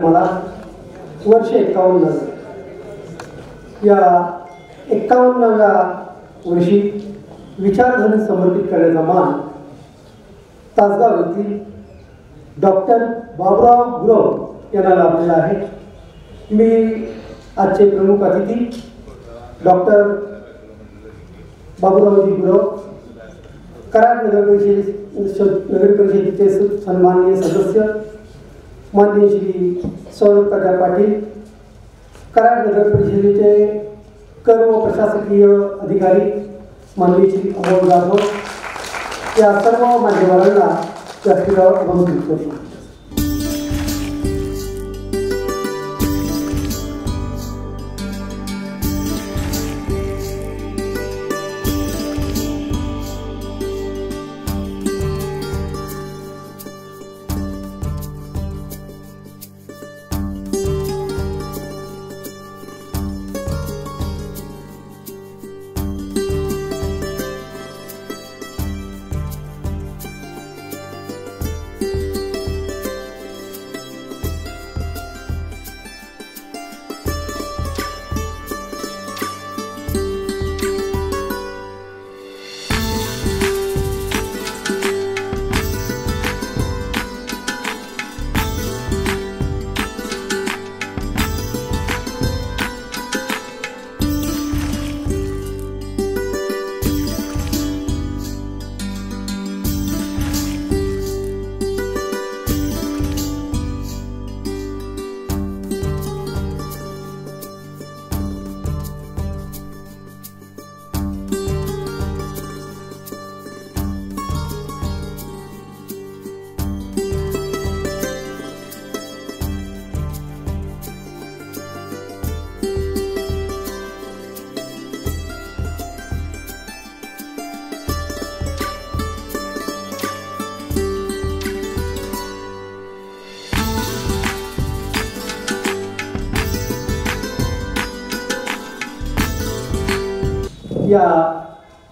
मला वर्ष 51 या 51व्या वर्षी विचारधन समर्पित करण्याचा मान तासगाव येथील डॉक्टर बाबुराव गुरव यांना लाभलेला आहे। मी आजचे प्रमुख अतिथी डॉक्टर बाबुरावजी गुरव, कराड नगर परिषदेचे सन्माननीय सदस्य माननीय श्री सौरभ काका पाटील, कराड नगर परिषदेचे कर व प्रशासकीय अधिकारी माननीय श्री अमोल जाधव, या सर्व मान्यवरांना व्यासपीठावर आमंत्रित करतो। या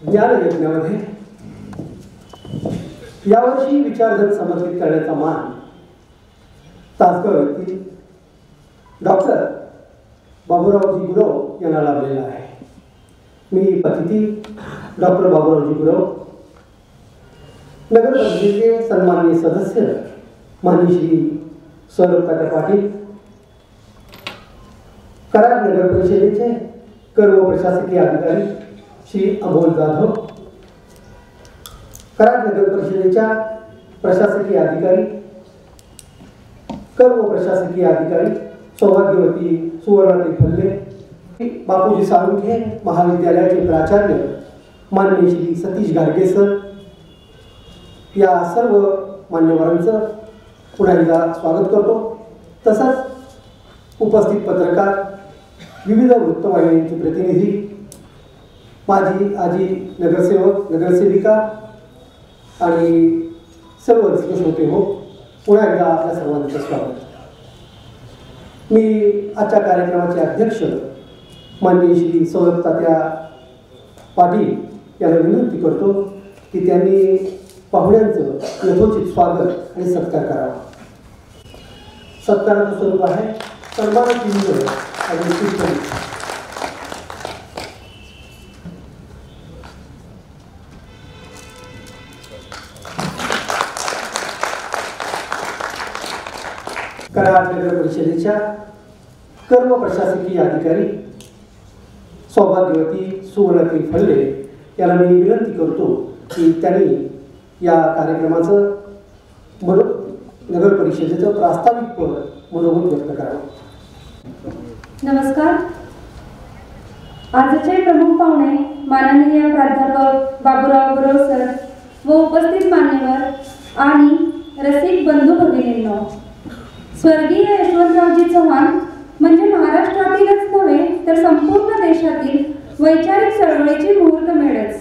ज्ञान यज्ञामध्ये यावर्षी विचारधन समर्पित करण्याचा मान तासगाव येथील डॉक्टर बाबुरावजी गुरव यांना लाभलेला आहे। मी अतिथी डॉक्टर बाबुरावजी गुरव, नगर परिषदेचे सन्माननीय सदस्य माननीय श्री सौरभ काका पाटील, कराड नगर परिषदेचे कर व प्रशासकीय अधिकारी श्री अमोल जाधव, कराड नगर परिषदेच्या प्रशासकीय अधिकारी कर व प्रशासकीय अधिकारी सौभाग्यवती सुवर्णाताई फल्ले, बापूजी साळुंखे महाविद्यालयाचे प्राचार्य माननीय श्री सतीश गाडगे सर, या सर्व मान्यवरांचं पुन्हा एकदा स्वागत करतो। तसंच उपस्थित पत्रकार, विविध वृत्तवाहिन्यांचे प्रतिनिधी, माझी आजी नगरसेवक नगरसेविका आणि सर्व श्रोते हो, पुन्हा एकदा आपल्या सर्वांचं स्वागत। मी आजच्या कार्यक्रमाचे अध्यक्ष माननीय श्री सौरभ तात्या पाटील यांना विनंती करतो की त्यांनी पाहुण्यांचं यथोचित स्वागत आणि सत्कार करावा। सत्काराचं स्वरूप आहे सन्मानचिन्ह आणि पुष्पगुच्छ। कराड नगर परिषदेच्या कर व प्रशासकीय अधिकारी सौभाग्यवती सुवर्णाताई फल्ले यांना मी विनंती करतो की त्यांनी या कार्यक्रमाचं नगर परिषदेचं प्रास्ताविक मनोगत व्यक्त करावं। नमस्कार। आजचे प्रमुख पाहुणे माननीय प्राध्यापक बाबुराव गुरव सर व उपस्थित मान्यवर आणि रसिक बंधू भगिनींनो, स्वर्गीय यशवंतरावजी चव्हाण म्हणजे महाराष्ट्रातीलच नव्हे तर संपूर्ण देशातील वैचारिक चळवळीची मुहूर्तमेढच।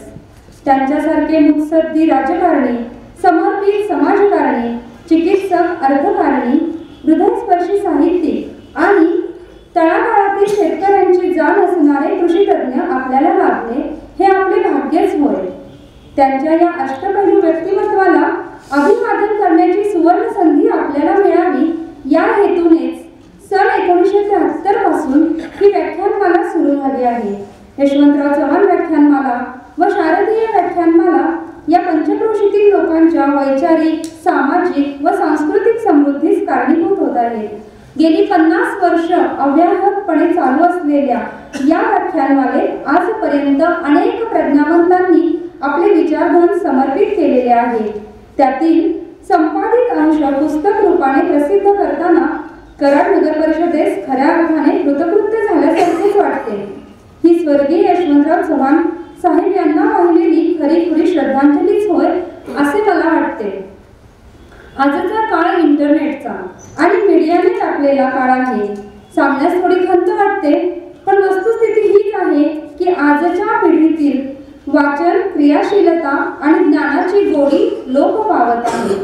त्यांच्यासारखे मुत्सद्दी राजकारणी, समर्पित समाजकारणी, चिकित्सक, अर्थकारणी, हृदयस्पर्शी साहित्यिक आणि तळागाळातील शेतकऱ्यांची जाण असणारे कृषीतज्ञ आपल्याला लाभले हे आपले भाग्यच होय। त्यांच्या या अष्टपैलू व्यक्तिमत्वाला अभिवादन करण्याची सुवर्ण संधी आपल्याला मिळावी, या हेतूनेच आहेत. गेली 50 वर्ष अव्याहतपणे चालू असलेल्या या व्याख्यानमालेत आजपर्यंत अनेक प्रज्ञावंतांनी आपले विचारधन समर्पित केलेले आहे. त्यातील संपादित अंश पुस्तक रूपाने प्रसिद्ध करताना कराड नगर परिषदेस खऱ्या अर्थाने कृतकृत्य झाल्यासारखेच वाटते. ही स्वर्गीय यशवंतराव चव्हाण साहेब यांना वाहिलेली खरी श्रद्धांजलीच होय असे मला वाटते. आजचा काळ इंटरनेटचा आणि मीडियाने टाकलेला काळ आहे. सांगण्यास थोडी खंत वाटते, पण वस्तुस्थिती हीच आहे की आजच्या पिढीतील वाचन, क्रियाशीलता आणि ज्ञानाची गोडी लोप पावत आहे.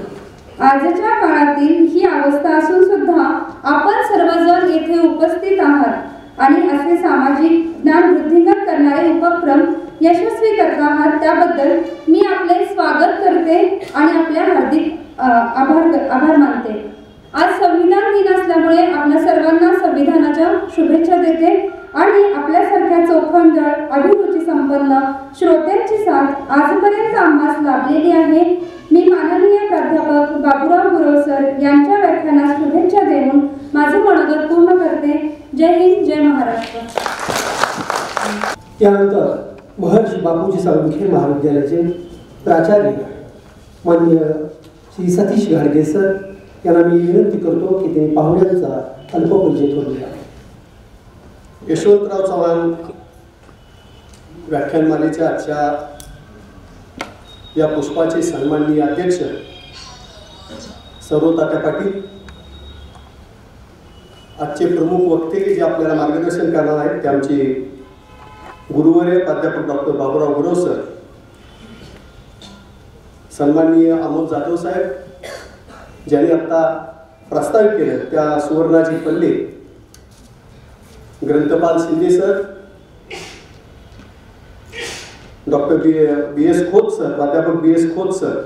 आजच्या काळातील ही अवस्था असून सुद्धा आपण सर्वजण येथे उपस्थित आहात आणि असे सामाजिक ज्ञान वृद्धिंगत करणारे उपक्रम यशस्वी करत आहात त्याबद्दल मी आपले स्वागत करते आणि आपल्या हार्दिक आभार मानते. आज संविधान दिन असल्यामुळे आपल्या सर्वांना संविधानाच्या शुभेच्छा देते आणि आपल्यासारख्या चोखंदळ अभिरुची संपन्न श्रोत्यांची साथ आजपर्यंत आम्हास लाभलेली आहे. मी माननीय प्राध्यापक बाबूराव गुरव सर यांच्या व्याख्यानास शुभेच्छा देऊन माझे मनोगत पूर्ण करते. जय हिंद, जय महाराष्ट्र. त्यानंतर महर्षी बापूजी साळुंखे महाविद्यालयाचे प्राचार्य माननीय श्री सतीश गाडगे सर यांना मी विनंती करतो की त्यांनी पाहुण्यांचा अल्पपरिचय करून द्या. यशवंतराव चव्हाण व्याख्यानमालेच्या आजच्या या पुष्पाचे सन्माननीय अध्यक्ष सरोज तात्या पाटील, आजचे प्रमुख वक्ते जे आपल्याला मार्गदर्शन करणार आहेत ते आमचे गुरुवर्य प्राध्यापक डॉक्टर बाबूराव गुरव सर, सन्माननीय अमोल जाधव साहेब ज्यांनी आता प्रस्तावित केलं त्या सुवर्णाची पल्ले, ग्रंथपाल शिंदे सर, डॉक्टर बी एस खोत सर, प्राध्यापक बी एस खोत सर,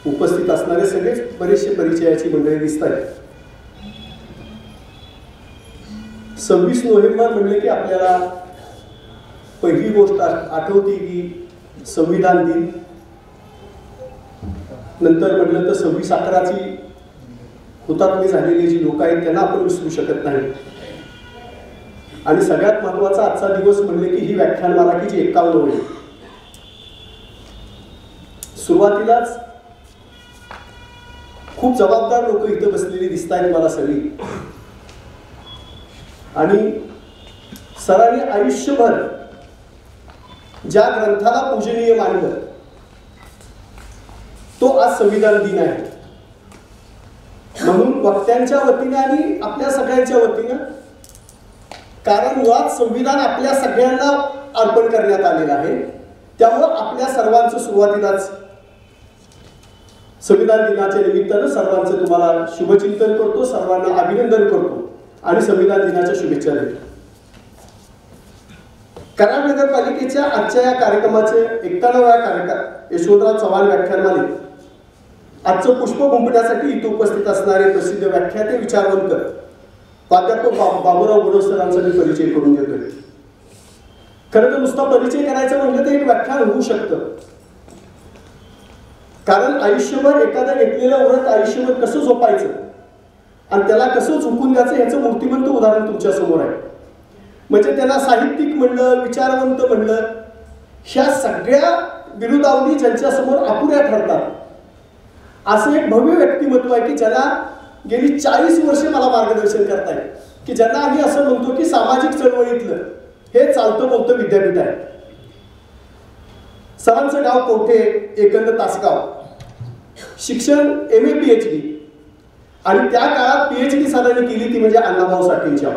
उपस्थित असणारे सगळेच बरेचसे परिचयाची मंडळी दिसत आहेत. 26 नोव्हेंबर म्हणले की आपल्याला पहिली गोष्ट आठवते की संविधान दिन. नंतर म्हटलं तर 26/11ची हुतात्मे झालेली जी लोक आहेत त्यांना आपण विसरू शकत नाही. आणि सगळ्यात महत्वाचा आजचा दिवस म्हणले की ही व्याख्यानमाला की जी 51 सुरुवातीलाच खूप जबाबदार लोक इथं बसलेली दिसत आहेत मला सगळी. आणि सरांनी आयुष्यभर ज्या ग्रंथाला पूजनीय मानलं तो आज संविधान दिन आहे. म्हणून वक्त्यांच्या वतीने आणि आपल्या सगळ्यांच्या वतीनं, कारण मुळात संविधान आपल्या सगळ्यांना अर्पण करण्यात आलेलं आहे, त्यामुळं आपल्या सर्वांचं सुरुवातीलाच संविधान दिनाच्या निमित्तानं सर्वांचं तुम्हाला शुभचिंतन करतो, सर्वांना अभिनंदन करतो आणि संविधान दिनाच्या शुभेच्छा देतो. कराड नगरपालिकेच्या आजच्या या कार्यक्रमाचे 51व्या कार्यक्रम यशवंतराव चव्हाण व्याख्यानमालेत आजचं पुष्प गुंफण्यासाठी इथे उपस्थित असणारे प्रसिद्ध व्याख्याते विचारवंत प्राध्यापक बाबूराव गुरव सरांचा मी परिचय करून देतोय. खरं तर नुसता परिचय करायचं म्हटलं तर एक व्याख्यान होऊ शकतं, कारण आयुष्यभर एखादं घेतलेलं व्रत आयुष्यभर कसं झोपायचं आणि त्याला कसं झुकून द्यायचं याचं मूर्तिमंत उदाहरण तुमच्या समोर आहे. म्हणजे त्याला साहित्यिक म्हणलं, विचारवंत म्हणलं, ह्या सगळ्या बिरुदावली ज्यांच्या समोर अपुऱ्या ठरतात असं एक भव्य व्यक्तिमत्व आहे की ज्याला गेली 40 वर्षे मला मार्गदर्शन करताय, की ज्यांना आम्ही असं म्हणतो की सामाजिक चळवळीतलं हे चालतं बोलतं विद्यापीठ आहे. सरांचं गाव कोठे, एकंद तासगाव, शिक्षण MA PhD आणि त्या काळात PhD सरांनी केली ती म्हणजे अण्णाभाऊ साठेंच्या.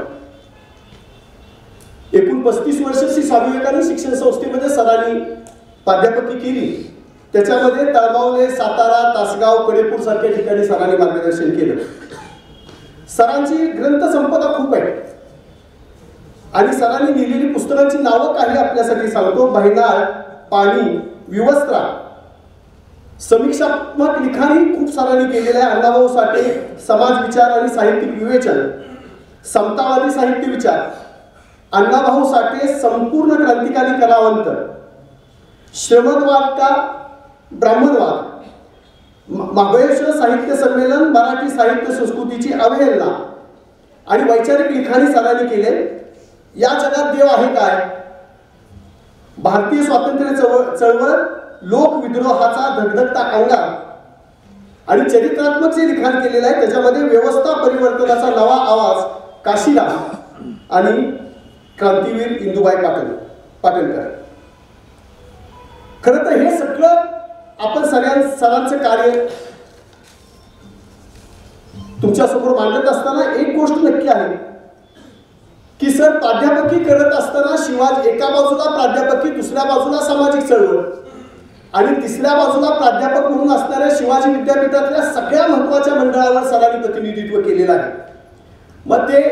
एकूण 35 वर्ष श्री स्वामी विवेकानंद शिक्षण संस्थेमध्ये सरांनी प्राध्यापकी केली. त्याच्यामध्ये तळमावले, सातारा, तासगाव, कडेपूर सारख्या ठिकाणी सरांनी मार्गदर्शन केलं. सरांची ग्रंथ संपदा खूप आहे आणि सरांनी लिहिलेली पुस्तकांची नावं काही आपल्यासाठी सांगतो. बहिनाळ, पाणी, विवस्त्रा, समीक्षात्मक लिखाणही खूप सरांनी केलेलं आहे. अण्णाभाऊ साठे, समाज विचार आणि साहित्यिक विवेचन, समतावादी साहित्य विचार, अण्णाभाऊ साठे संपूर्ण क्रांतिकारी कलावंत, श्रमणवाद का ब्राह्मणवाद, महाबळेश्वर साहित्य संमेलन मराठी साहित्य संस्कृतीची अवहेलना आणि वैचारिक लिखाणी सरांनी केले. या जगात देव आहे काय? भारतीय स्वातंत्र्य चळवळ लोकविद्रोहाचा धगधगता अंगार आणि चरित्रात्मक जे लिखाण केलेलं आहे त्याच्यामध्ये व्यवस्था परिवर्तनाचा नवा आवाज काशीराम आणि क्रांतीवीर इंदुबाई पाटणकर. खरं तर हे सगळं आपण सरांचं कार्य तुमच्या समोर मांडत असताना एक गोष्ट नक्की आहे की सर प्राध्यापकी करत असताना शिवाजी एका बाजूला प्राध्यापकी, दुसऱ्या बाजूला सामाजिक चळवळ आणि तिसऱ्या बाजूला प्राध्यापक म्हणून असणाऱ्या शिवाजी विद्यापीठातल्या सगळ्या महत्त्वाच्या मंडळावर सरांनी प्रतिनिधित्व केलेलं आहे. मग ते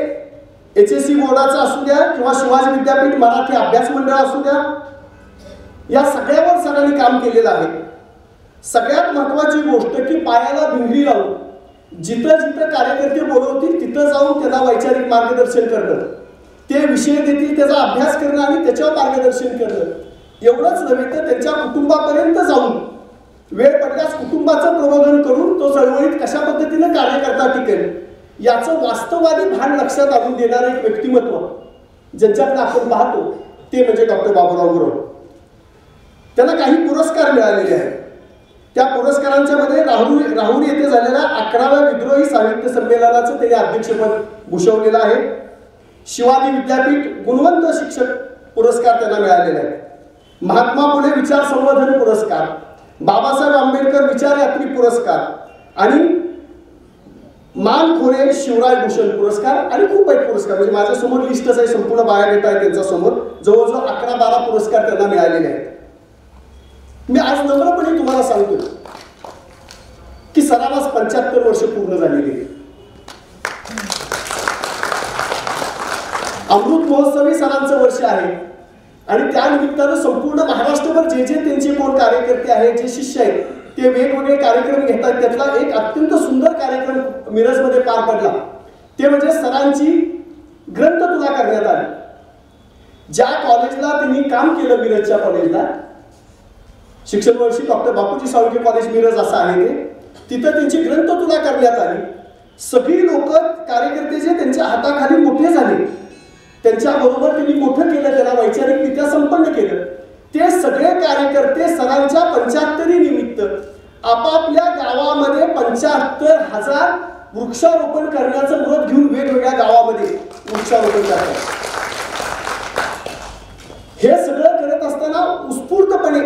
HSC बोर्डाचा असू द्या किंवा शिवाजी विद्यापीठ मराठी अभ्यास मंडळ असू द्या, या सगळ्यावर सरांनी काम केलेलं आहे. सगळ्यात महत्त्वाची गोष्ट की पायाला भिंगरी लावून जिथं जिथं कार्यकर्ते बोलवतील तिथं जाऊन त्यांना वैचारिक मार्गदर्शन करणं, ते विषय देतील त्याचा अभ्यास करणं आणि त्याच्यावर मार्गदर्शन करणं. एवढंच नव्हे तर त्यांच्या कुटुंबापर्यंत जाऊन वेळ पडल्यास कुटुंबाचं प्रबोधन करून तो चळवळीत कशा पद्धतीनं कार्यकर्ता टिकेल याचं वास्तववादी भान लक्षात आणून देणारं एक व्यक्तिमत्व ज्यांच्याकडे आपण पाहतो ते म्हणजे डॉक्टर बाबूराव गुरव. त्यांना काही पुरस्कार मिळालेले आहेत. त्या पुरस्कारांच्या मध्ये राहुरी येथे झालेल्या 11व्या विद्रोही साहित्य संमेलनाचं त्यांनी अध्यक्षपद भूषवलेलं आहे. शिवाजी विद्यापीठ गुणवंत शिक्षक पुरस्कार त्यांना मिळालेला आहे. महात्मा फुले विचार संवर्धन पुरस्कार, बाबासाहेब आंबेडकर विचारयात्री पुरस्कार आणि मानखोरे शिवराय भूषण पुरस्कार आणि खूप काही पुरस्कार, म्हणजे माझ्या समोर लिस्टच आहे, संपूर्ण बायोडेटा आहे त्यांच्या समोर. जवळजवळ 11-12 पुरस्कार त्यांना मिळालेले आहेत. मी आज नम्रपणे तुम्हाला सांगतो की सरांनाच 75 वर्ष पूर्ण झालेली आहे. अमृत महोत्सवी सरांचं वर्ष आहे आणि त्या निमित्तानं संपूर्ण महाराष्ट्रभर जे जे त्यांचे कोण कार्यकर्ते आहेत, जे शिष्य आहेत, ते वेगवेगळे कार्यक्रम घेतात. त्यातला एक अत्यंत सुंदर कार्यक्रम मिरजमध्ये पार पडला. ते म्हणजे सरांची ग्रंथतुला करण्यात आली. ज्या कॉलेजला त्यांनी काम केलं, मिरजच्या कॉलेजला, शिक्षण वर्षी डॉक्टर बापूजी साळुंखे कॉलेज मिरज असं आहे ते, तिथं त्यांची ग्रंथतुला करण्यात आली. सगळी लोक कार्यकर्ते जे त्यांच्या हाताखाली मोठे झाले, त्यांच्याबरोबर त्यांनी मोठं केलं, त्यांना वैचारिकरित्या संपन्न केलं, ते सगळे कार्यकर्ते सरांच्या 75 निमित्त आपापल्या गावामध्ये 75,000 वृक्षारोपण करण्याचं व्रत घेऊन वेगवेगळ्या गावामध्ये वृक्षारोपण करतात. हे सगळं करत असताना उत्स्फूर्तपणे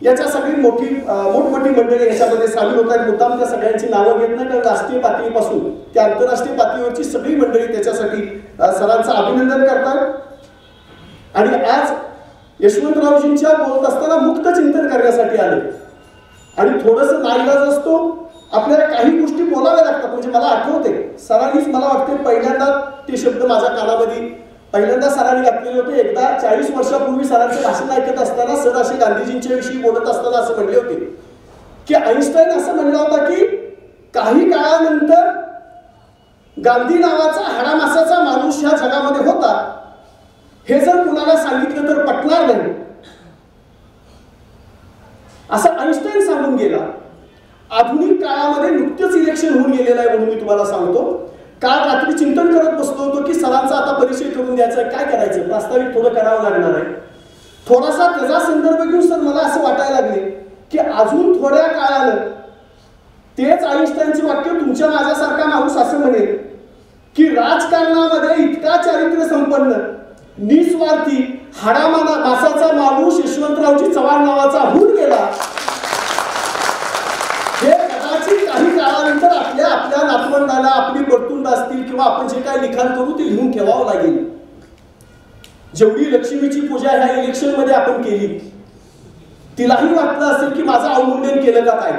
याच्या सगळी मोठमोठी मंडळी याच्यामध्ये सामील होतात. मुद्दाम त्या सगळ्यांची नावं घेत नाही, कारण राष्ट्रीय पातळीपासून त्या आंतरराष्ट्रीय पातळीवरची सगळी मंडळी त्याच्यासाठी सरांचं अभिनंदन करतात. आणि आज यशवंतरावजींच्या बोलत असताना मुक्त चिंतन करण्यासाठी आले आणि थोडंसं नाईलाज असतो, आपल्याला काही गोष्टी बोलाव्या लागतात. म्हणजे मला आठवते सरांनीच मला वाटते पहिल्यांदा ते शब्द माझ्या कानामध्ये पहिल्यांदा सरांनी घातलेले होते. एकदा 40 वर्षापूर्वी सरांचं भाषण ऐकत असताना सर असे गांधीजींच्या विषयी बोलत असताना असं म्हणले होते की आईन्स्टाईन असं म्हणला होता की काही काळानंतर गांधी नावाचा हाडामासाचा माणूस ह्या जगामध्ये होता, हे जर कुणाला सांगितलं तर पटणार नाही, असं आईन्स्टाईन सांगून गेला. आधुनिक काळामध्ये नुकतेच इलेक्शन होऊन गेलेलं आहे म्हणून मी तुम्हाला सांगतो. काल रात्री चिंतन करत बसलो होतो की सरांचा आता परिचय करून द्यायचा, काय करायचं, प्रास्ताविक थोडं करावं लागणार आहे. थोडासा त्याचा संदर्भ घेऊन सर मला असं वाटायला लागले की अजून थोड्या काळानं तेच आईन्स्टाईनचे वाक्य तुमच्या माझ्यासारखा माणूस असं म्हणेल की राजकारणामध्ये इतका चारित्र्य संपन्न निस्वार्थी हाडामासाचा माणूस यशवंतरावजी चव्हाण नावाचा होऊन गेला. हे कदाचित काही काळानंतर आपल्या नातवंडाला आपली परतुंड असतील किंवा आपण जे काय लिखाण करू ते लिहून ठेवावं लागेल. जेवढी लक्ष्मीची पूजा ह्या इलेक्शन मध्ये आपण केली, तिलाही वाटलं असेल की माझं अवमूल्यन केलं का काय.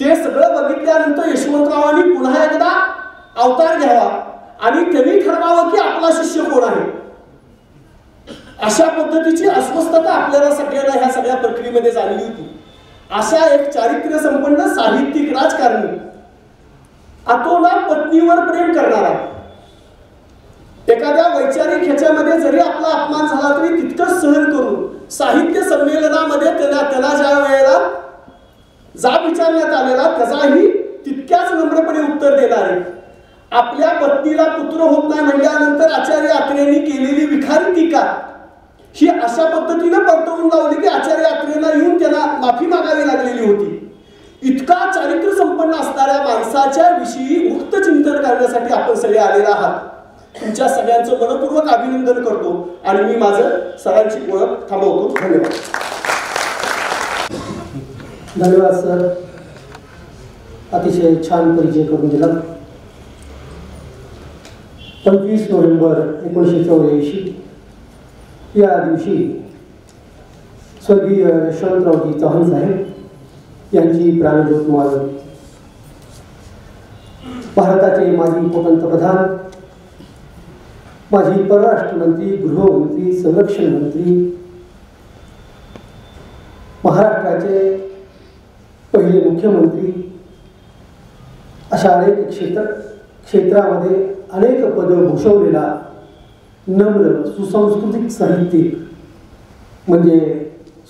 ते सगळं बघितल्यानंतर यशवंतरावांनी पुन्हा एकदा अवतार घ्यावा आणि त्यांनी ठरवावं की आपला शिष्य कोण आहे. अशा पद्धतीची अस्वस्थता आपल्याला सगळ्यांना ह्या सगळ्या प्रक्रियेमध्ये झालेली होती. अशा एक चारित्र्य संपन्न साहित्यिक राजकारणी, अतोनात पत्नीवर प्रेम करणारा, एखाद्या वैचारिक ह्याच्यामध्ये जरी आपला अपमान झाला तरी तितकंच सहन करून साहित्य संमेलनामध्ये त्याला ज्या वेळेला जाब विचारण्यात आलेला त्याचाही तितक्याच नम्रपणे उत्तर देणारे, आपल्या पत्नीला पुत्र होत नाही म्हणल्यानंतर आचार्य अत्रेंनी केलेली विखारी टीका ही अशा पद्धतीनं परतवून लावली की आचार्य अत्रेंना येऊन त्यांना माफी मागावी लागलेली होती. इतका चारित्र्य संपन्न असणाऱ्या माणसाच्या विषयी मुक्त चिंतन करण्यासाठी आपण सगळे आलेला आहात. तुमच्या सगळ्यांचं मनपूर्वक अभिनंदन करतो आणि मी माझं सरांची ओळख थांबवतो. धन्यवाद. धन्यवाद सर, अतिशय छान परिचय करून दिला. 25 नोव्हेंबर 1984 या दिवशी स्वर्गीय यशवंतरावजी चव्हाण साहेब यांची प्राणज्योत मावळली. भारताचे माजी पंतप्रधान, माजी परराष्ट्र मंत्री, गृहमंत्री, संरक्षण मंत्री, महाराष्ट्राचे पहिले मुख्यमंत्री, अशा अनेक क्षेत्रामध्ये अनेक पदं भूषवलेला नम्र सुसंस्कृतिक साहित्यिक म्हणजे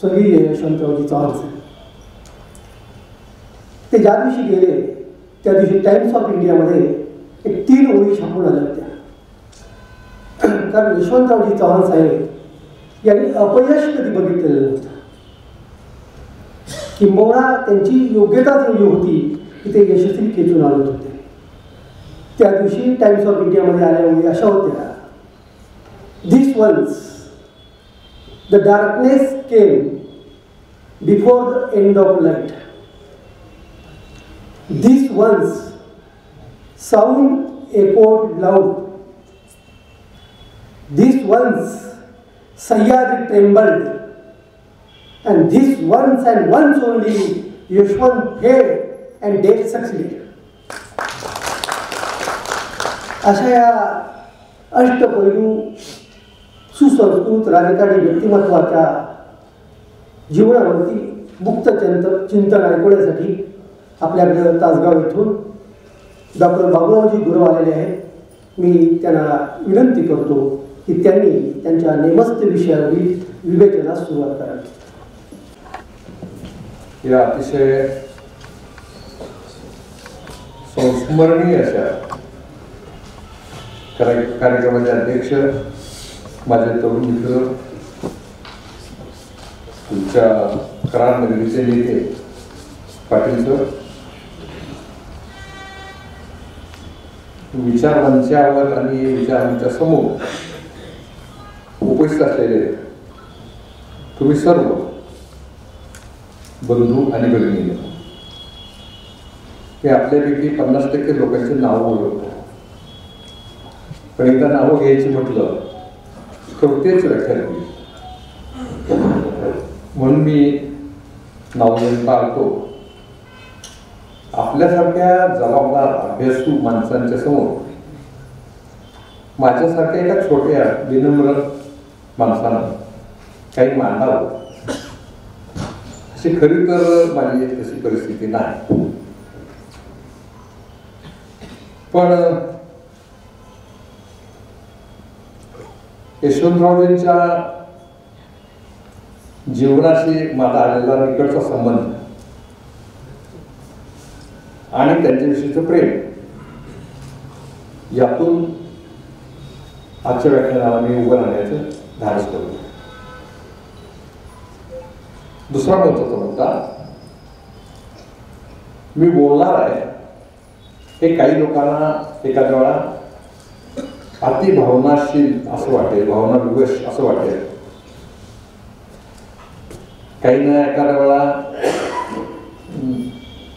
स्वर्गीय यशवंतरावजी चव्हाण साहेब. ते ज्या दिवशी गेले त्या दिवशी टाइम्स ऑफ इंडियामध्ये एक 3 ओळी छापून आल्या होत्या. कारण यशवंतरावजी चव्हाण साहेब यांनी अपयश कधी बघितलेलं नव्हतं. किंबहुना त्यांची योग्यताच एवढी होती की ते यशस्वी खेचून आणत होते. त्या दिवशी टाइम्स ऑफ इंडियामध्ये आल्या ओळी अशा होत्या, This once the darkness came before the end of light. This once sound echoed loud. This once Sahyadri trembled. And this once and once only Yashwant failed and death succeeded. अशा या अष्टपैलू सुसंस्कृत राजकारणी व्यक्तिमत्वाच्या जीवनावरती मुक्त चिंतन ऐकवण्यासाठी आपल्याकडे तासगाव येथून डॉक्टर बाबुरावजी गुरव आलेले आहेत. मी त्यांना विनंती करतो की त्यांनी त्यांच्या नेमस्त विषयावरील विवेचनास सुरुवात करावी. या अतिशय संस्मरणीय अशा कार्यक्रमाचे अध्यक्ष, माझे तरुण मित्र, तुमच्या करार नगरीचे नेते पाटील सर, विचारमंचावर आणि विचारांच्या समोर उपस्थित असलेले तुम्ही सर्व बंधू आणि भगिनी, हे आपल्यापैकी 50% लोकांची नावं बोलवतो. पण एकदा नावं घ्यायची म्हटलं तर तेच व्याख्या होईल. म्हणून मी नाव घेऊन पाहतो. आपल्यासारख्या जबाबदार अभ्यासू माणसांच्या समोर माझ्यासारख्या एका छोट्या विनम्र माणसानं काही मांडावं अशी खरी तर माझी तशी परिस्थिती नाही. पण यशवंतरावजींच्या जीवनाशी माझा आलेला निकटचा संबंध आणि त्यांच्याविषयीचं प्रेम यातून आजच्या व्याख्यानाला मी उभं राहण्याचं धाडस करतो. दुसरा महत्वाचा मुद्दा मी बोलणार आहे हे काही लोकांना एखाद्या वेळा अति भावनाशील असं वाटेल, भावनाविवश असं वाटेल. काही ना एखाद्या वेळा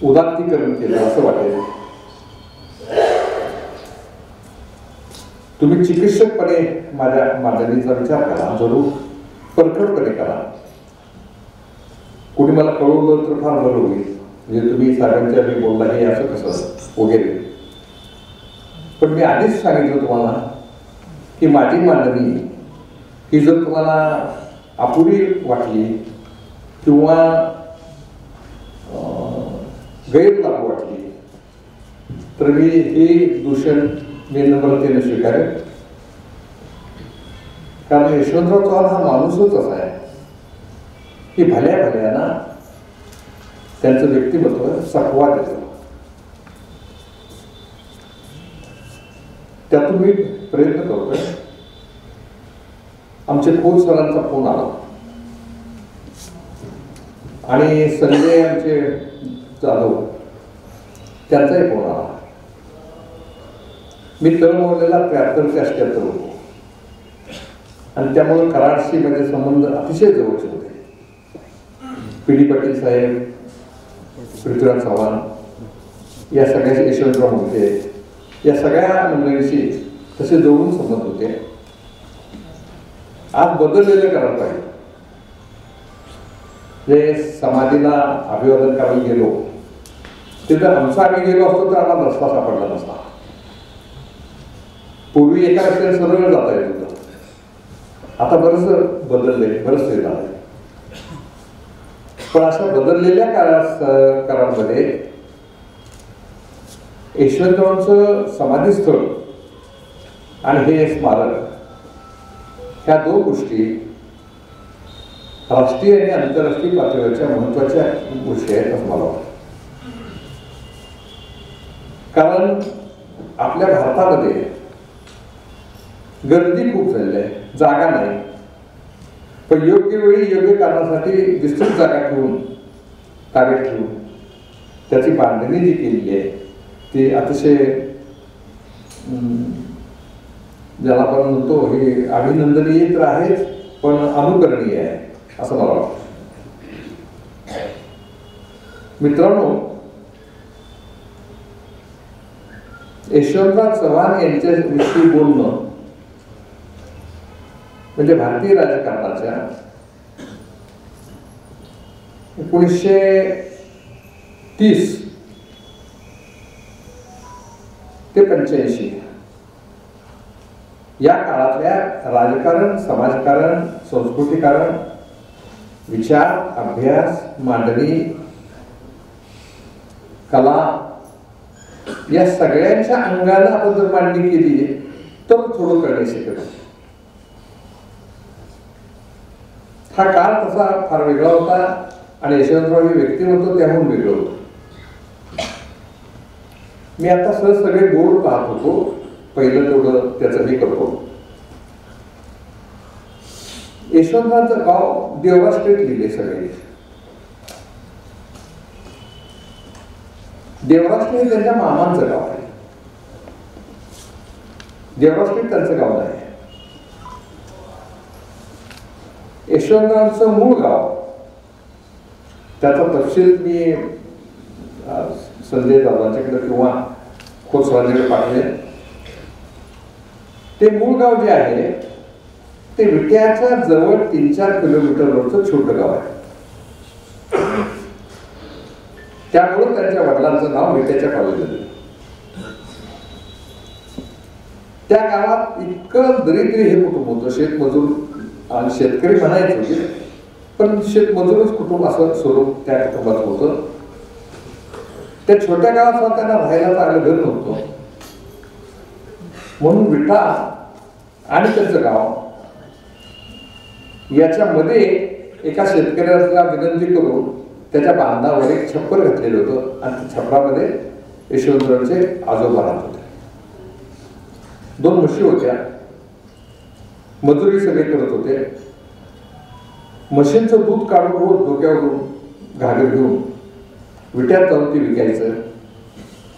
उदात्तीकरण केलं असं वाटेल. तुम्ही चिकित्सकपणे माझ्या मांडणीचा विचार करा, जरूर परखडपणे करा. कोणी मला कळवलं तर फार बरं होईल, म्हणजे तुम्ही साहेबांच्या मी बोलला हे असं कसं वगैरे. पण मी आधीच सांगितलं तुम्हाला की माझी मांडणी ही जर तुम्हाला अपुरी वाटली किंवा गैरलाभ वाटली तर मी हे दूषण नम्रतेने स्वीकारेन. कारण यशवंतराव चव्हाण हा माणूसच असा आहे की भल्या भल्याना त्यांचं व्यक्तिमत्व सकवा देतो. त्यातून मी प्रयत्न करतोय. आमचे खोत सरांचा फोन आला आणि संजय आमचे जाधव त्यांचाही फोन आला. मी तळमळलेला 73 ते 78 होतो आणि त्यामुळे कराडशी माझे संबंध अतिशय जवळचे होते. पी.डी. पाटील साहेब, पृथ्वीराज चव्हाण, या सगळ्याचे यशवंतराव होते, या सगळ्या मंडळींशी तसे जवळून संबंध होते. आज बदललेले करायला पाहिजे. जे समाधीला अभिवादन करायला गेलो तिथं आमचा आम्ही गेलो असतो तर आम्हाला रस्ता सापडला नसता. पूर्वी एका रस्त्याने सरळ जाता येत होतं. आता बरंच बदललंय, बरंच ते झालंय. पण अशा बदललेल्या काळामध्ये यशवंतरावांचं समाधीस्थळ आणि हे स्मारक, ह्या दोन गोष्टी राष्ट्रीय आणि आंतरराष्ट्रीय पातळीवरच्या महत्वाच्या गोष्टी आहेत असं मला वाटतं. कारण आपल्या भारतामध्ये गर्दी खूप झालेली आहे, जागा नाही. पण योग्य वेळी योग्य कारणासाठी विस्तृत जागा ठेवून, ताब्यात ठेवून त्याची बांधणी जी केलेली आहे ती अतिशय ज्याला आपण म्हणतो हे अभिनंदनीय तर आहेच पण अनुकरणीय आहे असं मला वाटतं. मित्रांनो, यशवंतराव चव्हाण यांच्याविषयी बोलणं म्हणजे भारतीय राजकारणाच्या 1930 ते 85 या काळातल्या राजकारण, समाजकारण, संस्कृतीकारण, विचार, अभ्यास, मांडणी, कला या सगळ्यांच्या अंगाने आपण जर मांडणी केली तर थोडं कळणे शिकत. हा काळ तसा फार वेगळा होता आणि यशवंतराव हे व्यक्तिमत्व त्याहून वेगळं होतं. मी आता सहज सगळे बोर्ड पाहत होतो, पहिलं तेवढं त्याचं हे करतो. यशवंतरावांचं गाव देवरा स्ट्रीट लिहिले सगळे. देवरा स्ट्रीट त्यांच्या मामांचं गाव आहे. देवरा स्ट्रीट त्यांचं गाव नाही. यशवंतरावांचं मूळ गाव, त्याचा तपशील मी संजय दादांच्याकडे किंवा खोसरांच्याकडे पाठवले. ते मूळ गाव जे आहे ते विट्याच्या जवळ 3-4 किलोमीटरवरचं छोटं गाव आहे. त्यामुळे त्यांच्या वडिलांचं नाव विट्याच्या कॉलेजला. त्या गावात इतकं दरिद्री हे कुटुंब होतं. शेतमजूर आणि शेतकरी म्हणायचे होते पण शेतमजूरच कुटुंब असं स्वरूप त्या कुटुंबात होतं. त्या छोट्या गावात त्यांना राहायला चांगलं घर नव्हतं. म्हणून विटा आणि त्यांचं गाव याच्यामध्ये एका शेतकऱ्याला विनंती करून त्याच्या बांधावर एक छप्पर घातलेलं होतं आणि त्या छपरामध्ये यशवंतरावांचे आजोबा राहत होते. 2 म्हशी होत्या. मजुरी सगळे करत होते. म्हशींचं दूध काढून रोज डोक्यावरून घागर घेऊन विट्यात जाऊन ते विकायचं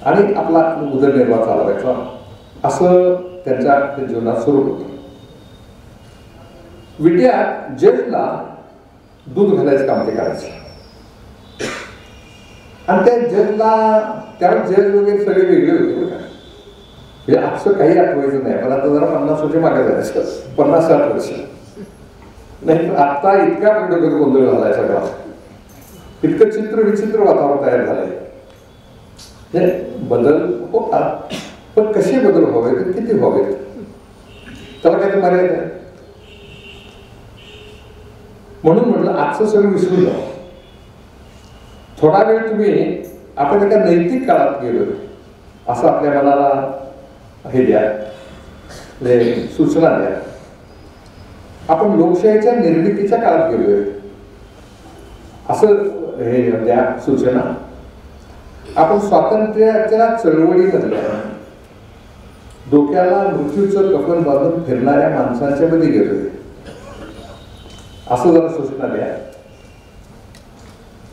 आणि आपला उदरनिर्वाह चालवायचा, असं त्यांच्या जीवनात स्वरूप होतं. विट्यात जजला दूध घालायचं काम ते करायचं आणि त्या जजला त्यावेळेस जज वगैरे सगळे वेगळे होते बघा. म्हणजे असं काही आठवायचं नाही. पण आता जरा 50 वर्ष मागे जायचं, 50-60 वर्ष नाही. आता इतका पुढे गोंधळ झालाय सगळा, इतकं चित्र विचित्र वातावरण तयार झालंय. बदल होता पण कसे बदल व्हावेत, किती व्हावेत, त्याला काही मर्यादा आहे. म्हणून म्हटलं आजचं सगळं विसरून जाऊ. थोडा वेळ तुम्ही आपण एका नैतिक काळात गेलो असं आपल्या मनाला हे द्या, सूचना द्या. आपण लोकशाहीच्या निर्मितीच्या काळात गेलोय. असं हे द्या सूचना. आपण स्वातंत्र्याच्या चळवळीमधल्या डोक्याला मृत्यूचं कफन बांधून फिरणाऱ्या माणसांच्या मध्ये गेलोय असं जरा सूचना द्या.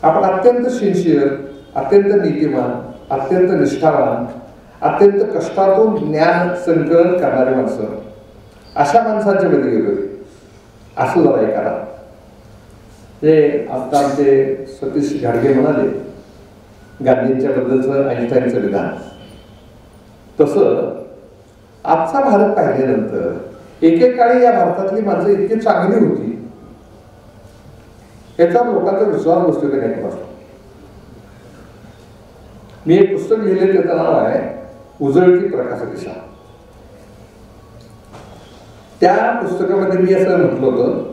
आपण अत्यंत सिन्सिअर, अत्यंत नीतिमान, अत्यंत निष्ठावान, अत्यंत कष्टातून ज्ञान संकलन करणारी माणसं अशा माणसांच्या मध्ये गेलोय असं जरा हे करा. ते आता आमचे सतीश घाडगे म्हणाले गांधींच्या बद्दलचं आईन्स्टाईनचं विधान, तसं आजचा भारत पाहिल्यानंतर एकेकाळी या भारतातली माणसं इतकी चांगली होती याचा लोकांचा विश्वास बसतो का नाही बसतो. मी एक पुस्तक लिहिले त्याचं नाव आहे उजळती प्रकाश दिशा. त्या पुस्तकामध्ये मी असं म्हटलं होतं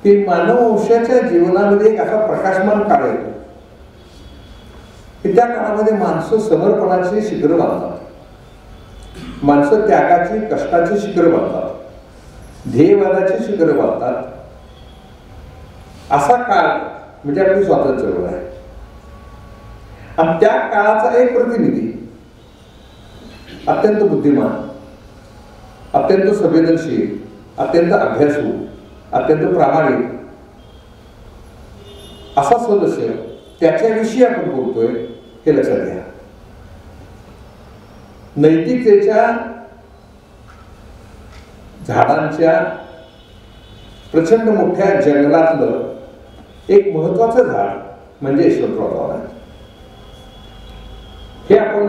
की मानव वंशाच्या जीवनामध्ये एक असा प्रकाशमान काळ येतो की त्या काळामध्ये माणसं समर्पणाची शिखरं बांधतात, माणसं त्यागाची कष्टाची शिखरं बांधतात, ध्येयवादाची शिखरं बांधतात. असा काळ म्हणजे आपली स्वातंत्र्य चळवळ आहे. आणि त्या काळाचा एक प्रतिनिधी अत्यंत बुद्धिमान, अत्यंत संवेदनशील, अत्यंत अभ्यासू, अत्यंत प्रामाणिक असा सदस्य त्याच्याविषयी आपण बोलतोय हे लक्षात घ्या. नैतिकतेच्या झाडांच्या प्रचंड मोठ्या जंगलातलं एक महत्वाचं झाड म्हणजे यशवंतराव चव्हाण. हे आपण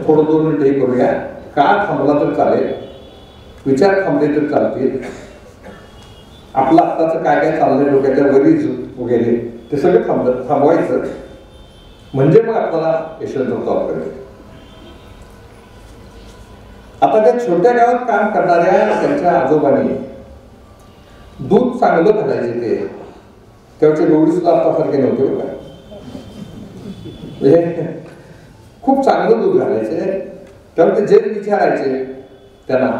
थोडं 2 मिनिटं हे करूया. काळ थांबला तर चालेल, विचार थांबले तर चालतील. आपलं आत्ताचं काय काय चाललंय डोक्याच्या वरीच वगैरे ते सगळं थांबवायचं म्हणजे मग आपल्याला यशवंतराव चव्हाण करेल. आता त्या छोट्या गावात काम करणाऱ्या त्यांच्या आजोबांनी दूध चांगलं घालायचे ते त्याचे डोळी सुद्धा आतासारखे नव्हते बघा. म्हणजे खूप चांगलं दूध घालायचे. त्यामुळे ते जे विचारायचे त्यांना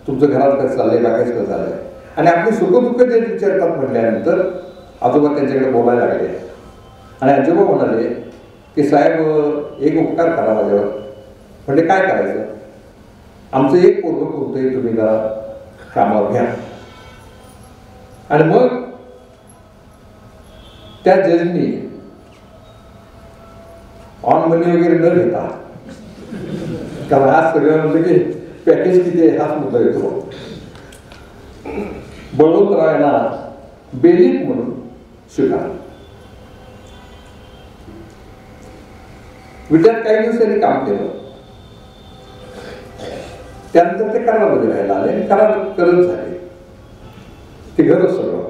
तुमचं घरात कसं चाललंय, बाकीच कसं चाललंय, आणि आपली सुखदुःख जे विचारतात म्हटल्यानंतर आजोबा त्यांच्याकडे बोलायला लागले आणि आजोबा म्हणाले की साहेब एक उपकार करा माझ्यावर. म्हणजे काय करायचं, आमचं एक पोरगं पुरतंय, तुम्ही जरा कामावर घ्या. आणि मग त्या जजनी ऑन मनी वगैरे न घेता, कारण आज सगळं म्हणजे की पॅकेज किती आहे हाच मुद्दा येतो, बळवंतराव यांना बेलीप म्हणून स्वीकारलं. विद्यात काही दिवसांनी काम केलं. त्यानंतर ते करारामध्ये राहायला आले आणि करार करत झाले. ते घरच सगळं.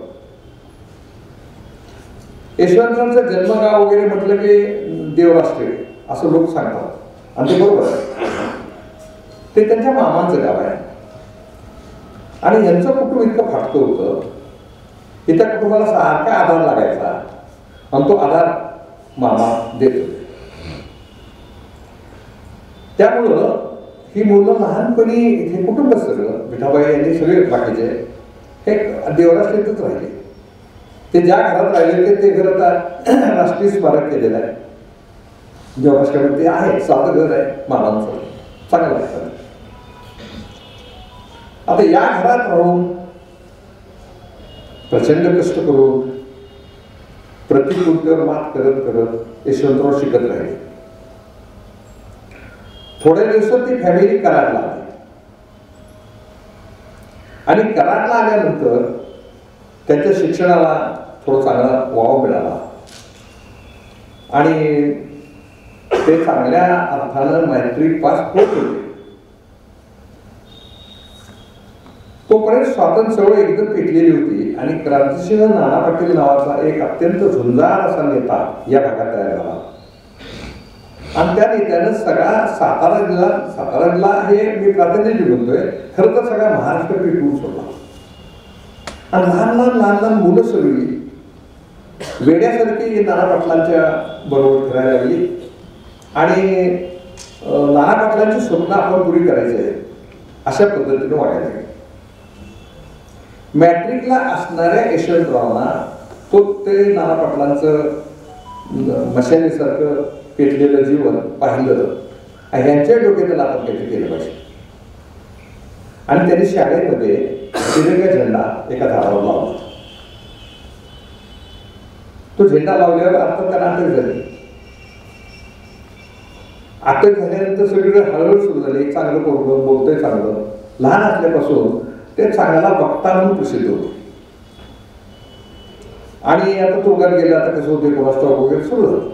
यशवंतरावांचं जन्मगाव वगैरे म्हटलं की देवराष्ट्रे असं लोक सांगतात आणि ते बरोबर आहे. ते त्यांच्या मामांचं गाव आहे आणि यांचं कुटुंब इतकं फाटकं होतं की त्या कुटुंबाला सारखा आधार लागायचा आणि तो आधार मामा देत होते. त्यामुळं ही मुलं लहानपणी हे कुटुंब सगळं विठाबाई यांनी सगळे बाकीचे हे देवराष्ट्रीतच राहिले. ते ज्या घरात राहिले ते घर आता राष्ट्रीय स्मारक केलेलं आहे. देवराष्ट्रामध्ये ते आहे, साधं घर आहे मामांचं, चांगलं आहे. आता या घरात राहून प्रचंड कष्ट करून प्रतिकूलतेवर मात करत करत यशवंतराव शिकत राहिले. थोड्या दिवसात ती फॅमिली कराडला आली आणि कराडला आल्यानंतर त्यांच्या शिक्षणाला थोडा चांगला वाव मिळाला आणि ते चांगल्या अर्थानं मॅट्रिक पास होत होते. तोपर्यंत स्वातंत्र्य चळवळ एकदम पेटलेली होती आणि क्रांतिसिंह नाना पाटील नावाचा एक अत्यंत झुंजार असा नेता या भागात तयार झाला आणि त्या नेत्यानं सगळा सातारा जिल्हा हे मी प्रातिनिधिक बोलतोय, खरं तर सगळा महाराष्ट्र पेटवून सोडला आणि लहान लहान मुलं सगळी वेड्यासारखी नाना पाटलांच्या बरोबर फिरायला लागली आणि नाना पाटलांची स्वप्न आपण पुरी करायची आहे अशा पद्धतीने वाटायला लागली. मॅट्रिकला असणाऱ्या यशवंतरावांना तो ते नाना पाटलांचं मशालीसारखं पेटलेलं जीवन पाहिलं आणि यांच्या डोक्यात आपण काहीतरी केलं पाहिजे. आणि त्यांनी शाळेमध्ये तिरंगा झेंडा एका झाडावर लावला. तो झेंडा लावल्यावर अर्थात त्यांना अटक झाली. अटक झाल्यानंतर सगळीकडे हळहळ सुरू झाली. चांगलं पोरगं, बोलतोय चांगलं, लहान असल्यापासून ते चांगला वक्ता म्हणून प्रसिद्ध होते. आणि आता तुरुंगात गेले, आता कसं होते कोणास ठाऊक वगैरे सुरू झालं.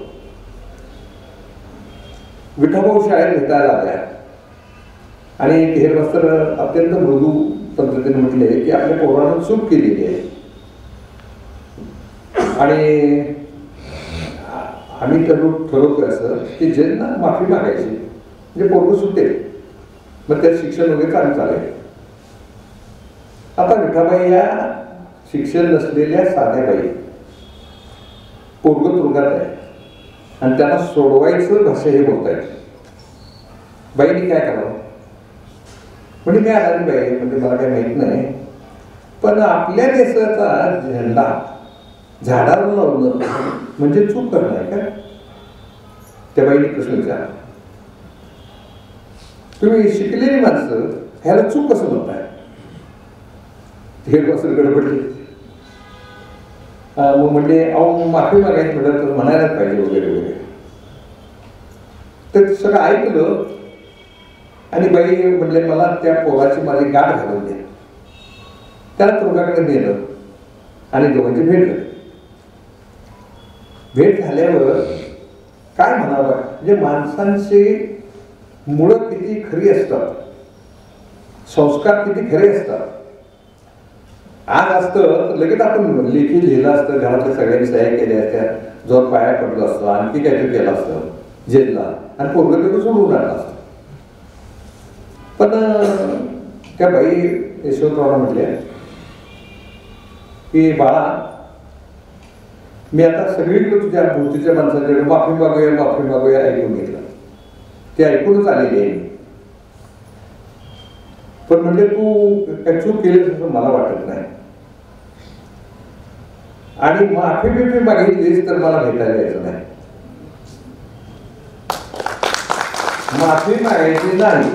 विठाभाऊ शाळेत भेटायला आल्या आणि हेडमास्तर अत्यंत मृदू पद्धतीने म्हटले की आपल्या पोरानं चूक केलेली आहे आणि आम्ही ठरवतोय असं की ज्यांना माफी मागायची म्हणजे पोरगं सुटेल, मग त्यात शिक्षण वगैरे चालू चालेल. आता विठाबाई या शिक्षण नसलेल्या साध्या बाई, पोरगं तुरुंगात आहे आणि त्यांना सोडवायचं भाषा हे बोलतायत. बाईने काय करावं म्हणजे मी आणारी बाई म्हणजे मला काही माहित नाही, पण आपल्या देशाचा झेंडा झाडावर लावणं म्हणजे चूक करणं आहे का? त्या बाईने प्रश्न विचारला. तुम्ही शिकलेली माणसं ह्याला चूक कसं म्हणताय? हेडमास्तर गडबडले. मग म्हणजे अहो माफी मागायची म्हटलं तर म्हणायलाच पाहिजे वगैरे वगैरे. तर सगळं ऐकलं आणि बाई म्हणले मला त्या पोराची माझी गाठ घालून द्या. त्याला तुरुंगाकडे नेलं आणि दोघांची भेट झाली. भेट झाल्यावर काय म्हणावं म्हणजे माणसांची मुळं किती खरी असतात, संस्कार किती खरे असतात. आज असतं तर लगेच आपण लेखी लिहिलं असतं, घरातल्या सगळ्यांनी सह्या केल्या असत्या, जोर पाया पडलं असतं, आणखी काहीतरी केलं असतं जेलला आणि पोरगं तिथं सोडून आणलं असतं. पण त्या बाई यशवंतरावला म्हटल्या की बाळा मी आता सगळीकडे तुझ्या भोवतीच्या माणसांकडे माफी मागूया ऐकून घेतलं, ते ऐकूनच आलेली आहे. पण म्हणजे तू काय चूक केलीस असं मला वाटत नाही आणि माफी बिफी मागितलीस तर मला भेटायला यायचं नाही. माफी मागायची नाही.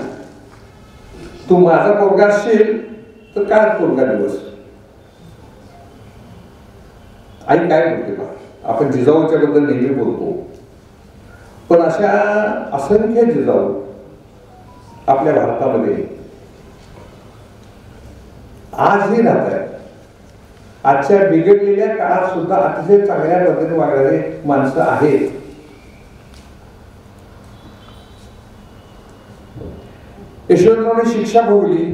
तू माझा पोरगा असशील तर काय पोरगा दिवस. आई काय बोलते बा, आपण जिजाऊच्या बद्दल नेहमी बोलतो, पण अशा असंख्य जिजाऊ आपल्या भारतामध्ये आजही राहत आहेत. आजच्या बिघडलेल्या काळात सुद्धा अतिशय चांगल्या पद्धतीने वागणारे माणसं आहेत. यशवंतरावने शिक्षा भोगली,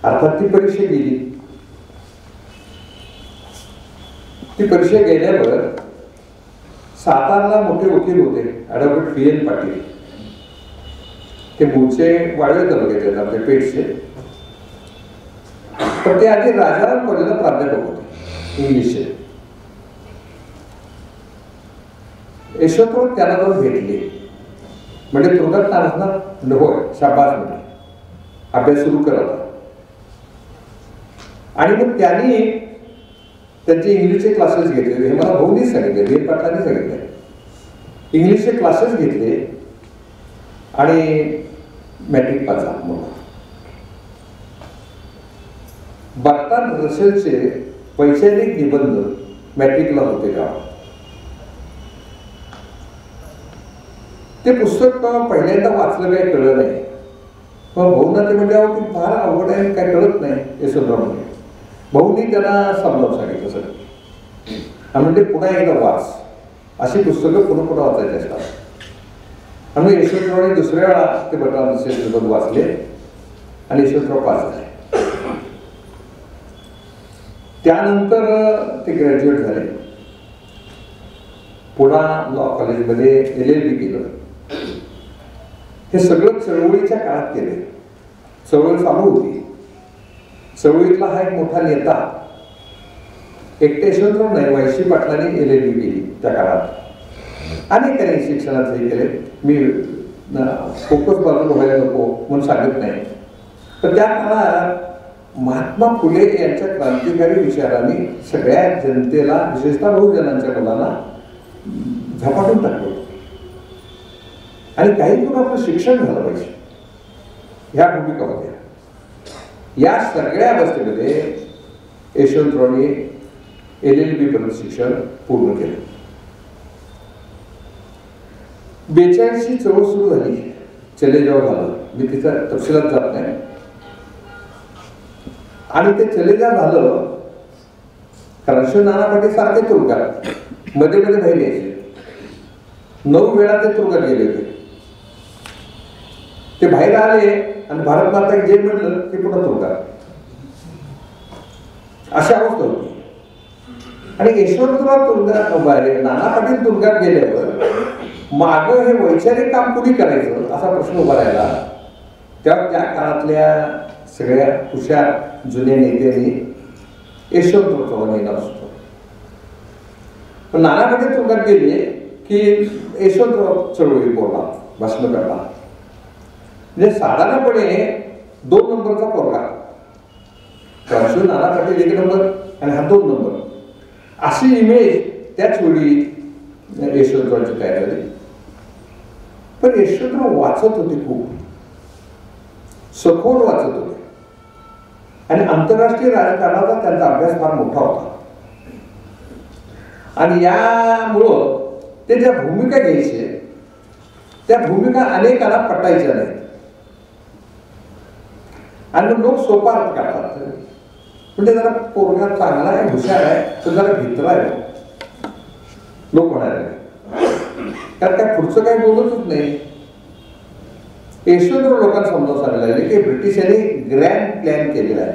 अर्थात ती परीक्षा गेली. ती परीक्षा गेल्यावर सातारला मोठे वकील होते ॲडव्होकेट VN पाटील. ते मूळचे वाळवे तालुक्याचे आपले पेठचे, पण ते आधी राजाराम कॉलेजला प्राध्यापक होते इंग्लिशचे. यशवंतराव त्याला जाऊन भेटले. म्हणजे तुरुंगात नाचणार म्हणजे होय शाबास म्हणजे अभ्यास सुरू करत. आणि मग त्यांनी त्यांचे इंग्लिशचे क्लासेस घेतले. हे मला भाऊनीच सांगितले, VN पाटलांनी सांगितले. इंग्लिशचे क्लासेस घेतले आणि मॅट्रिक पास झाला. मग बर्ट्रांड रसेलचे वैचारिक निबंध मॅट्रिकला होते का? ते पुस्तक पहिल्यांदा वाचलं काही कळलं नाही. पण भाऊंना ते म्हणजे अहो की फार अवघड आहे, काय कळत नाही यशवंतराव म्हणजे. भाऊंनी त्यांना समजावून सांगितलं सगळं आणि म्हणजे पुन्हा एकदा वाच, अशी पुस्तकं पुन्हा पुन्हा वाचायची असतात. आणि यशवंतरावने दुसऱ्या वेळा ते बर्ट्रांड रसेलचे निबंध वाचले आणि यशवंतराव पास झाले. त्यानंतर ते ग्रॅज्युएट झाले. पुणा लॉ कॉलेजमध्ये LLB केलं. हे सगळं चळवळीच्या काळात केले. चळवळ चालू होती. चळवळीतला हा एक मोठा नेता एकटे यशवंतराव नाही, वैशी पाटलांनी LLB केली त्या काळात. अनेकांनी शिक्षणात हे केले. मी फोकस बाजूला व्हायला नको म्हणून सांगत नाही, पण त्या काळात महात्मा फुले यांच्या क्रांतिकारी विचारांनी सगळ्या जनतेला, विशेषतः बहुजनांच्या मुलांना झपाटून टाकलं होतं. आणि काही लोक आपलं शिक्षण झालं पाहिजे ह्या भूमिका होत्या. या सगळ्या अवस्थेमध्ये यशवंतरावने LLB पर्यंत शिक्षण पूर्ण केलं. 42 चळवळ सुरू झाली, चले जाव झालं, मी तिचा तपशिलात जात नाही. आणि ते चले जाव झालं कारण नाना पाटील सारखे तुरुंगात मध्ये मध्ये बाहेर यायचे. 9 वेळा ते तुरुंगात गेले होते. ते बाहेर आले आणि भारत माता जे म्हटलं ते पुन्हा तुरुंगात, अशी अवस्था होती. आणि यशवंतराव तुरुंगात, नाना पाटील तुरुंगात गेल्यावर माग हे वैचारिक काम कुणी करायचं असा प्रश्न उभा राहिला. त्या काळातल्या सगळ्या हुशार जुन्या नेत्यांनी यशवंतराव चव्हाण यांना असतो. पण नाना पाटील तुरुंगात गेले की यशवंतराव चळवळी बोलला, भाषण करला. म्हणजे साधारणपणे 2 नंबरचा पोरगा, नाना पाटील 1 नंबर आणि हा 2 नंबर, अशी इमेज त्याच वेळी यशवंतरावांची तयार झाली. पण यशवंतराव वाचत होते, खूप सखोल वाचत होते आणि आंतरराष्ट्रीय राजकारणाचा त्यांचा अभ्यास फार मोठा होता. आणि यामुळं ते ज्या भूमिका घ्यायचे त्या भूमिका अनेकांना पटायच्या नाहीत आणि लोक सोपा अर्थ करतात. म्हणजे जरा पोरगा चांगला आहे, हुशार आहे, तर जरा भित्रा आहे लोक म्हणाले, कारण काय पुढचं काही बोलतच नाही. यशवंतराव लोकांना समजावून सांगितलं आहे की ब्रिटिशांनी ग्रँड प्लॅन केलेला आहे.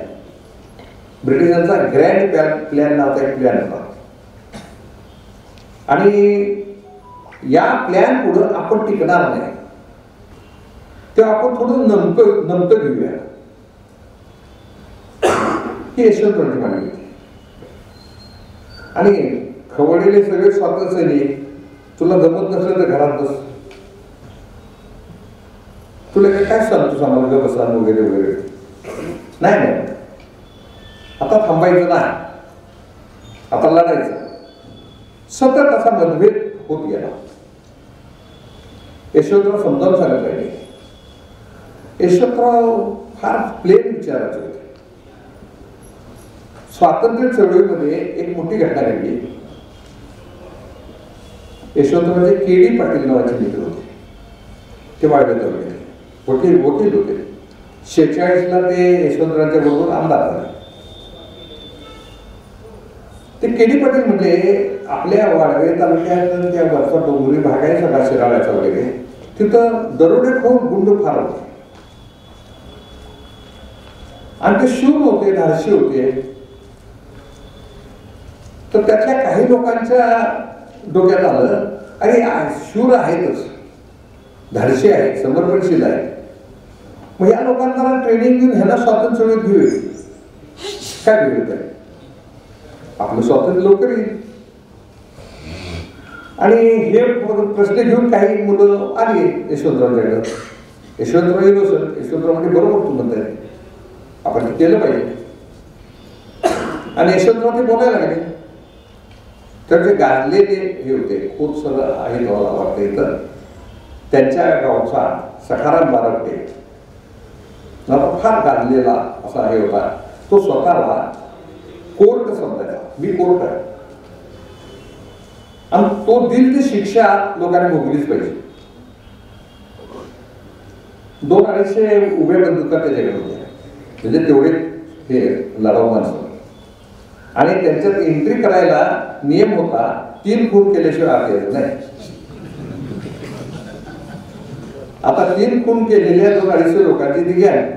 ब्रिटिशांचा ग्रँड प्लॅन नावाचा एक प्लॅन होता आणि या प्लॅन पुढं आपण टिकणार नाही, तेव्हा आपण थोडं नमतं घेऊया, ही यशवंतरावांची मागणी होती. आणि खवळलेले सगळे स्वातंत्र्य सैनिक, तुला जमत नसलं तर घरात बस, तुला काय सांगतो आम्हाला बसा वगैरे वगैरे. नाही नाही, आता थांबायचं नाही, आता लढायचं. सतत असा मतभेद होत गेला. यशवंतराव समजावून सांगत राहिले. यशवंतराव फार प्लेन विचाराचे होते. स्वातंत्र्य चळवळीमध्ये एक मोठी घटना घडली. यशवंतरावचे KD पाटील नावाचे मित्र होते, ते वाढवत होते, वकील होते. 46ला ते यशवंतरावांच्या बरोबर आमदार झाले. ते KD पाटील म्हणजे आपल्या वाळवे तालुक्यात त्या वरचा डोंगरी भाग आहे सगळा शिराळ्याचा वगैरे, तिथं दरोडेखोर गुंड फार होते आणि ते शूर होते, धाडशी होते. तर त्यातल्या काही लोकांच्या डोक्यात आलं, अरे शूर आहेतच, धाडशी आहेत, समर्पणशील आहेत, मग या लोकांना ट्रेनिंग देऊन ह्याला स्वातंत्र्य घेऊया. काय घेऊन आहे, आपलं स्वातंत्र्य लवकर येईल. आणि हे प्रश्न घेऊन काही मुलं आली यशवंतरावांच्याकडं. यशवंतराव येलो सर, यशवंतराव म्हणजे बरोबर तू म्हणताय, आपण ते केलं पाहिजे. आणि यशवंतराव ते बोलायला लागले. तर जे गाजलेले हे होते, खूप सगळं आहे मला वाटतं इथं, त्यांच्या गावचा सखाराम बारवटे फार गाजलेला असा हे होता. तो स्वतःला कोर्ट समजायचा, मी कोर्ट आहे आणि तो दिल ती शिक्षा लोकांनी भोगलीच पाहिजे. 200-250 उभ्या बंदुका त्याच्याकडे होत्या, म्हणजे तेवढे हे लढाऊ माणसं. आणि त्यांच्यात एंट्री करायला नियम होता 3 खून केल्याशिवाय आत यायचं नाही. आता 3 खून केलेल्या 200-250 लोकांची ती गॅंग.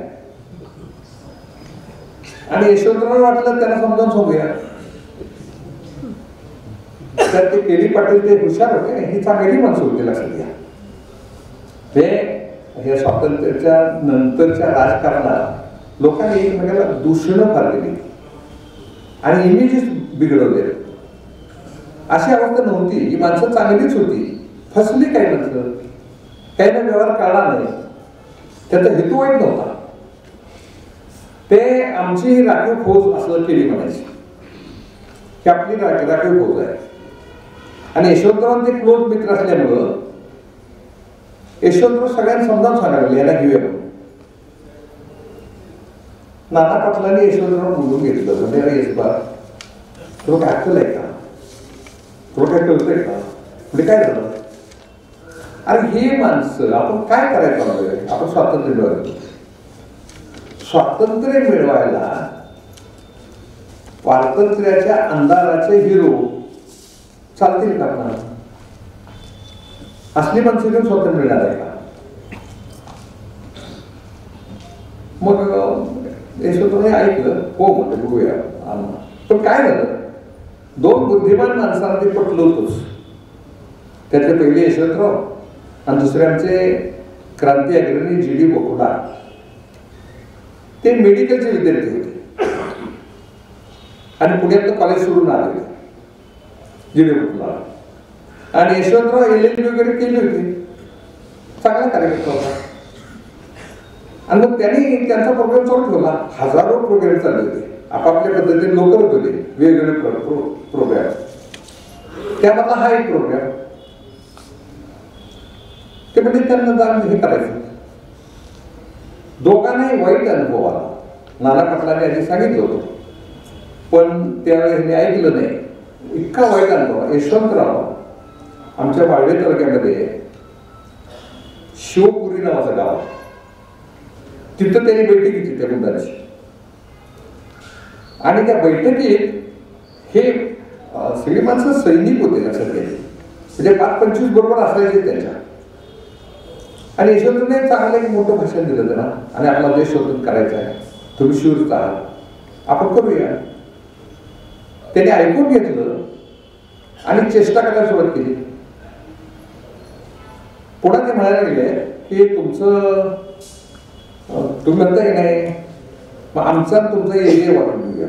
आणि यशवंतराव वाटलं त्यांना समजावून सांगूया. तर ते KD पाटील ते हुशार होते, ही चांगली माणसं होती, लक्षात घ्या. ते हे स्वातंत्र्याच्या नंतरच्या राजकारणात लोकांनी एकमेकाला दूषणं फार दिली आणि इमेजेस बिघडवले. अशी अवस्था नव्हती. ही माणसं चांगलीच होती, फसली काही माणसं, काही ना व्यवहार कळला नाही, त्याचा हेतू वाईट नव्हता. ते आमची राखीव फौज असं केली म्हणायची की आपली राखीव फौज आहे. आणि यशवंतराव ते क्लोज मित्र असल्यामुळं यशवंतराव सगळ्यांना समजावून सांगायला याला घेऊया म्हणून. नाना पाटलांनी यशवंतराव बोलून घेतलं म्हणजे अरे यशबा तुला काय अक्कल आहे का, तुला काय कळतंय का, म्हणजे काय झालं. अरे हे माणसं आपण काय करायचं, आपण स्वातंत्र्य मिळवायचं. स्वातंत्र्य मिळवायला स्वातंत्र्याच्या अंधाराचे हिरो चालतील का आपल्याला? असली माणसं घेऊन स्वातंत्र्य मिळणार आहे का? मग यशवंतराव ऐकलं, हो म्हटलं बघूया. पण काय झालं, दोन बुद्धिमान माणसांना ते पटलं होतंच. त्यातले पहिले यशवंतराव आणि दुसरे आमचे क्रांती अग्रणी जी डी बोकुला. ते मेडिकलचे विद्यार्थी होते आणि पुण्यातलं कॉलेज सोडून आले जी डी बोकुला. आणि यशवंतराव LLB वगैरे केली होती, चांगला कार्यक्रम होता. आणि मग त्यांनी त्यांचा प्रोग्राम चालू ठेवला. हजारो प्रोग्राम चालले होते आपापल्या पद्धतीने, लोक होते वेगवेगळे प्रोग्राम. त्यामधला हा एक प्रोग्राम ते म्हणजे त्यांना जाऊन हे करायचं. दोघांनाही वाईट अनुभव आला. नाना पाटलांनी आधी सांगितलं होतं पण त्यावेळेस ऐकलं नाही. इतका वाईट अनुभव. यशवंतराव आमच्या वाळवे तालुक्यामध्ये शिवपुरी नावाचं गाव आहे, तिथं त्यांनी बैठक घेतली त्या गुंडाची. आणि त्या बैठकीत हे सगळी माणसं सैनिक होते लक्षात घ्यायचे, म्हणजे 5-25 बरोबर असायचे त्यांच्या. आणि यशवंतरावने चांगलं एक मोठं भाषण दिलं त्यांना. आणि आपला देश स्वतंत्र करायचा आहे, तुम्ही शूरच आहात, आपण करूया. त्याने ऐकून घेतलं आणि चेष्टा करायला सुरुवात केली. पुन्हा ते म्हणायला गेले की तुमचं तुम्ही म्हणताय नाही, मग आमचा तुमचा एरिया वाटून घेऊया.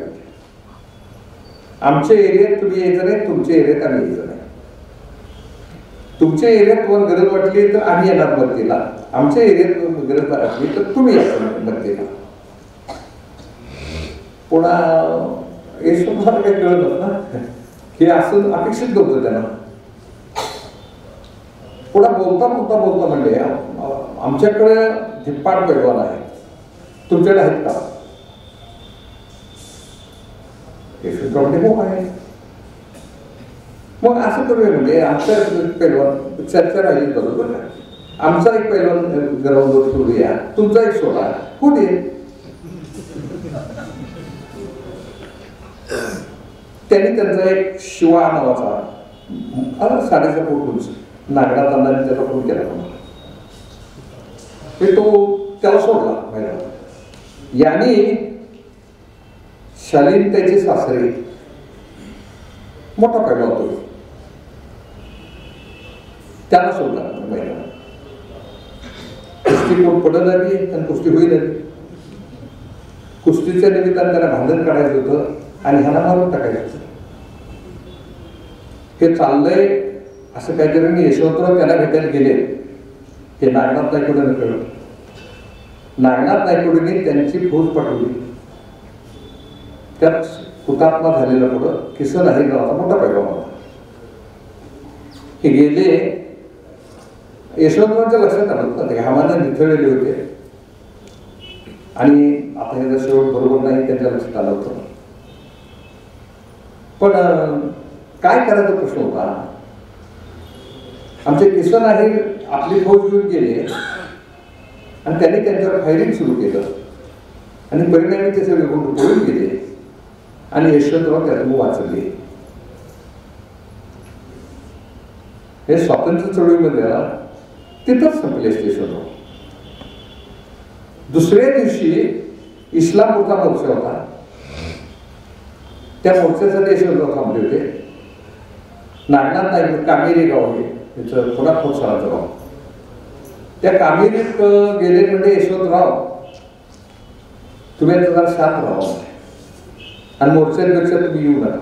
आमच्या एरियात तुम्ही यायचं नाही, तुमच्या एरियात आम्ही यायचं नाही. तुमच्या एरियात तुम्हाला गरज वाटली तर आम्ही येणार मदतीला, आमच्या एरियात गरज वाटली तर तुम्ही यायचं मदतीला. पुन्हा यशवंतराव काही कळत ना हे असं अपेक्षित नव्हतं त्यांना. पुन्हा बोलता म्हणले आमच्याकडे धिप्पाड पैलवान आहे, तुमच्याकडे आहेत का? यशवंतराव म्हणले हो आहे. मग असं करूया म्हणजे आमचा पैलवान चर्चा राहिली बरोबर, आमचा एक पैलवान ग्राउंडवर सोडूया, तुमचा एक सोडा, हो दे. त्यांनी त्यांचा एक शिवा नावाचा 6.5 फूट उंच नागरात अंदाने त्याचा फोन केला तो त्याला सोडला महिला. याने शालीन त्याचे सासरे मोठा पैलवान होतो, त्याला सोडला महिला. कुस्ती कोण पडत आली आणि कुस्ती होईल आली. कुस्तीच्या निमित्ताने त्याला भांडण काढायचं होतं आणि ह्याला मारून टाकायचं होतं. हे चाललंय असं काहीतरी. यशवंतराव त्याला भेटायला गेले, हे नागनाथ नायकोडेने कळलं. नागनाथ नायकोडेने त्यांची फौज पाठवली. त्यात हुतात्मा झालेला पुढं किसन आहे नावाचा मोठा पैलवान होता. हे गेले. यशवंतरावांच्या लक्षात आलं होतं घामाने निथळलेले होते आणि आता हे जर शेवट बरोबर नाही त्यांच्या लक्षात आलं होतं. पण काय करायचा प्रश्न होता. आमचे किसन आहे आपली फौज घेऊन गेले आणि त्यांनी त्यांच्यावर फायरिंग सुरू केलं आणि परिणामी ते सगळे गुंड पळून गेले आणि यशवंतराव त्यातून वाचले. हे स्वातंत्र्य चळवळीमध्ये तिथंच संपले यशवंतराव. दुसऱ्या दिवशी इस्लामपूरचा मोर्चा होता. त्या मोर्चासाठी यशवंतराव थांबले होते. नागनाथ नाईक कामेरी गाव आहे त्याचं थोडा खोडसाळाचं गाव. त्या कामेरीत गेले म्हणजे यशवंतराव तुम्ही आता जरा शांत राहा आणि मोर्चापेक्षा तुम्ही येऊ नका.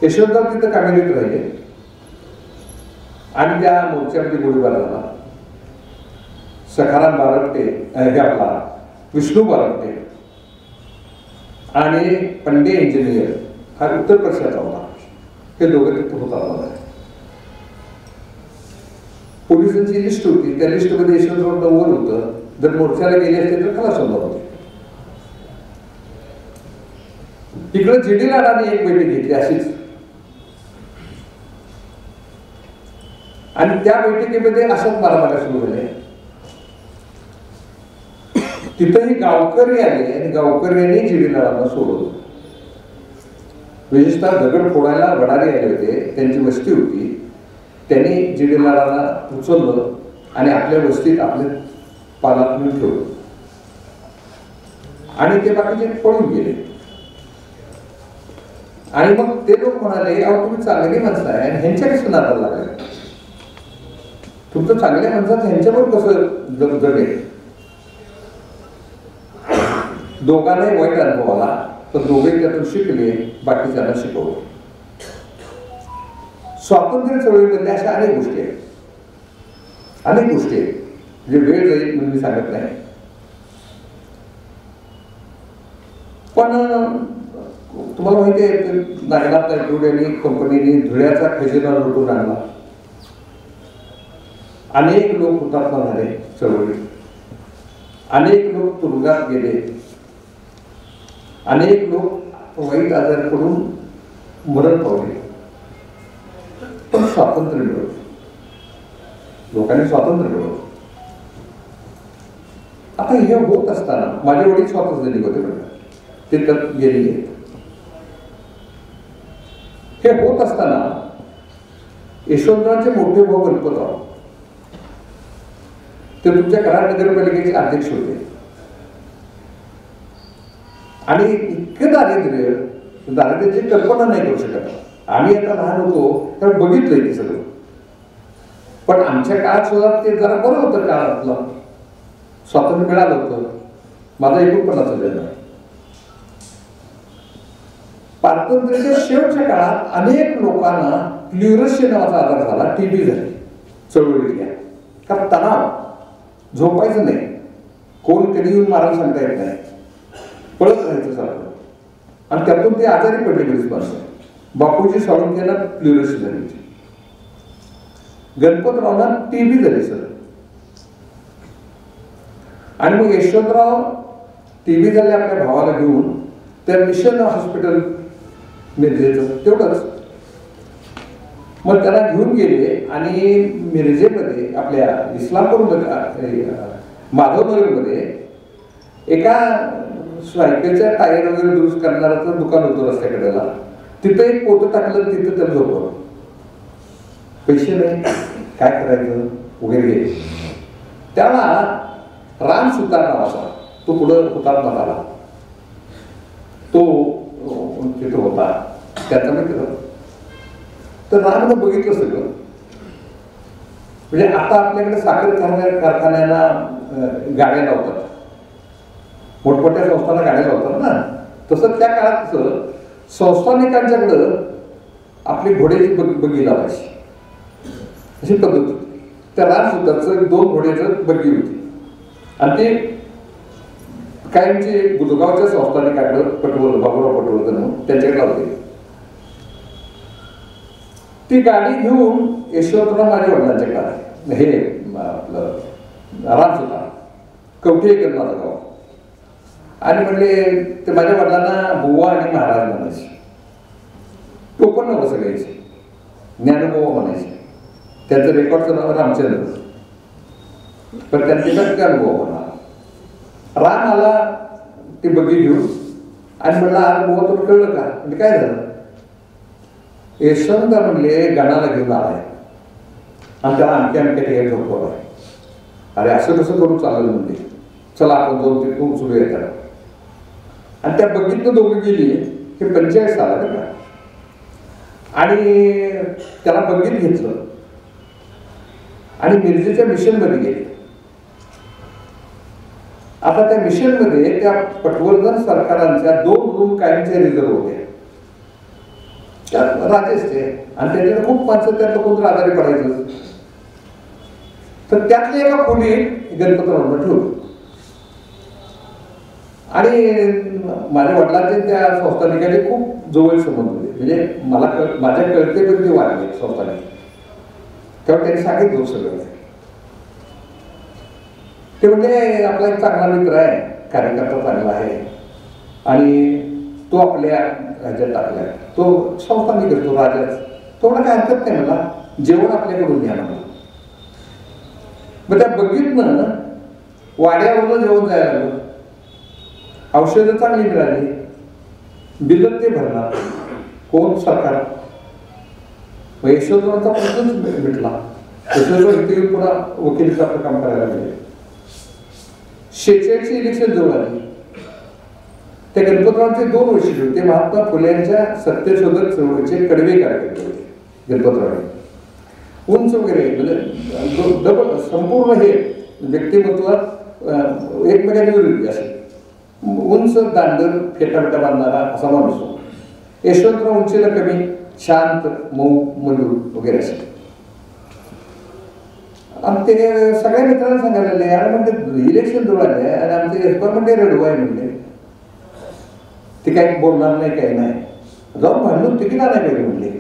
यशवंतराव तिथं कामेरीत राहिले आणि त्या मोर्चामध्ये गोळीबार झाला. सखाराम बारटते हे आपला विष्णू बारपटे आणि पंडे इंजिनियर हा उत्तर प्रदेशाचा होता. हे दोघे तिथे होता. पोलिसांची लिस्ट होती, त्या लिस्टमध्ये यशवंतराव नव्वद होतं. जर मोर्चाला गेले असते तर खलास होणार होते. तिकडे जीडी लाडाने एक बैठक घेतली अशीच, आणि त्या बैठकीमध्ये अशाच मारामाऱ्या सुरू झाल्या. तिथंही गावकरी आले आणि गावकऱ्यांनी जीडी लाडांना सोडवलं. विशेषतः दगड फोडायला वडारे आले होते, त्यांची वस्ती होती. त्यांनी जीडी लाडांना उचललं आणि आपल्या वस्तीत आपल्या पालात नेऊन ठेवलं आणि ते बाकीचे पळून गेले. आणि मग ते लोक म्हणाले, अहो तुम्ही चांगली माणसं आहे आणि ह्यांच्या कसं नादाला लागले, तुमचं चांगल्या माणसाचं ह्यांच्यावर कसं जगेल. दोघांनाही वाईट अनुभव आला, तर दोघे त्यातून शिकले, बाकीच्यांना शिकवलं. स्वातंत्र्य चळवळीमध्ये अशा अनेक गोष्टी आहेत, अनेक गोष्टी आहेत, म्हणजे वेळ जाईल म्हणून मी सांगत नाही. पण तुम्हाला माहिती आहे, नागनाथ नायकवडेंनी कंपनीने धुळ्याचा खजिना लुटून आणला. अनेक लोक हुतात्मा झाले चळवळीत, अनेक लोक तुरुंगात गेले, अनेक लोक वाईट आजार पडून मरण पावले. पण स्वातंत्र्य मिळवलं, लोकांनी स्वातंत्र्य मिळवलं. आता हे होत असताना माझे वडील स्वातंत्र्य सैनिक होते बघा, ते त्यात गेलेले. हे होत असताना यशवंतरावांचे मोठे भाऊ गणपतराव ते तुमच्या कराड नगरपालिकेचे अध्यक्ष होते. आणि इतकं दारिद्र्याची कल्पना नाही करू शकत. आम्ही आता लहान होतो तर बघितलंय ते सगळं. पण आमच्या काळात सुद्धा ते जरा बरं होतं. काळातलं स्वातंत्र्य मिळालं होतं. माझा 49 जन्म. स्वातंत्र्याच्या शेवटच्या काळात अनेक लोकांना प्ल्युरसी नावाचा आजार झाला, टीबी झाली चळवळीतल्या. कारण तणाव, झोपायचं नाही, कोण कधी येऊन मारायला सांगता येत नाही, पळत राहायचं सारखं. आणि त्यातून ते आजारी पडले बरीच माणसं. बापूजी साळुंखेला प्ल्युरसी झाली, गणपतरावला टीबी झाली सर. आणि मग यशवंतराव टीबी झाले आपल्या भावाला घेऊन त्या मिशन हॉस्पिटल मिरजेचं तेवढंच. मग त्याला घेऊन गेले आणि मिरजेमध्ये आपल्या इस्लामपूरमध्ये माधवनगरमध्ये एका सायकलच्या टायर वगैरे दुरुस्त करणाऱ्याचं दुकान होतं रस्त्याकडेला. तिथं एक पोतं टाकलं, तिथं त्याला झोपवलं. पैसे नाही, काय करायचं वगैरे. त्याला राम सुतार नावाचा तो पुढं हुतात्मा झाला, तो तिथं होता, त्याचा मित्र. तर रामनं बघितलं सगळं. म्हणजे आता आपल्याकडे साखर कारखान्यांना गाड्या लावतात, मोठमोठ्या संस्थांना गाड्या लावतात ना, तसं त्या काळात कसं संस्थानिकांच्याकडं आपली घोड्याची बग्गी लावायची अशी पद्धत होती. त्या राजसुतारचं 2 घोड्याचं बग्गी होती आणि ते कायमचे बुधगावच्या संस्थानिकाकडं पटवर्धन, बाबूराव पटवर्धन त्यांच्याकडे लावते. ती गाडी घेऊन यशवंतराव माझ्या वडिलांच्या काळात हे आपलं रामसुतार कवठे माझं गाव. आणि म्हणले ते माझ्या वडिलांना बुवा आणि महाराज म्हणायचे, टोपण नव्हतं सगळ्याचे, ज्ञानबुवा म्हणायचे. त्यांचं रेकॉर्डचं नाव रामचंद्र, पण त्यांचे ज्ञानबुवा म्हणा. राम आला ती बग्गी घेऊन आणि म्हणला, अरे बुवा तुला कळलं का? म्हणजे काय झालं? यशवंत म्हणले गणाला घेऊन आलाय आणि त्याला आणखी ठिकाणी झोपवलं आहे. अरे असं कसं करून चाललं म्हणजे, चला आपण जाऊन ते उचलूया त्याला. आणि त्या बग्गीतनं दोघं गेली. हे 45 साला का. आणि त्याला बग्गीत घेतलं आणि मिरजेच्या मिशनमध्ये गेले. आता त्या मिशनमध्ये त्या पटवर्धन सरकारांच्या 2 रूम कायमच्या रिझर्व होत्या. त्यात राजेश ते आणि त्याच्याकडे खूप माणसं, त्यातलं कोणतं आजारी पडायचं. तर त्यातल्या एका खोलीत गणपतरावांना ठेवलं. आणि माझ्या वडिलांचे त्या संस्थानिकांचे खूप जवळ संबंध होते. म्हणजे मला माझ्या कळतेपर्यंत ते वाढले संस्थानिक. तेव्हा त्यांनी सांगितलं सगळं. ते म्हणजे आपला एक चांगला मित्र आहे, कार्यकर्ता चांगला आहे आणि तो आपल्या ह्याच्यात टाकलाय, तो संस्थानिक असतो राजाच, थोडं काय हरकत नाही मला, जेवण आपल्याकडून घ्या मला. मग त्या बघितलं वाड्यावरनं जेवण जायला लागलं. औषधं चांगली मिळाली, बिल ते भरणार कोण? सरकार. मग यशवंतरावांचा प्रश्नच भेटला. यशवंतराव इथे येऊन पुन्हा वकिलीचं आपलं काम करायला लागले. 46 इलेक्शन जवळ आली. त्या गणपतरावांचे 2 वैशिष्ट्य होते. महात्मा फुलेंच्या सत्यशोधक चळवळीचे कडवे कार्यकर्ते होते गणपतराव. उंच वगैरे म्हणजे डबल संपूर्ण हे व्यक्तिमत्वात एकमेकांच्या विरुद्ध असे उंच दांडर फेटाफेटा बांधणारा असा माणूस होता. यशवंतराव उंचीला कमी, शांत, मऊ, मलूर वगैरे असे. आणि ते सगळ्या मित्रांना सांगायला लागले, अरे म्हणजे इलेक्शन जवळ आले आणि आमचे एसपर म्हणजे रडू आहे म्हणले, ते काही बोलणार नाही, काही नाही, जाऊन भांडून तिकीट आणाय पाहिजे म्हणले.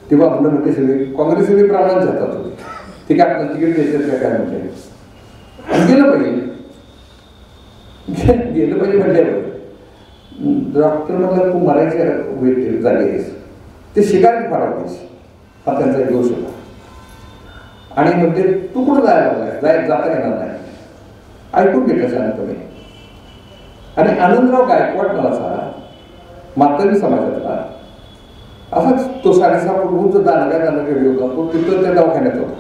तेव्हा आपलं म्हणजे सगळे काँग्रेस सगळे प्रमाणात जातात होते, ते काय आपलं तिकीट द्यायचं काय म्हणले. गेलं पाहिजे म्हणल्यावर डॉक्टर मला खूप मरायच्या वेळ झाली आहेस, ते शिकायला फाडावतेस, हा त्यांचा एक दोष होता. आणि म्हणजे तू कुठं जायला लागलाय, जाता येणार नाही, ऐकून घेतलं शांतपणे. आणि आनंदराव गायकवाड नावाचा मातंगी समाजातला असाच तो 6.5 फूट उंच दांडगा होता. तो तिथं त्या दवाखान्यात होता.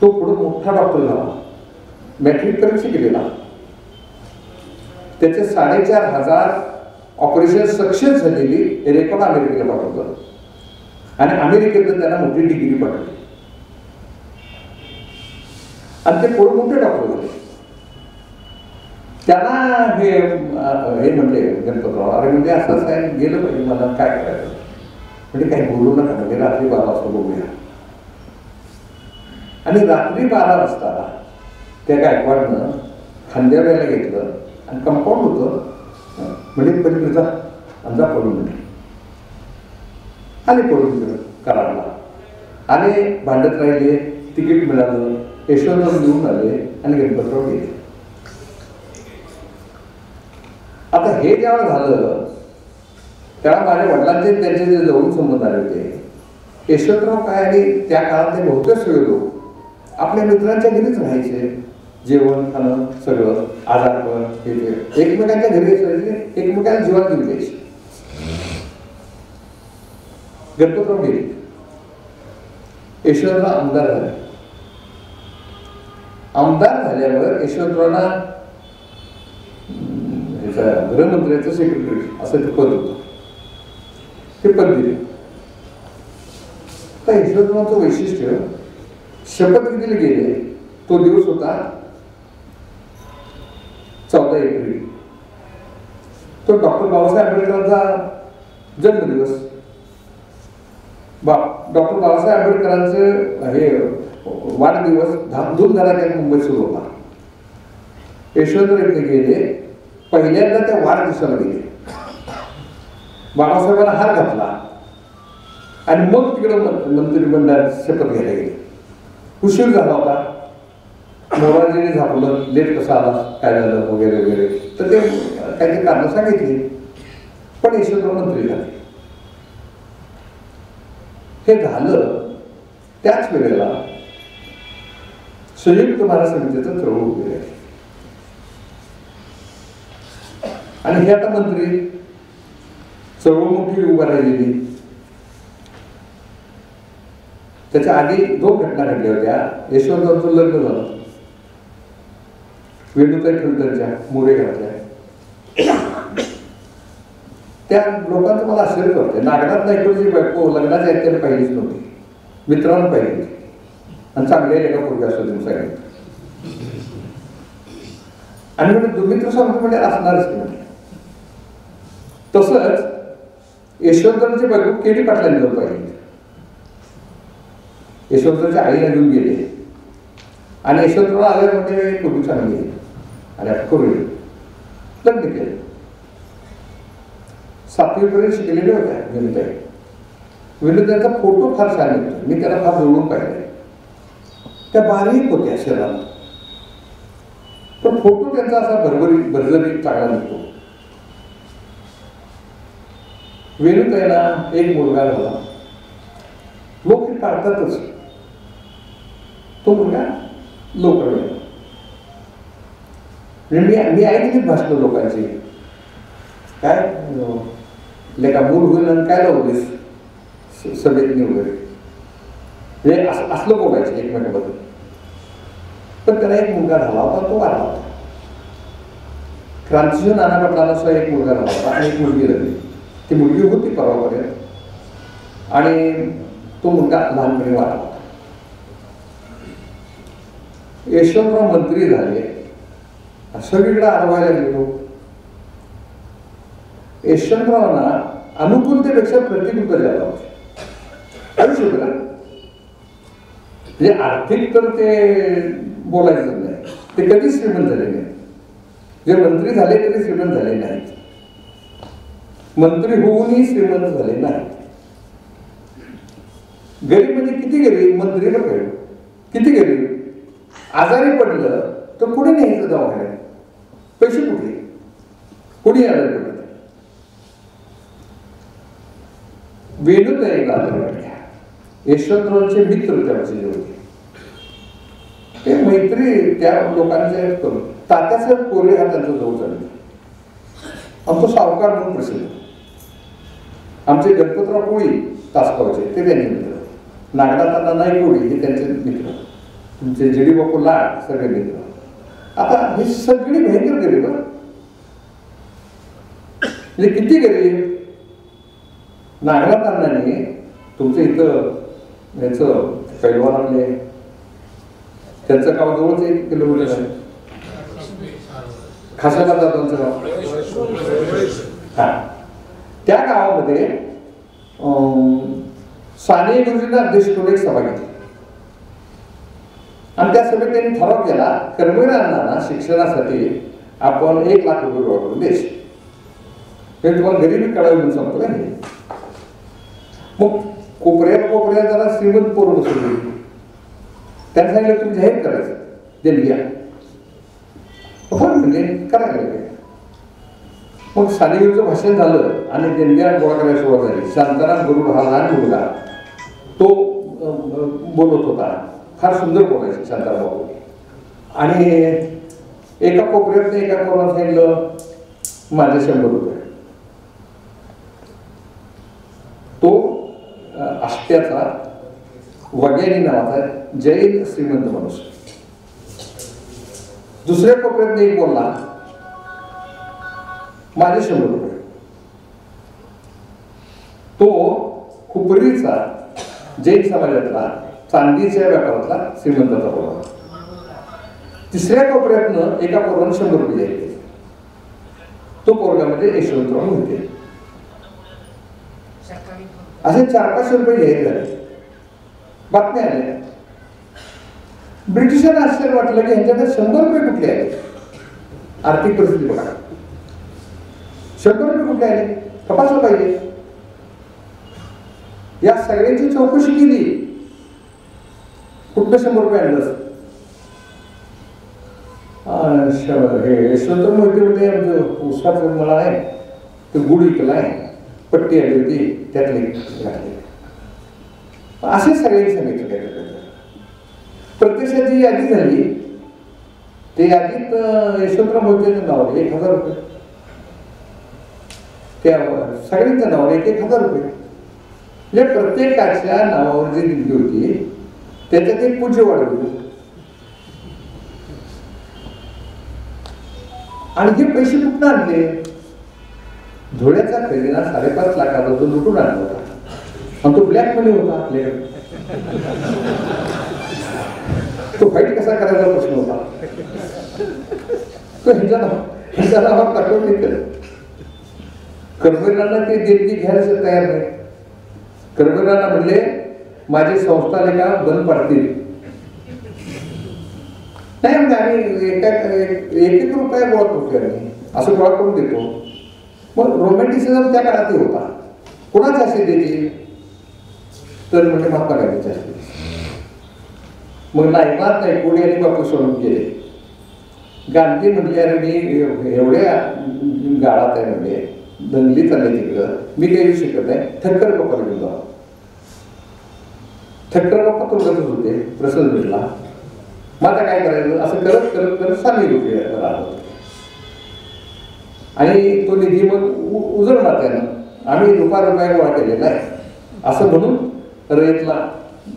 तो पुढे मोठा डॉक्टर झाला, मॅट्रिक परीक्षा केलेला. त्याचे 4,500 ऑपरेशन सक्सेस झालेली रेकॉर्ड अमेरिकेला पाठवलं आणि अमेरिकेतनं त्यांना मोठी डिग्री पाठवली आणि ते पुढे मोठे डॉक्टर झाले. त्यांना हे म्हणले गणपतराव, अरे म्हणजे असं साहेब गेलं पाहिजे, मला काय करायचं म्हणजे काही बोलू नका, म्हणजे रात्री 12 वाजता बघूया. आणि रात्री 12 वाजता त्या गायकवाडनं खांद्या वेळेला घेतलं आणि कंपाऊंड होतं म्हणजे पलीकडचा अंजा पडून म्हणजे आले पडून कराडला आणि भांडत राहिले. तिकीट मिळालं, यशवंतराव घेऊन आले आणि गणपतराव गेले. आता हे जेव्हा झालं तेव्हा माझ्या वडिलांचे त्यांचे जे जवळून संबंध आले होते. यशवंतराव काय आणि त्या काळात ते बहुतेक सगळे लोक आपल्या मित्रांच्या घरीच राहायचे, जेवण खाणं सगळं, आजारपण हे एकमेकांच्या घरी असायचे, एकमेकांना जीवन देऊ द्यायचे. गणपतराव गेले, यशवंतराव आमदार झाले. आमदार झाल्यावर यशवंतरावांना गृहमंत्र्याचं सेक्रेटरी असं ते पद होतं, ते पद दिले. तर यशवंतरावांचं वैशिष्ट्य, शपथविधीला गेले तो दिवस होता 14 एप्रिल. तो डॉक्टर बाबासाहेब आंबेडकरांचा जन्मदिवस. डॉक्टर बाबासाहेब आंबेडकरांचं हे वाढदिवस धूमधडाक्यात मुंबईत सुरू होता. यशवंतराव इथे गेले, पहिल्यांदा त्या वाढदिवसाला गेले, बाबासाहेबांना हार घातला आणि मग तिकडं मंत्रिमंडळात शपथ घ्यायला गेले. उशीर झाला होता, मोराजीने झापलं, लेट कसा आला, काय झालं वगैरे वगैरे, तर ते काही कारणं सांगितली. पण यशवंतराव मंत्री झाले. हे झालं त्याच वेळेला संयुक्त महाराष्ट्र समितीचं चळवळ उभी आहे आणि हे आता मंत्री चळवळ मोठी उभा राहिलेली. त्याच्या आधी 2 घटना घडल्या होत्या. यशवंतरावांचं लग्न झालं वेणुताई ठेवकरच्या मोरे घरातल्या. त्या लोकांचं मला आश्चर्य करते. नागनाथ नायकवडीची बायको लग्नाच्या त्याने पाहिलीच नव्हती, मित्रांना पाहिली होती आणि चांगल्या एका पूर्वी असं तुम्ही सांगितलं. आणि म्हणजे दुमित्र सांगतो म्हणजे असणारच की म्हणजे. तसंच यशवंतरावांची बायको केडी पाटलांनी जाऊन पाहिली. यशवंतरावांच्या आईला घेऊन गेले आणि यशवंतराव आल्यामध्ये पूर्वी चांगली आणि आपण करूया. लग्न केलं. 7वी पर्यंत शिकलेले होत्या विनुताई. विनुताईचा फोटो फार छान येतो. मी त्याला फार जवळून पाहिजे. त्या बारीक होत्या शरीरात, पण फोटो त्यांचा असा भरभरीत चांगला निघतो. वेणुताईला एक मुलगा झाला. लोक टाळतातच, तो मुलगा लवकर गेला. मी ऐकली भाषण लोकांची, काय लेखा मूल होईल आणि काय लावलीस सभेतनी वगैरे, हे असलं बोलायचं एकमेकांबद्दल. पण त्याला एक मुलगा झाला होता, तो वारला होता. क्रांतिसिंह नाना पाटलांना एक मुलगा झाला होता आणि एक मुलगी झाली. ती मुलगी होती परवापर्यंत आणि तो मुलगा लहानपणी वारला होता. यशवंतराव मंत्री झाले, सगळीकडे आरवायला गेलो. यशवंतरावांना अनुकूलतेपेक्षा प्रतिकूलता जायला होती आयुष्यभर. म्हणजे आर्थिक तर ते बोलायचं नाही, ते कधीच श्रीमंत झाले नाही. जे मंत्री झाले तरी श्रीमंत झाले नाहीत. मंत्री होऊनही श्रीमंत झाले नाही. गरीब म्हणजे किती गरीब, मंत्री पण गरीब, किती गरीब. आजारी पडलं तर कुणी न्यायचं दवाखान्यात, पैसे कुठले, कुणी आजारी पडलं. वेणुताईला यशवंतरावांचे मित्र त्याचे होते. ते मैत्री त्या लोकांचे करून तात्यासाहेब कोरे हा त्यांचा जवळ चालला. आमचा सावकार म्हणून प्रसिद्ध. आमचे गणपतराव कोळी तासगावचे, ते त्यांचे मित्र. नागनाथांना नाही कोळी हे त्यांचे मित्र. तुमचे जेडी बापू लाड सगळे मित्र. आता ही सगळी भयंकर गरीब, म्हणजे किती गरीब. नागनाथांनी तुमच्या इथं याचं पैलवानांनी त्यांचं गाव जवळच 1 किलोमीटर आहे. खासाबाद दादांचं गाव. हा, त्या गावामध्ये साने गुरुजींना अध्यक्ष करून एक सभा घेतली आणि त्या सभेत त्यांनी ठराव केला, कर्मवीरांना शिक्षणासाठी आपण 1 लाख रुपये गोळा करून द्यायचे. हे तुम्हाला गरिबी कळावी म्हणून सांगतो का. मग कोपऱ्यात जरा श्रीमंत पोरं बसवली. त्यांनी सांगितलं तुम्ही जाहीर करायचं देणग्या. म्हणजे करायला लागले. मग सानेगुरूचं भाषण झालं आणि देणग्या गोळा करायला सुरुवात झाली. शांताराम गरुड हा लहान मुलगा तो बोलत होता. फार सुंदर बोलायचं शांताराम बाबू. आणि एका कोपऱ्यात एका पोराला सांगितलं माझे 100 रुपये. तो आष्ट्याचा वगैरे नावाचा जैन श्रीमंत माणूस. दुसऱ्या कोपऱ्यात एक बोलला माझे 100 रुपये. तो हुपरीचा जैन समाजातला चांदीच्या व्यापारातला श्रीमंताचा बोलला. तिसऱ्या कोपऱ्यातनं एका पोरानं 100 रुपये द्यायचे. तो पोरगामध्ये यशवंतराव होते. असे 400-500 रुपये जाहीर झाले. बातम्या आल्या. ब्रिटिशांना आश्चर्य वाटलं की ह्यांच्याकडे 100 रुपये कुठले आले. आर्थिक परिस्थिती बघा, 100 रुपये कुठले आले, तपासलं पाहिजे. या सगळ्यांची चौकशी केली. कुठलं 100 रुपये आणलं. हे यशवंत मोहिते होते आमचं उसाचं मला आहे ते गुढ विकलाय, पट्टी आली होती त्यातले घातले. असे सगळ्यांनी सांगितलं. प्रत्यक्षात जी यादी झाली ते यादीत यशवंतराव मोहितेचं नाव 1000 रुपये. त्या सगळ्यांच्या नावावर 1000 रुपये. म्हणजे प्रत्येकाच्या नावावर जी दिली होती त्याच्यात एक पूज्य वाढवली. आणि हे पैसे कुठून आणले. धुळ्याचा खजिना 5.5 लाखाचा जो लुटून आणला होता आणि तो ब्लॅक मनी होता आपल्याकडे. तो फाईट कसा करायचा प्रश्न होता. तो ह्याच्या नावावर टाकून नाही केलं. कर्मवीरांना ते देणगी घ्यायला तयार नाही. कर्मवीरांना म्हणले माझी संस्था लेखा बंद पडतील. नाही म्हणजे आम्ही एक एक रुपया गोळा करतो आम्ही, असं गोळा करून देतो. मग रोमॅन्टिसिझम त्या काळातही होता. कोणाची अशी द्यायची तर म्हणजे महात्मा गांधीची असते. मग नाईनाथ नायकोडी आणि बापू सोडून गेले. गांधी म्हटले अरे मी एवढ्या गाळात आहे म्हणजे दंगली चालली तिकडं, मी काही येऊ शकत नाही, ठक्कर बाप्पाला घेऊन जाऊ. ठक्कर बाप्पा तोडतच होते, प्रसन्न भेटला. मग आता काय करायचं असं करत करत करत 6 रुपये राहत होते. आणि तो निधी मग उजळला त्यानं. आम्ही ₹1 गोळा केलेला आहे असं म्हणून रयतला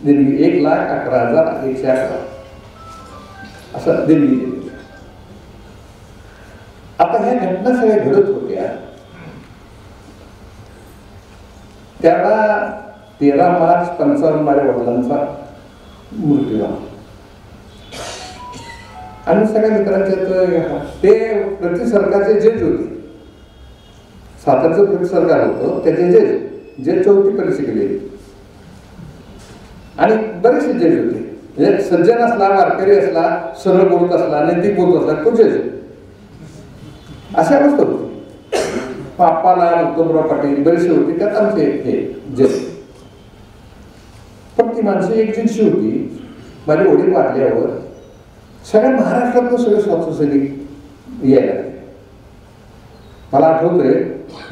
देणगी 1,11,111 असं देणगी दिली. आता ह्या घटना सगळ्या घडत होत्या. त्याला 13 मार्च 55 माझ्या वडिलांचा मृत्यू झाला. आणि सगळ्या मित्रांच्या ते प्रति सरकारचे जज होते. सातारचं प्रति सरकार होतं, त्याचे जज 4थी परीक्षा केली. आणि बरेचसे जज होते. म्हणजे सज्जन असला, वारकरी असला, सरळ बोलत असला, नैतिक बोलत असला, तो जज. अशी अवस्था होती. पापाला उत्तमराव पाटील बरेचसे होते, त्यात आमचे हे जज. पण ती माणसं एकजिनशी होती. माझे वडील वारल्यावर सगळ्या महाराष्ट्रातलं सगळे स्वातंत्र्यसैनिक यायला लागले. मला आठवतंय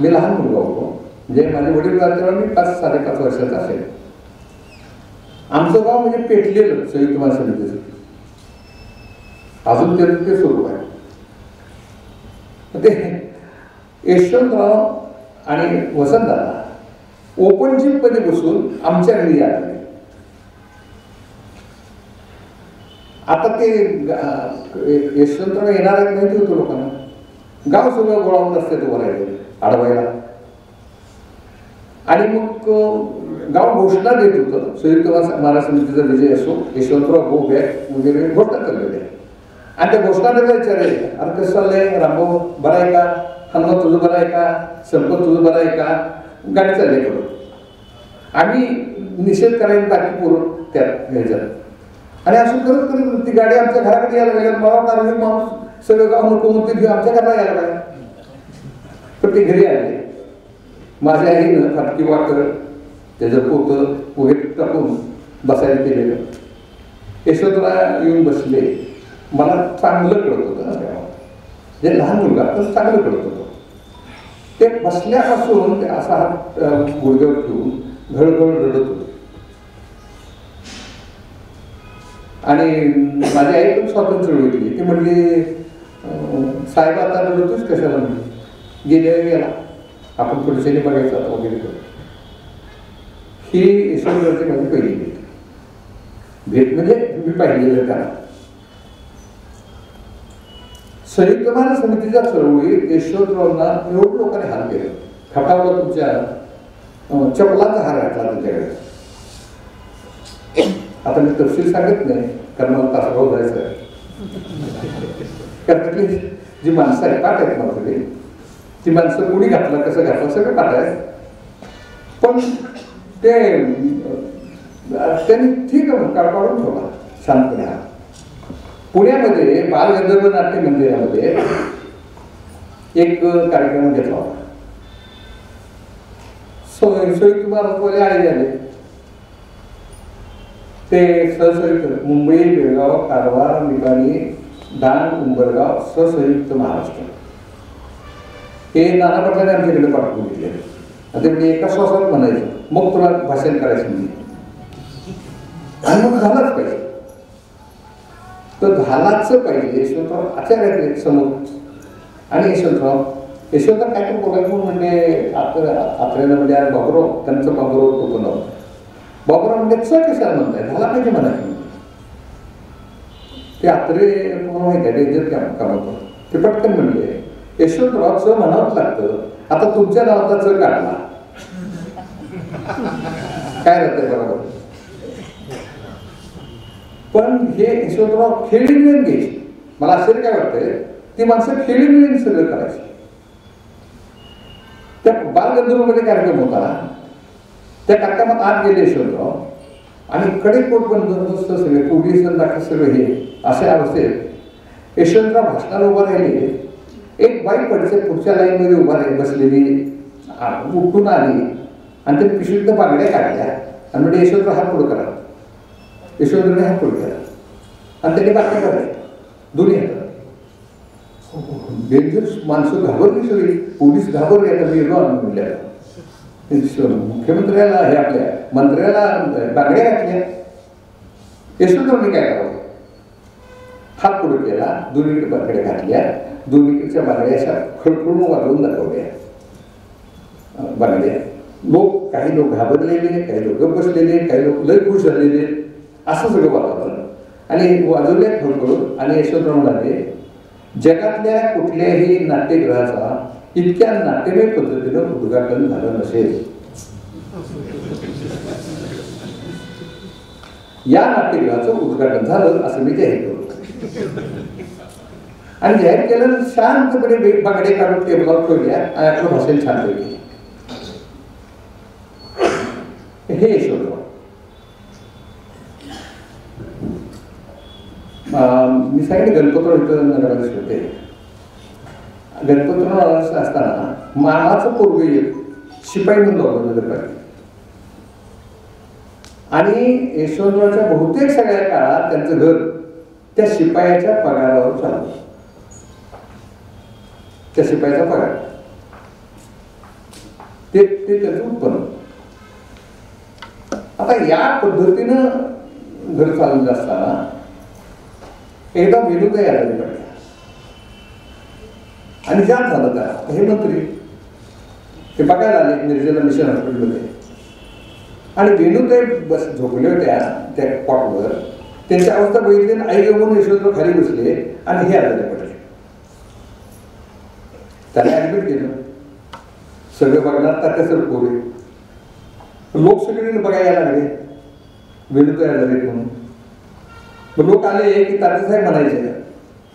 मी लहान मुलगा होतो, म्हणजे माझे वडील वारल्यावर मी 5-5.5 वर्षाचा असेल. आमचं गाव म्हणजे पेटलेलं संयुक्त महाराष्ट्र समितीचं. अजून ते स्वरूप आहे. ते यशवंतराव आणि वसंतदादा ओपन जिम मध्ये बसून आमच्या घरी यायला लागले. आता ते यशवंतराव येणार आहेत माहिती होतं लोकांना. गाव सगळं गोळावून रस्त्यात उभं राहिलं अडवायला. आणि मग गाव घोषणा देत होतं, संयुक्त महाराष्ट्र समितीचा विजय असो, यशवंतराव गोबे वगैरे घोषणा चाललेल्या. आणि त्या घोषणा देता विचारले, अरे कसं चाललंय रामभाऊ, बरा आहे का? हनुमत तुझं बरं आहे का? संपत तुझं बरं आहे का? गाडी चालली करून आम्ही निषेध करायला बाकी पूर्ण त्यात ह्याच्यात. आणि असं करत करत ती गाडी आमच्या घराकडे यायला लागली. मला कारण माणूस सगळं गाव नको म्हणते घेऊ आमच्या घराला यायला लागला. पण ते घरी आले. माझ्या आईनं फाटकी वाकर त्याचं पोतं वगैरे टाकून बसायला केलेलं. यशवंतराव येऊन बसले. मला चांगलं कळत होतं ना, जे लहान मुलगा तर चांगलं कळत होतं. ते बसल्यापासून ते असा हात गुडघ्यावर ठेवून घळघळ रडत होते. आणि माझी आई पण स्वातंत्र्य होती. ती म्हणली, साहेब आता रडतोच कशाला? म्हणली गेल्या गेला, आपण पुढच्याने बघायचं आता वगैरे करू. ही यशवंतरावची माझी पहिली भेट म्हणजे मी पाहिलेलं त्याला. संयुक्त महाराष्ट्र समितीच्या चळवळीत यशवंतरावांना एवढं लोकांनी हार केलं. खटावला तुमच्या चपलाचा हार घातला तुमच्याकडे. आता मी तपशील सांगत नाही कारण मला तासगाव जायचं आहे. कारण त्यातली जी माणसं आहेत पाठ आहेत मला सगळी, ती माणसं कुणी घातलं कसं घातलं सगळं पाठ आहे. पण ते त्यांनी ठीक आहे काढून ठेवला शांतपणे. हा पुण्यामध्ये बालगंधर्व नाट्य मंदिरामध्ये एक कार्यक्रम घेतला होता. संयुक्त महाराष्ट्रवाले आले झाले. ते सहसंयुक्त मुंबई, बेळगाव, कारवार, निपाणी, डांग, उंबरगाव सहसंयुक्त महाराष्ट्र हे नाना पटलाने आमच्याकडे पाठवून दिले. ते म्हणजे एका श्वासात म्हणायचं, मग तुला भाषण करायचं म्हणजे. आणि मग झालाच पाहिजे. तर झालाच पाहिजे. यशवंतराव आचार्य समोर आणि यशवंतराव काय तर बोलायचं म्हणजे आत्र्याला म्हणजे बाबुराव त्यांचं बाबुराव तो पण नव्हतं. बाबुराव म्हणजे कशाला म्हणताय, झाला पाहिजे म्हणा. ते आत्रे तुम्हाला माहिती आहे डेंजर काम होतं. ते पटकन म्हणले यशवंतराव च म्हणावंच लागतं. आता तुमच्या नावाचा च काढला काय राहतंय बरोबर. पण हे यशवंतराव खेळी मिळून घ्यायची. मला आश्चर्य काय वाटतंय, ती माणसं खेळी मिळून सगळं करायची. त्या बालगंधर्वमध्ये कार्यक्रम होता. त्या कार्यक्रमात आत गेले यशवंतराव आणि कडेकोट बंदोबस्त सगळे पोलीस दाखल सगळे हे अशा अवस्थेत यशवंतराव भाषणाला उभा राहिले. एक बाई पडसे पुढच्या लाईनमध्ये उभा राहिली बसलेली उठून आली आणि ते पिशवीतनं बांगड्या काढल्या आणि म्हणजे यशवंतराव हात पुढं करा. यशवंतरावने हात पुढं करा आणि त्यांनी बातम्या काढल्या दोन्ही हातात. डेंजर माणसं घाबरली सगळी, पोलीस घाबरले. आता मी म्हणल्या मुख्यमंत्र्याला हे आपल्या मंत्र्याला बांगड्या घातल्या. यशवंतरावने काय करावं? हात पुढे केला, दोन्हीकडे बांगड्या घातल्या, दोन्हीकडच्या बांगड्या अशा खळखळून वाजवून दाखवल्या बांगड्या. काही लोक घाबरलेले, काही लोक गप्प बसलेले, काही लोक लय खुश झालेले, असं सगळं वातावरण. आणि वाजवल्या खळखळून. आणि यशवंतराव म्हणाले, जगातल्या कुठल्याही नाट्यगृहाचा इतक्या नाट्यमय पद्धतीनं उद्घाटन झालं नसेल. या नाट्यगृहाचं उद्घाटन झालं असं मी जाहीर करतो. आणि जाहीर केलं शांतपणे बांगडे काढून टेबलावर ठेवल्या आणि आपलं भाषण छान ठेवली. हे यशवंतराव. मी सांगितलं गणपतराव इथं नगराध्यक्ष होते. गणपतराव असताना मामाचं पोरग एक शिपाई म्हणून लावलं नगरपालिका. आणि यशवंतरावच्या बहुतेक सगळ्या काळात त्यांचं घर त्या शिपायाच्या पगारावर चाललं. त्या शिपायाचा पगार ते त्याचं उत्पन्न. आता या पद्धतीनं घर चाललं असताना एकदा वेणुताई आजारी पडल्या आणि ज्या झालं त्या हे मंत्री ते बघायला आले मिरजेला मिशन हॉस्पिटलमध्ये. आणि वेणुताई बस झोपल्या होत्या त्या कॉटवर. त्यांची अवस्था बघितली आणि आई म्हणून यशवंतराव खाली बसले आणि हे आजारी पडले. त्याला ऍडमिट केलं. सगळं बघणार तात्या सर पोरे लोक सगळे बघायला लागले वेणुताई आजारी म्हणून. लोक आले की तात्यासाहेब म्हणायचे,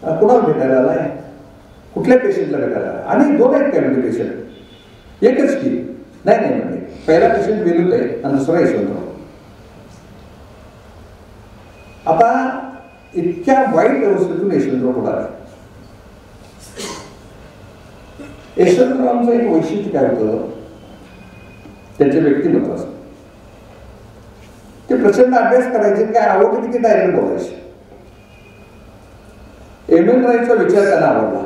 कुणाला भेटायला आलाय, कुठल्या पेशंटला भेटायला? आणि दोन आहेत काय म्हणजे पेशंट? एकच की? नाही नाही म्हणजे पहिला पेशंट वेणुताई आणि दुसरा यशवंतराव. आता इतक्या वाईट अवस्थेतून यशवंतराव पुढे आला. यशवंतरावांचं एक वैशिष्ट्य काय होतं त्यांच्या व्यक्तिमत्वाचं, ते प्रचंड अभ्यास करायचे. काय आवडलं की डायरेक्ट बोलायचे. एम.एन. रायचा विचार त्यांना आवडला.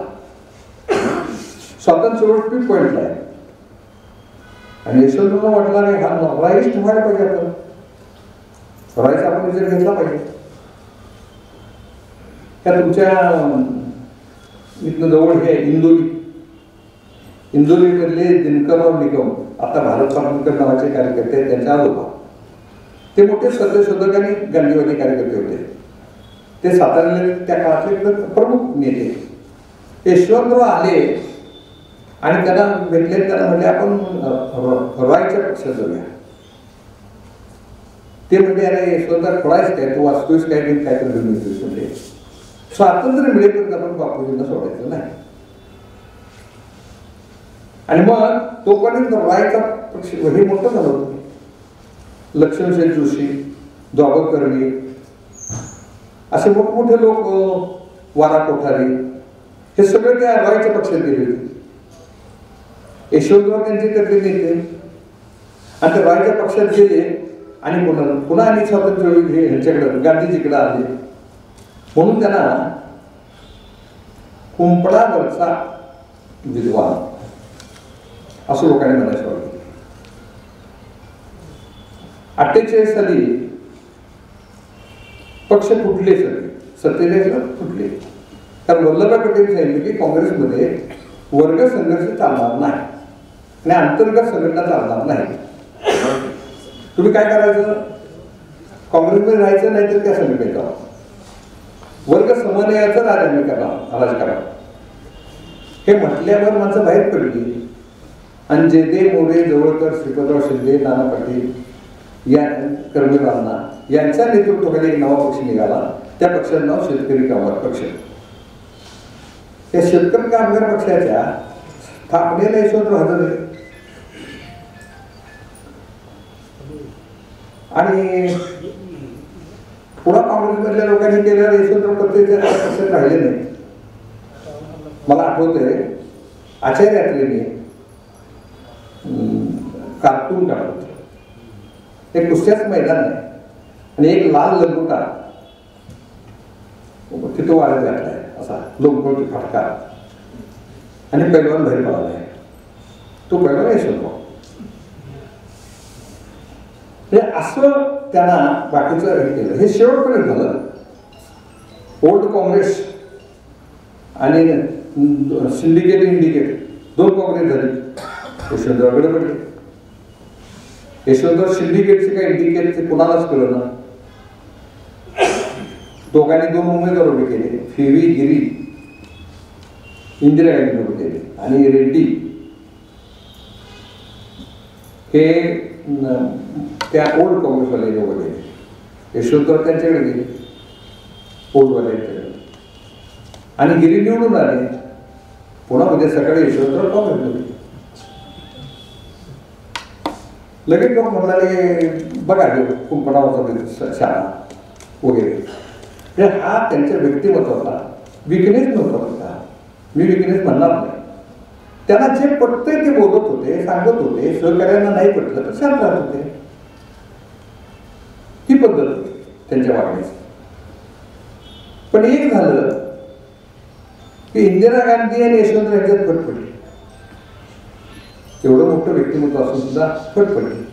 स्वातंत्र्य पॉइंटला आहे. आणि यशवंतराव वाटला नाही हा राईस ठेवायला पाहिजे. आपण राईस आपण विचार घेतला पाहिजे. त्या तुमच्या इथनं जवळ हे इंदोरीमधले दिनकरराव निकम आता भारत पाटणकर नावाचे कार्यकर्ते आहेत. त्यांच्या आजोबा ते मोठे सत्यशोधक आणि गांधीवादी कार्यकर्ते होते. ते साताऱ्याला त्या काळातले प्रमुख नेते. यशवंतराव आले आणि त्यांना भेटले. त्यांना म्हणजे आपण रॉयच्या पक्षात जाऊया. ते म्हणजे अरे यशवंतराव खोडायच काय, तू वाचतोयस काय नाही, काय तर मिळतोयस म्हणजे स्वातंत्र्य मिळेपर्यंत आपण बापूजींना सोडायचं नाही. आणि मग तोपर्यंत रॉयचा पक्ष हे मोठं झालं होतं. लक्ष्मणसेन जोशी, द्वाबकर्णी असे मोठमोठे लोक, वारा कोठारी, हे सगळे त्या रॉयच्या पक्षात गेले होते. यशवंतराव त्यांचे त्यातले नेते आणि त्या रॉयच्या पक्षात गेले. आणि पुन्हा आणि स्वातंत्र्य ह्यांच्याकडे गांधीजीकडे आले. म्हणून त्यांना कुंपणावरचा विद्वान असं लोकांनी म्हणायचं वाटतं. 48 साली पक्ष फुटले सगळे. 47 फुटले. कारण वल्लभभाई पटेल सांगितले की काँग्रेसमध्ये वर्ग संघर्ष चालणार नाही आणि अंतर्गत संघटना चालणार नाही. तुम्ही काय करायचं? काँग्रेसमध्ये राहायचं नाही तर त्या संघटनेत जावं. वर्ग समन्वयाचं राजकारण हे म्हटल्यावर माणसं बाहेर पडली. आणि जेते मोरे, जवळकर, श्रीपतराव शिंदे, नाना पाटील या कर्मवीरांना यांच्या नेतृत्वाखाली एक नवा पक्ष निघाला. त्या पक्षाचं नाव शेतकरी कामगार पक्ष. या शेतकरी कामगार पक्षाच्या स्थापनेला यशवंतराव हजर आहे. आणि पुन्हा काँग्रेसमधल्या लोकांनी केल्यावर यशवंतराव पत्तेचे पक्षात राहिले नाही. मला आठवतंय आचार्य यात्रेने कार्टून काढलं होतं. एक कुस्त्याच मैदान आहे आणि एक लाल लंगोटा तिथं वाढत घातलाय असा लोकगोळी फटका आणि पैलवान बाहेर पडलाय. तो पैलवान यशवंतराव. असं त्यांना बाकीचं हे केलं. हे शेवटपर्यंत झालं. ओल्ड काँग्रेस आणि सिंडिकेट इंडिकेट दोन काँग्रेस झाली. यशवंतरावकडे पडले. यशवंतराव सिंडिकेटचे काय इंडिकेटचे कोणालाच कळलं ना. दोघांनी दोन उमेदवार उभे केले. फेवी गिरी इंदिरा गांधी उभे केले आणि रेड्डी हे त्या ओल्ड काँग्रेसवाले उभे केले. यशवंतराव त्यांच्याकडे गेले ओल्डवाल्यांच्याकडे आणि गिरी निवडून आले. पुन्हा उद्या सकाळी यशवंतराव काँग्रेस लगेच लोक म्हणाले बघा कुंपणावरचा शाळा वगैरे. हा त्यांच्या व्यक्तिमत्वाचा विकनेस नव्हता. मी विकनेस म्हणणार नाही. त्यांना जे पटतंय ते बोलत होते, सांगत होते. सहकार्यांना नाही पटलं तर शांत राहत होते. ही पद्धत होती त्यांच्या वागण्याची. पण एक झालं की इंदिरा गांधी आणि यशवंतराव यांच्यात फट पडली. एवढं मोठं व्यक्तिमत्व असून सुद्धा फट पडली.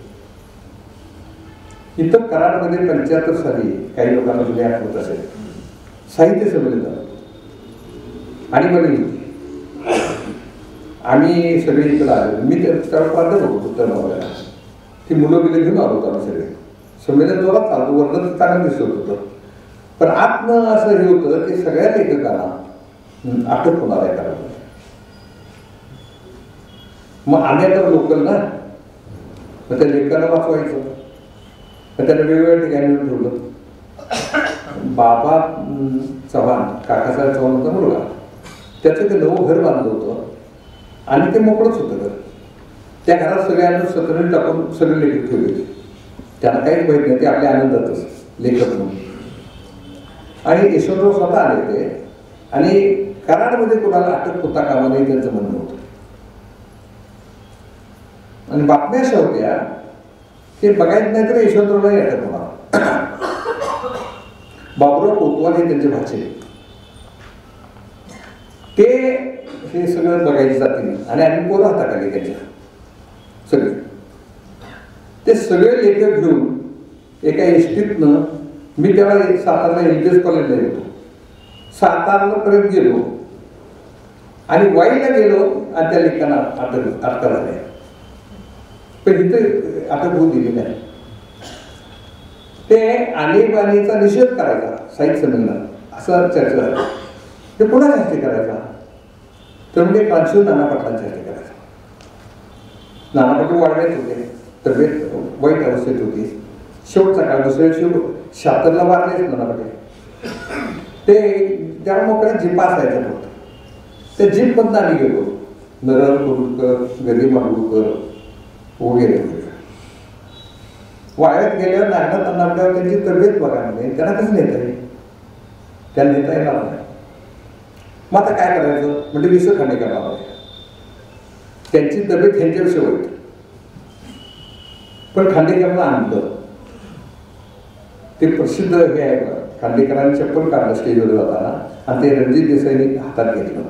इथं कराडमध्ये 75 साली काही लोकांना जुने आठवत असेल साहित्य संमेलन झालं आणि मला आम्ही सगळे इकडे आलो. मी त्याला प्राध्यापक होतो उत्तर नवऱ्याला. ती मुलं बिलं घेऊन आलो होतो आम्ही सगळे. संमेलन जोरात चालतो. वर्णन चांगलं दिसत होतं. पण आतनं असं हे होतं की सगळ्या लेखकांना अटक होणार आहे कारण. मग आम्ही आता लोकल ना, मग त्या लेखकांना वाचवायचं. मग त्यांना वेगवेगळ्या ठिकाणी ठेवलं. बाबा चव्हाण काकासाहेब चव्हाणचा मुलगा त्याचं ते नवं घर बांधलं होतं आणि ते मोकळंच होतं घर. त्या घरात सगळ्यांना सतरणी टाकून सगळे लेखक ठेवले. त्यांना काहीच माहीत नाही. ते आपल्या आनंदातच लेखक म्हणून. आणि यशवंतराव स्वतः आले होते आणि कराडमध्ये कोणाला अटक होता कामा नाही त्यांचं म्हणणं होतं. आणि बातम्या अशा होत्या की बघायचं नाही तर यशवंतरावलाही अटक होणार. बाबुराव कोतवाल हे त्यांचे भाचे. ते हे सगळं बघायचे जातील आणि आम्ही पोरं हाताखाली त्यांच्या सगळे. ते सगळे लेखक घेऊन एका एसटीतनं मी त्याला सातारला इंग्लिश कॉलेजला येतो. सातारपर्यंत गेलो आणि वाईला गेलो आणि त्या लेखांना अटक झाल्या. पण इथं अटक होऊ दिली नाही. ते आणीबाणीचा निषेध करायचा साहित्य संमेलनात असं चर्चा झाली. ते पुन्हा हस्ते करायचा तर म्हणजे कांशीव नाना पाटलांच्या हस्ते करायचा. नाना पाटील वाढवायचे होते. तब्येत वाईट अवस्थेत होती. शेवटचा काळ दुसऱ्या दिवशी 76ला वारलेच नाना पाटील. ते त्या मोकळ्या जीपा असायच्या फक्त. त्या जीपमधनं आम्ही गेलो. नरळ कुरुडकर, गदी माडगुळकर वगैरे वगैरे. वाळ्यात गेल्यावर नागनाथ अण्णावड्यावर त्यांची तब्येत बघा म्हणजे त्यांना कसं नेता येईल. त्यांना नेता येणार नाही. मग आता काय करायचं म्हणजे विसर खांडेकर आहे. त्यांची तब्येत ह्यांच्याविषयी वाईट. पण खांडेकरांना आणलं. ते प्रसिद्ध हे आहे खांडेकरांनी चप्पल काढलं स्टेजवर जाताना आणि ते रणजित देसाईंनी हातात घेतलं.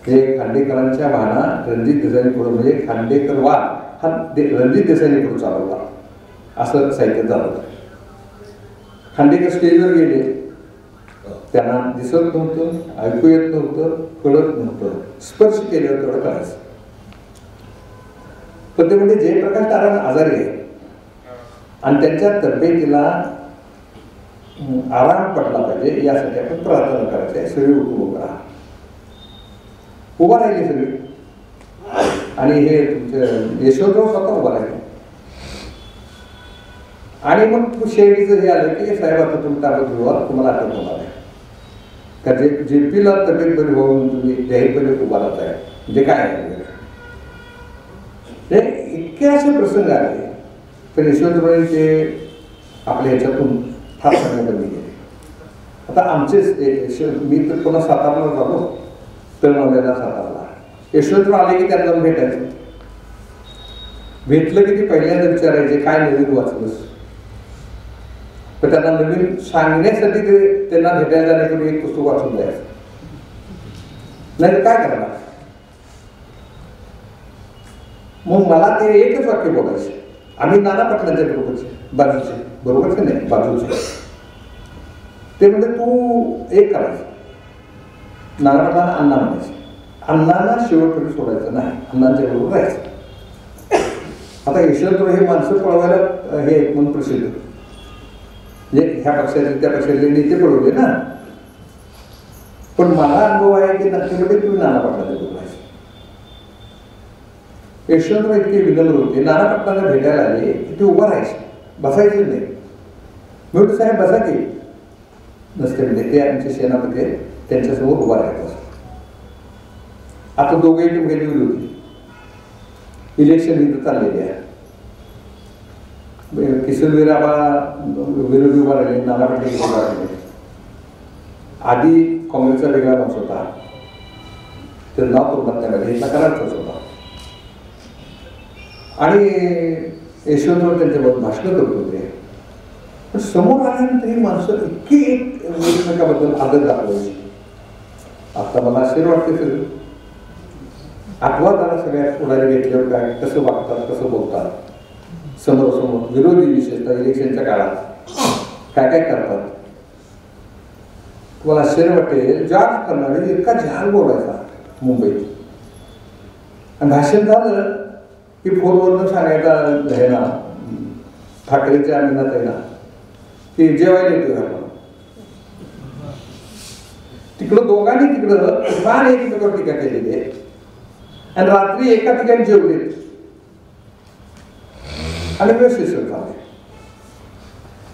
हे खांडेकरांच्या भावना रणजित देसाईंनी पुढे म्हणजे खांडेकर वाद हा रणजित देसाईंनी पुढे चालवला असं साहित्य झालं. खांडेकर स्टेजवर गेले. त्यांना दिसत नव्हतं, ऐकू येत नव्हतं, कळत नव्हतं. स्पर्श केल्यावर तेवढं करायचं. पण ते म्हणजे जयप्रकाश नारायण आजारी आहे आणि त्यांच्या तब्येतीला आराम पडला पाहिजे यासाठी आपण प्रार्थना करायची आहे. सगळे उभं राहा. उभा राहिले सगळे आणि हे तुमचे यशवंतराव स्वतः उभा राहिले. आणि मग शेवटीचं हे आलं की साहेब आता तुम्ही ताब्यात घेऊन तुम्हाला अटक होणार आहे. का जेपीला तब्येत बरी होऊन तुम्ही जाहीरपणे उभा राहत आहे म्हणजे काय आहे. इतके असे प्रसंग आले. पण यशवंतराव ते आपल्या ह्याच्यातून फार चांगल्या बंदी केली. आता आमचेच मी तर पुन्हा सातारला जातो, तळमळ्याला सातारला यशवंतराव आले की त्यांना भेटायचं. भेटलं की ते पहिल्यांदा विचारायचे काय नवीन वाचलंस. तर त्यांना नवीन सांगण्यासाठी ते त्यांना भेटायला जाण्यापूर्वी एक पुस्तक वाचून द्यायचं. नाही काय करणार. मग मला ते एकच वाक्य बोलायचे, आम्ही नाना पाटलांच्या बरोबरचे बाजूचे, बरोबरचे नाही बाजूचे. ते म्हणजे तू एक करायचं, नाना पाटलांना अण्णा म्हणायचे, अण्णांना शेवटपर्यंत सोडायचं नाही, अण्णांच्या बरोबर राहायचं. आता यशवंतराव हे माणसं पळवायला हे एक म्हणून प्रसिद्ध, म्हणजे ह्या पक्षाचे त्या पक्षाचे नेते पळवले ना. पण मला अनुभव आहे की नक्कीमध्ये तुम्ही नाना पाटलांच्या बरोबर राहायचं. यशवंतराव इतके विनम्र होते, नाना पाटलांना भेटायला आले की ते उभं राहायचे, बसायचे नाही. म्हणून साहेब बसा की नसते म्हणजे ते आमचे सेनापती त्यांच्यासमोर उभा राहायचं. आता दोघे टीम गेली होती, इलेक्शन इथं चाललेली आहे. किशोरवीर विरोधी उभा राहिले, नाना पाटील उभा राहिले. आधी काँग्रेसचा वेगळा माणूस होता, त्याचं नाव तोंडात त्यामध्ये हे करायचंच होता. आणि यशवंतराव त्यांच्याबरोबर भाषण करत होते. पण समोर आल्यानंतर ही माणसं इतकी एकमेकाबद्दल आदर दाखवायची. आता मला आश्चर्य वाटते सगळं. आठवा त्याला सगळ्या पुढारी घेतल्यावर काय कसं वागतात, कसं बोलतात, समोरासमोर विरोधी विशेषतः इलेक्शनच्या काळात काय काय करतात. तुम्हाला आश्चर्य वाटेल, जाग करणारे इतका जाग बोलायचा मुंबईत. आणि भाषण झालं की फोनवरून सांगायचा हे ना ठाकरेच्या अमिनात आहे ना की जेवायला येतो आपण. तिकडं दोघांनी तिकडं फार एकमेकावर टीका केलेली आहे. आणि रात्री एका ठिकाणी जेवले आणि व्यवस्थित झाले.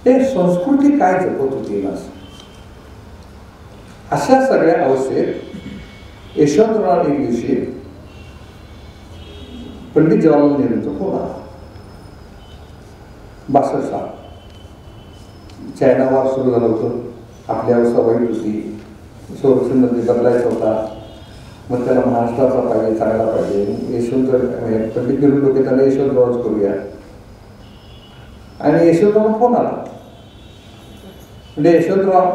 ते संस्कृती काय जपत होती ना. अशा सगळ्या अवस्थेत यशवंतराव एक दिवशी पंडित जवाहरलाल नेहरूंचा फोन आला. 62 साल चायना वार सुरू झालं होतं, आपली अवस्था वाईट होती, संरक्षण मंत्री बदलायचा होता. मग त्याला महाराष्ट्राचा पाहिजे, चांगला पाहिजे. यशवंतराव पंडित नेहरू लोक त्याला यशवंतरावच करूया. आणि यशवंतराव फोन आला म्हणजे यशवंतराव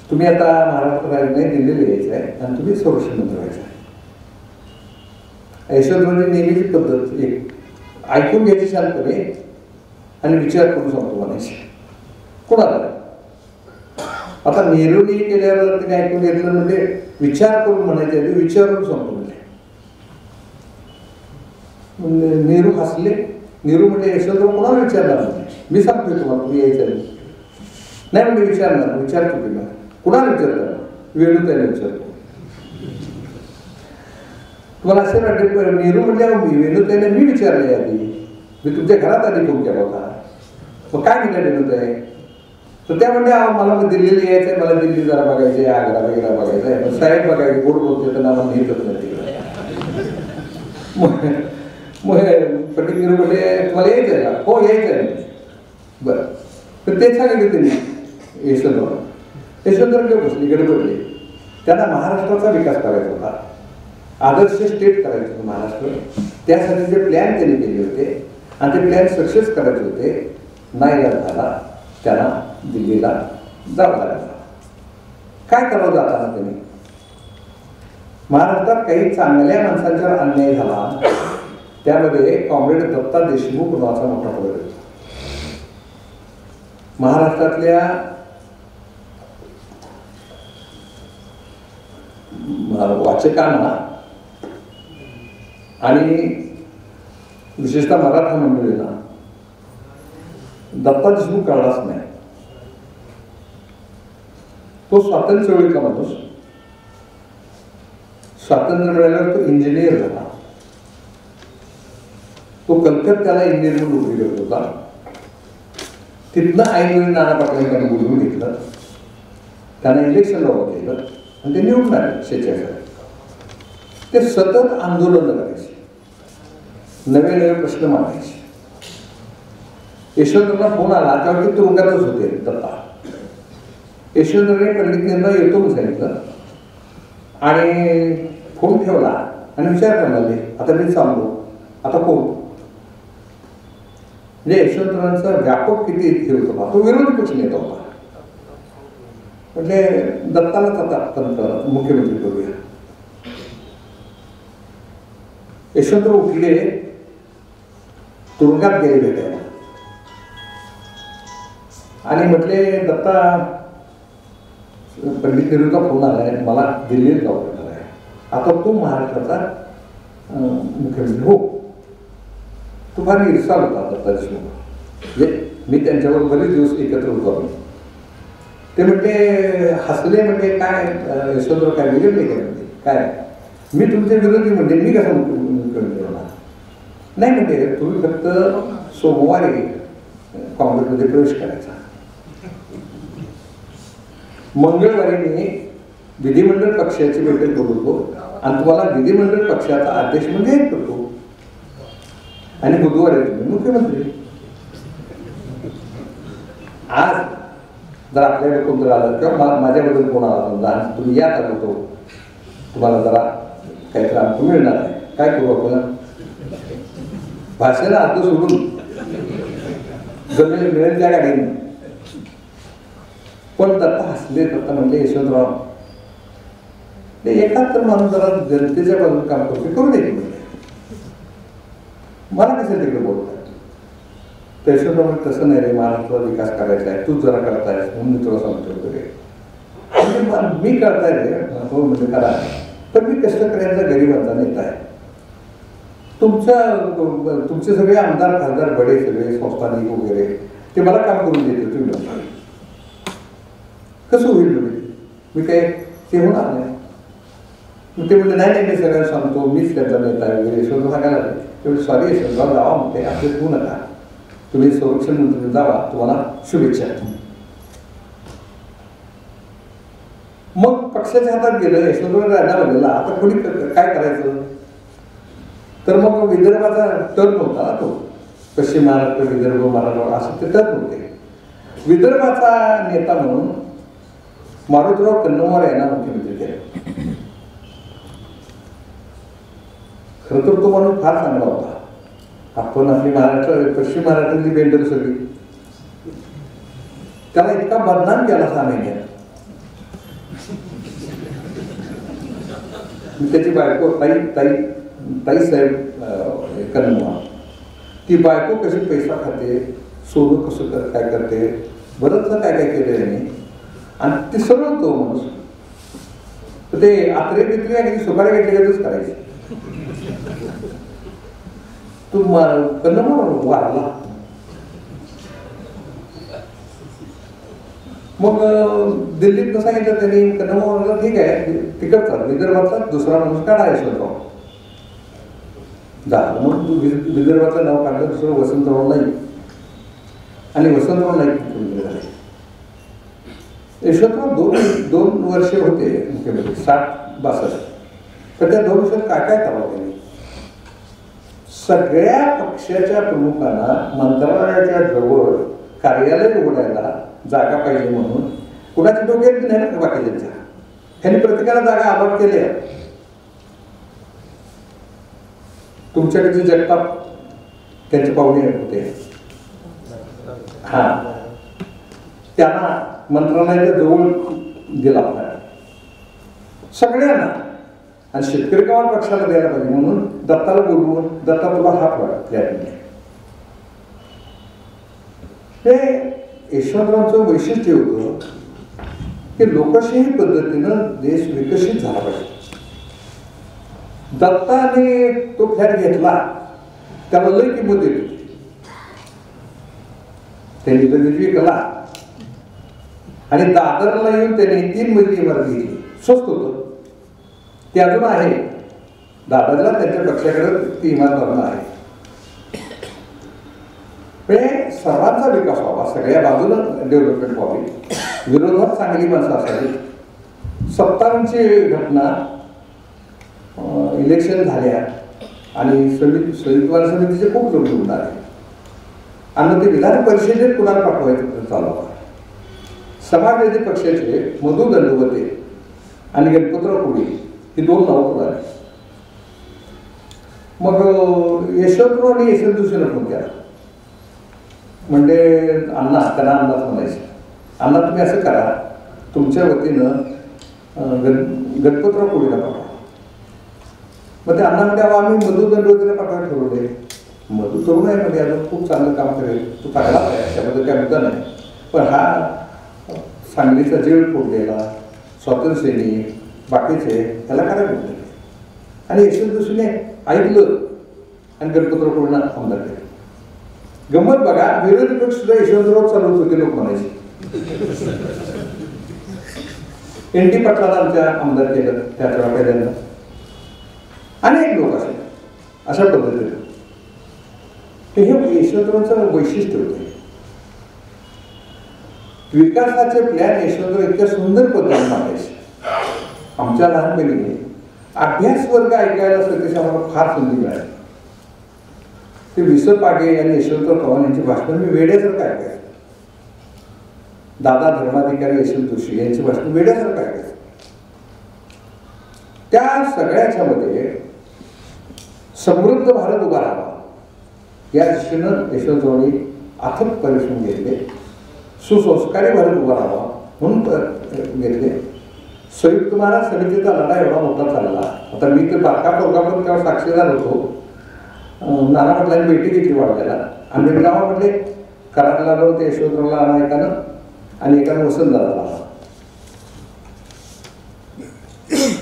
तुम्ही आता महाराष्ट्रात नाही, दिल्लीला यायचं आहे आणि तुम्ही संरक्षण मंत्री व्हायचं आहे. यशवंतरावची नेहमीची पद्धत एक ऐकून घ्यायची शांतपणे आणि विचार करून सांगतो म्हणायचे. कोणाला आता नेहरूने केल्यावर तिने ऐकून घेतलं म्हणजे विचार करून म्हणायचे, विचारून सांगतो म्हणजे. नेहरू हसले. नेहरू म्हणजे यशवंतराव कोणाला विचारणार नाही, मी सांगतोय तुम्हाला, तुम्ही यायचं नाही म्हणजे विचारणार, विचारतो तुम्ही कुणाला विचारणार, वेणूताईला विचारतो. तुम्हाला असे वाटते नेहरू म्हणजे वेणूताईने मी विचारले आधी, मी तुमच्या घरात आधी फोन केला होता. मग काय म्हणलं वेणूताई, तर त्या म्हणजे मला मग दिल्लीला यायचं आहे, मला दिल्ली जरा बघायचं आहे, आग्रा वगैरे बघायचं आहे. पण साहेब बघायचे गोड बोलते तर आम्हाला नेतच नाही तिकडे. मग पंडित नेहरू म्हणजे तुम्हाला यायचं आहे का, हो यायचं आहे. बरं, तर तेच सांगितलं त्यांनी यशवंतराव. यशवंतराव घेऊन बसली, गडबडले. त्यांना महाराष्ट्राचा विकास करायचा होता, आदर्श स्टेट करायचं होतं महाराष्ट्र. त्यासाठी जे प्लॅन त्यांनी केले होते आणि ते प्लॅन सक्सेस करायचे होते. नाही झाला, त्यांना दिल्लीला जावं लागलं. काय करावं जाताना त्यांनी, महाराष्ट्रात काही चांगल्या माणसांच्यावर अन्याय झाला, त्यामध्ये कॉम्रेड दत्ता देशमुख नावाचा मोठा पदर होता. महाराष्ट्रातल्या वाचकांना आणि विशेषतः मराठा मंडळींना दत्ता देशमुख कळलाच नाही. तो स्वातंत्र्य चळवळीचा माणूस, स्वातंत्र्य मिळाल्यावर तो इंजिनियर झाला. तो कलकत्त्याला इंजिनियर म्हणून नोकरी करत होता. तिथनं ऐनवेळी नाना पाटलांनी बोलवून घेतलं, त्यांना इलेक्शन लढवत केलं आणि ते निवडून आले 46. ते सतत आंदोलन करायचे, नवे नवे प्रश्न मांडायचे. यशवंतरावला फोन आला तेव्हा ते तुरुंगातच होते दत्ता. यशवंतरावने पंडितजींना येतो म्हणून सांगितलं आणि फोन ठेवला आणि विचार करायला लागले, आता मी चाललो, आता कोण? म्हणजे यशवंतरावांचा व्यापक किती हे होता, तो विरोधी पक्ष नेता होता. म्हणजे दत्तालाच आता मुख्यमंत्री करूया. यशवंतराव उठले, तुरुंगात गेले भेटायला आणि म्हटले, दत्ता पंडित नेहरूचा फोन आलाय, मला दिल्लीत जाऊ करणार आहे, आता तू महाराष्ट्राचा मुख्यमंत्री हो. तो फार ईर्षाल होता दत्ता देशमुख. म्हणजे मी त्यांच्यावर बरेच दिवस एकत्र होतो आम्ही. ते म्हणते हसले, म्हणजे काय यशवंतराव काय बिघडले काय? म्हणजे काय मी तुमचे विरोधी म्हणजे मी कसं मुख्यमंत्री होणार? नाही म्हणजे तुम्ही फक्त सोमवारी काँग्रेसमध्ये प्रवेश करायचा, मंगळवारी मी विधिमंडळ पक्षाची बैठक बोलवतो आणि तुम्हाला विधिमंडळ पक्षाचा अध्यक्ष म्हणजे एक करतो आणि बुधवारी तुम्ही मुख्यमंत्री. आज जर आपल्याकडे कोण जर आलं किंवा माझ्याबद्दल कोण आला समजा आणि तुम्ही या होतो, तुम्हाला जरा काहीतरी आमचं मिळणार आहे, काय करू आपण? भाषेला अर्थ सोडून जमेल मिळेल त्या गाडीने. पण दत्ता हसले. दत्ता म्हणले, यशवंतराव एकाच तर माणूस जरा जनतेच्या बाजूने काम करतो, करू दे म्हणजे मला कसं तिकडे बोलतात. तर यशवंतराव म्हणजे तसं नाही रे, महाराष्ट्राचा विकास करायचा आहे, तूच जरा करतायस म्हणून मी तुला सांगतो वगैरे. मी करताय रे हो म्हणजे करा, पण मी कष्टकऱ्यांचा गरिबांचा नेता आहे. तुमचे सगळे आमदार खासदार बडे सगळे संस्थानिक वगैरे ते मला काम करून देते, तुम्ही कसं होईल? मी काय ते होणार नाही. मग ते म्हणजे नाही मी सगळ्यांना सांगतो, मीच त्याचा नेता आहे वगैरे. यशवंतराव सांगायला तेवढे सॉरी यशवंतराव जावा म्हणते, आपले होऊ नका, तुम्ही संरक्षण मंत्री जावा, तुम्हाला शुभेच्छा. मग पक्षाच्या हातात गेलं, यशवंतराव राजीनामा दिला. आता कोणी काय करायचं? तर मग विदर्भाचा टर्न होता ना तो, पश्चिम महाराष्ट्र विदर्भ मराठवाडा असं ते टर्न होते. विदर्भाचा नेता म्हणून मारुतीराव कन्नमवार यांना मुख्यमंत्री केले. खरं तर तो माणूस फार चांगला होता. आपण आपली पश्चिम महाराष्ट्रातली बेंडर सगळी त्याला इतका बदनाम केला 6 महिन्यात. त्याची बायको ताई साहेब कन्नमवार, ती बायको कशी पैसा खाते, सोनं कसं काय करते, बरंच काय काय केलं यांनी. आणि ते सरळ तो माणूस ते आत्रे बित्रे आणि सुपारी घेतल्याच करायचे. तो कन्नमवार वारला. मग दिल्लीत सांगितलं त्यांनी कन्नमवारला, ठीक आहे तिकडचा विदर्भातला दुसरा माणूस काढा यशवंतराव झालं. मग विदर्भाचं नाव काढलं, दुसरं वसंतराव नाईक आणि वसंतराव नाईक मुख्यमंत्री झाले. यशवंतराव दोन वर्षे होते मुख्यमंत्री, 60-62. तर त्या 2 वर्षात काय काय करावं त्यांनी? सगळ्या पक्षाच्या प्रमुखांना मंत्रालयाच्या जवळ कार्यालय उघडायला जागा पाहिजे म्हणून कुणाच्या डोक्यात नाही ना बाकीच्या, ह्यांनी प्रत्येकाला जागा अलॉट केल्या. तुमच्याकडचे जगताप त्यांचे पाहुणे होते, हा त्यांना मंत्रालयाच्या जवळ दिला सगळ्यांना. आणि शेतकरी कमान पक्षाला द्यायला पाहिजे म्हणून दत्ताला बोलवून, दत्ता तुला हा फ्लॅट दिला. हे यशवंतरावांचं वैशिष्ट्य होतं की लोकशाही पद्धतीनं देश विकसित झाला पाहिजे. दत्ताने तो फ्लॅट घेतला, त्याला लय किंमत देत होती. त्यांनी तो विकला आणि दादरला येऊन त्याने 3 मजली इमारत घेतली. स्वस्त होतं ते, अजून आहे दादरला, त्यांच्या पक्षाकडे ती इमारत अजून आहे. सर्वांचा विकास व्हावा, सगळ्या बाजूला डेव्हलपमेंट व्हावी, विरोधात चांगली माणसं असावी. 57ची घटना, इलेक्शन झाल्या आणि संयुक्त समितीचे खूप लोक निवडून आले. आणि ते विधान परिषदेत कुणाला पाठवायचं चालू आहे. समाजवादी पक्षाचे मधु दंडवते आणि गणपतराव कोळी ही 2 नावं पुढे आली. मग यशवंतराव आणि यशवंत जोशीनं फोन केला. म्हणजे अण्णा, त्यांना अण्णाच म्हणायचे, अण्णा तुम्ही असं करा, तुमच्या वतीनं गणपतराव कोळीला पाठवा. मग ते अण्णा म्हणजे आम्ही मधु दंडवतीला पाठवायला ठरवले. मधु तरुण आहे म्हणजे अजून खूप चांगलं काम करेल, तो चांगला आहे, त्यामध्ये काय मुद्दा नाही. पण हा सांगलीचा जेल फोडलेला, स्वातंत्र्यसैनिक, बाकीचे ह्याला काय म्हणते. आणि यशवंत जोशीने ऐकलं आणि गणपतराव कोळीला आमदार केलं. गंमत बघा, विरोधी पक्ष सुद्धा यशवंतराव चालवत होते लोक म्हणायचे. NT पाटलाला आमच्या आमदार केलं त्याच्या पहिल्यांदा. अनेक लोक असे अशा पद्धतीने. हे यशवंतरावांचं वैशिष्ट्य होतं. विकासाचे प्लॅन यशवंतराव इतक्या सुंदर पद्धतीने मांडायचे. आमच्या लहानपणी अभ्यास वर्ग ऐकायला सतीश आम्हाला फार संधी मिळाली. ते वि.स. पागे आणि यशवंतराव चव्हाण यांची भाषण मी वेड्यासारखं ऐकायचं. दादा धर्माधिकारी यशवंत जोशी यांची भाषण वेड्यासारखं ऐकायचं. त्या सगळ्याच्या मध्ये समृद्ध भारत उभा राहावा या दृष्टीनं यशवंतरावांनी अथक परिश्रम घेतले. सुसंस्कारी भारत उभा राहावा म्हणून घेतले. संयुक्त महाराज समितीचा लढा एवढा मोठा चालला. आता मी तर बारका पोरगा पण तेव्हा साक्षीदार होतो. नाना पाटलांनी भेटी घेतली वाढल्याला. आम्ही गावामध्ये कराडला आलो, ते यशवंतरावला आला एकानं आणि एकानं वसंतदादाला.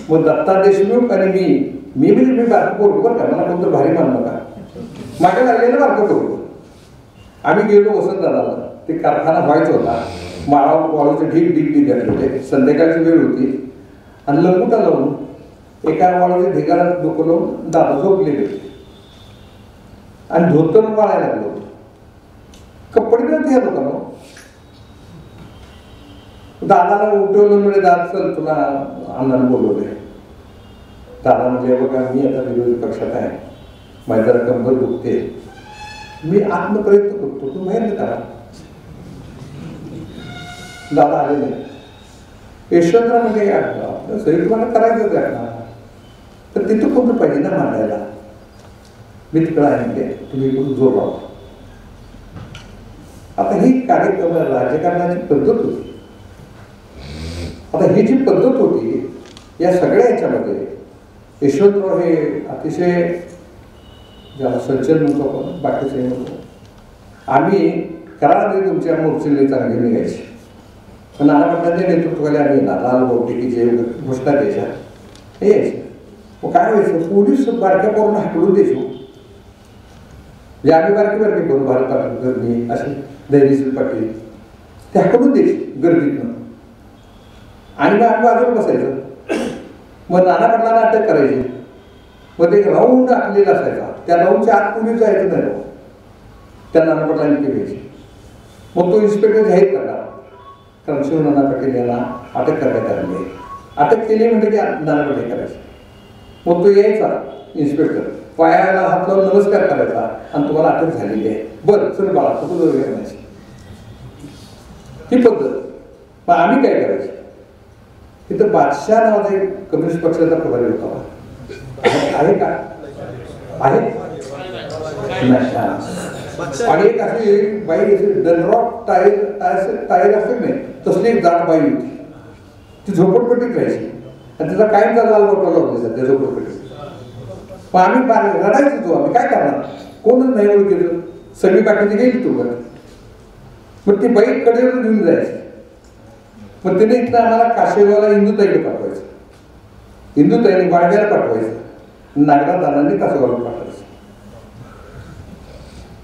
मग दत्ता देशमुख आणि मी बारका पोरगो बरं का, मला कोणतं भारी मानलं का, माझ्या लागलेलं बारका पोरगो. आम्ही गेलो वसंतदादाला. ते कारखाना व्हायचा होता. वाळूचे ढीग घातले होते. संध्याकाळची वेळ होती आणि लंगुटा लावून एका वाळूच्या ढिगाला डोकं लावून दादा झोपलेले होते आणि धोतर वाळायला लागलो होतो. कपडे नव्हते या लोकांना. दादाला उठवलं म्हणजे दादा चल तुला अण्णाने बोलवले. दादा म्हणजे बघा मी आता विरोधी पक्षात आहे, माझी जरा कंबर दुखते, मी आत्म प्रयत्न करतो, तू बाहेर करा. दादा आले नाही. यशवंतराव म्हणजे आपलं शरीर तुम्हाला करायचं आहे, तर तिथं कोणतं पाहिजे ना मांडायला. मी तिकडं आहे म्हणजे तुम्ही इकडून जोर लावा. आता ही कार्यक्रम राजकारणाची पद्धत होती. आता ही जी पद्धत होती या सगळ्या याच्यामध्ये यशवंतराव हे अतिशय ज्याला सज्जन म्हणतो आपण, बाकीचे म्हणतो. आम्ही कराडमध्ये तुमच्या मोर्चेले चांगली निघायची. पण नाना पाटलांच्या नेतृत्वाखाली आम्ही येणार. लाल बहुतेकीचे घोषणा द्यायच्या हे यायचे. मग काय व्हायचं, पोलीस बारक्या पोरांना हाकलून द्यायचो. म्हणजे आम्ही बारकी करू, भारत पाटील गर्दी असे धैर्यशील पाटील ते हाकलून द्यायचे गर्दीतनं. आणि मग आम्ही बाजूला बसायचं. मग नाना पाटलांना अटक करायची. मग ते राऊंड आखलेला असायचा. त्या राऊंडच्या आत कुणी जायचं नाही. त्या नाना पाटलांनी ते घ्यायची. मग तो इन्स्पेक्टर जाहीर करणार, कारण शिवनाना पाटील यांना अटक करण्यात आली आहे. अटक केली म्हणजे की नाना पाटील करायचं. मग तो यायचा इन्स्पेक्टर, पायाला हात लावून नमस्कार करायचा आणि तुम्हाला अटक झालेली आहे, बरं चल बाळा कुठं वगैरे म्हणायची. ही पद्धत. मग आम्ही काय करायचं, तिथं बादशाह नावाचा एक कम्युनिस्ट पक्षाचा प्रभारी होता. आहे का? आहे आणि एक अशी बाई डनरॉक टायर असेल नाही तसली एक जाड बाई होती. ती झोपडपट्टीत राहायची आणि तिचा कायमचा लाल बोटा लावला त्या झोपडपट्टीत. मग आम्ही रडायचो तो. आम्ही काय करणार, कोणच नाही एवढं केलं. सगळी बाकीची गेली तो. मग ती बाई कडेवर घेऊन जायची. मग तिने इथं आम्हाला काशेगावला इंदुताईकडे पाठवायचं, इंदुताईने वाडव्याला पाठवायचं, नागरादानाने काशेगावला पाठवायचं.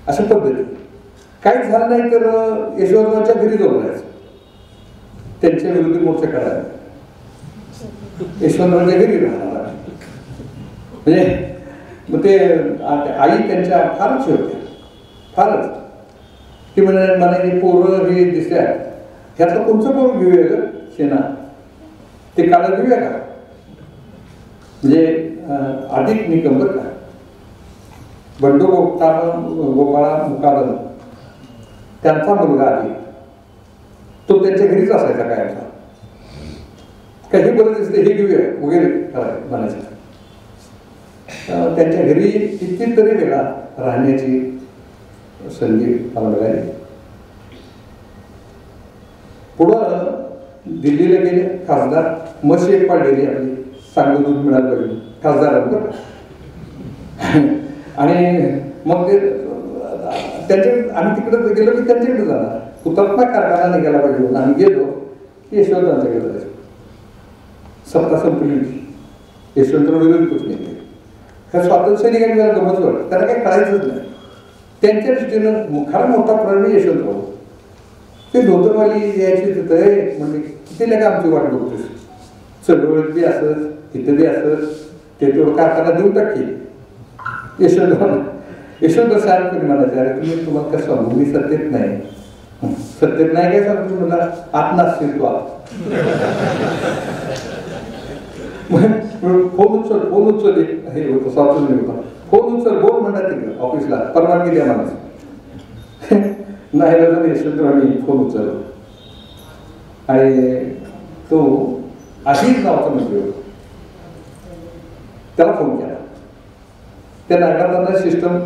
अशा पद्धती. काहीच झालं नाही तर यशवंतरावच्या घरी जाऊन जायचं, त्यांच्या विरोधी मोर्चा काढायला. यशवंतरावच्या घरी राहणार. म्हणजे मग ते आई त्यांच्या फारच होत्या, फारच. ती म्हणायची पोरं हे दिसल्या, ह्यातलं कोणचं पोरं घेऊया ग सेना, ते काढा घेऊया का. म्हणजे अधिक निकम बरं का. बंडू गोपाळा मुकादम त्यांचा मुलगा आधी तो त्यांच्या घरीच असायचा कायमचा. काही बरं दिसते हे घेऊया वगैरे म्हणायचं. त्यांच्या घरी कितीतरी वेळा राहण्याची संधी मला मिळाली. पुढं दिल्लीला गेले खासदार, मशी एक पाडलेली आपली चांगलं दूध मिळालं पाहिजे खासदारांवर. आणि मग ते त्यांच्याकडे आम्ही तिकडे गेलो की त्यांच्याकडे जाणार. हुतात्मा कारखाना निघायला पाहिजे म्हणून आम्ही गेलो की यशवंतरावांच्याकडे जायचो. सत्ता संपली होती, यशवंतराव विरोधी पक्ष नेते. ह्या स्वातंत्र्य सैनिकांनी मला गमत वाटत, त्यांना काही कळायचंच नाही. त्यांच्या दृष्टीनं खरा मोठा प्राणी यशवंतराव. ते धोतरवाली यायची तिथं म्हणजे किती लेखा आमची वाट बघतोस, चळवळीत बी असत इथं बी असत, ते तेवढं कारखाना देऊन टाकी. यशवंतराव साहेब म्हणायचे, अरे तुम्ही तुम्हाला कसं सांगू, मी सत्तेत नाही. सत्तेत नाही काय सांगतो मला, आत्मअस्तित्व. फोन उचल हे होतं स्वातंत्र्य होता, फोन उचल बोल म्हणतात तिकडे ऑफिसला, परवानगी द्या मला. नाही तर यशवंतरावांनी फोन उचलला आणि तो अजित नावाचा मंत्री होता, त्याला फोन केला. त्या नागरातांना सिस्टम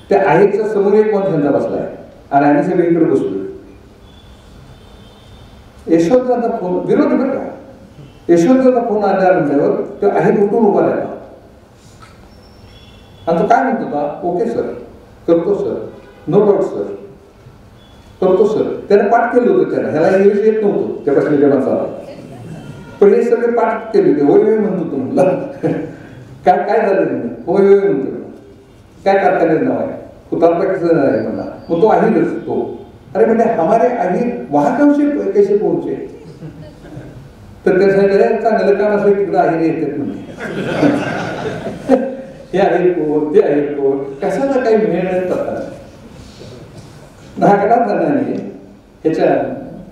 त्या आहेच्या समोर एक माणसांचा बसलाय आणि आम्ही सगळीकडे बसलो. यशवंतरावांचा फोन विरोधी बरं का, यशवंतरावांचा फोन आल्या म्हणल्यावर तो आहे उठून उभा राहिला आणि तो काय म्हणत होता, ओके सर, करतो सर, नो डाऊट सर, करतो सर. त्याने पाठ केलं होतं, त्याला ह्याला इंग्लिश येत नव्हतं त्या बसलेल्या माणसाला, पण हे सगळे पाठ केले होते. होय होय म्हणतो तो म्हणला. काय काय झालं, होय होय म्हणतो. काय कारखान्याचं नाव आहे, हुतात्मा कसं नाव आहे म्हणला. मग तो अहिरच तो, अरे म्हणजे हमारे अहिर वहां कैसे पोहोचे. तर त्यासाठी चांगलं काम असलं तिकडं अहिर येतात म्हणजे. हे अहिर कोण, ते अहिर कोण, कशाला काही मिळत पडतात. नागनाथ अण्णांनी ह्याच्या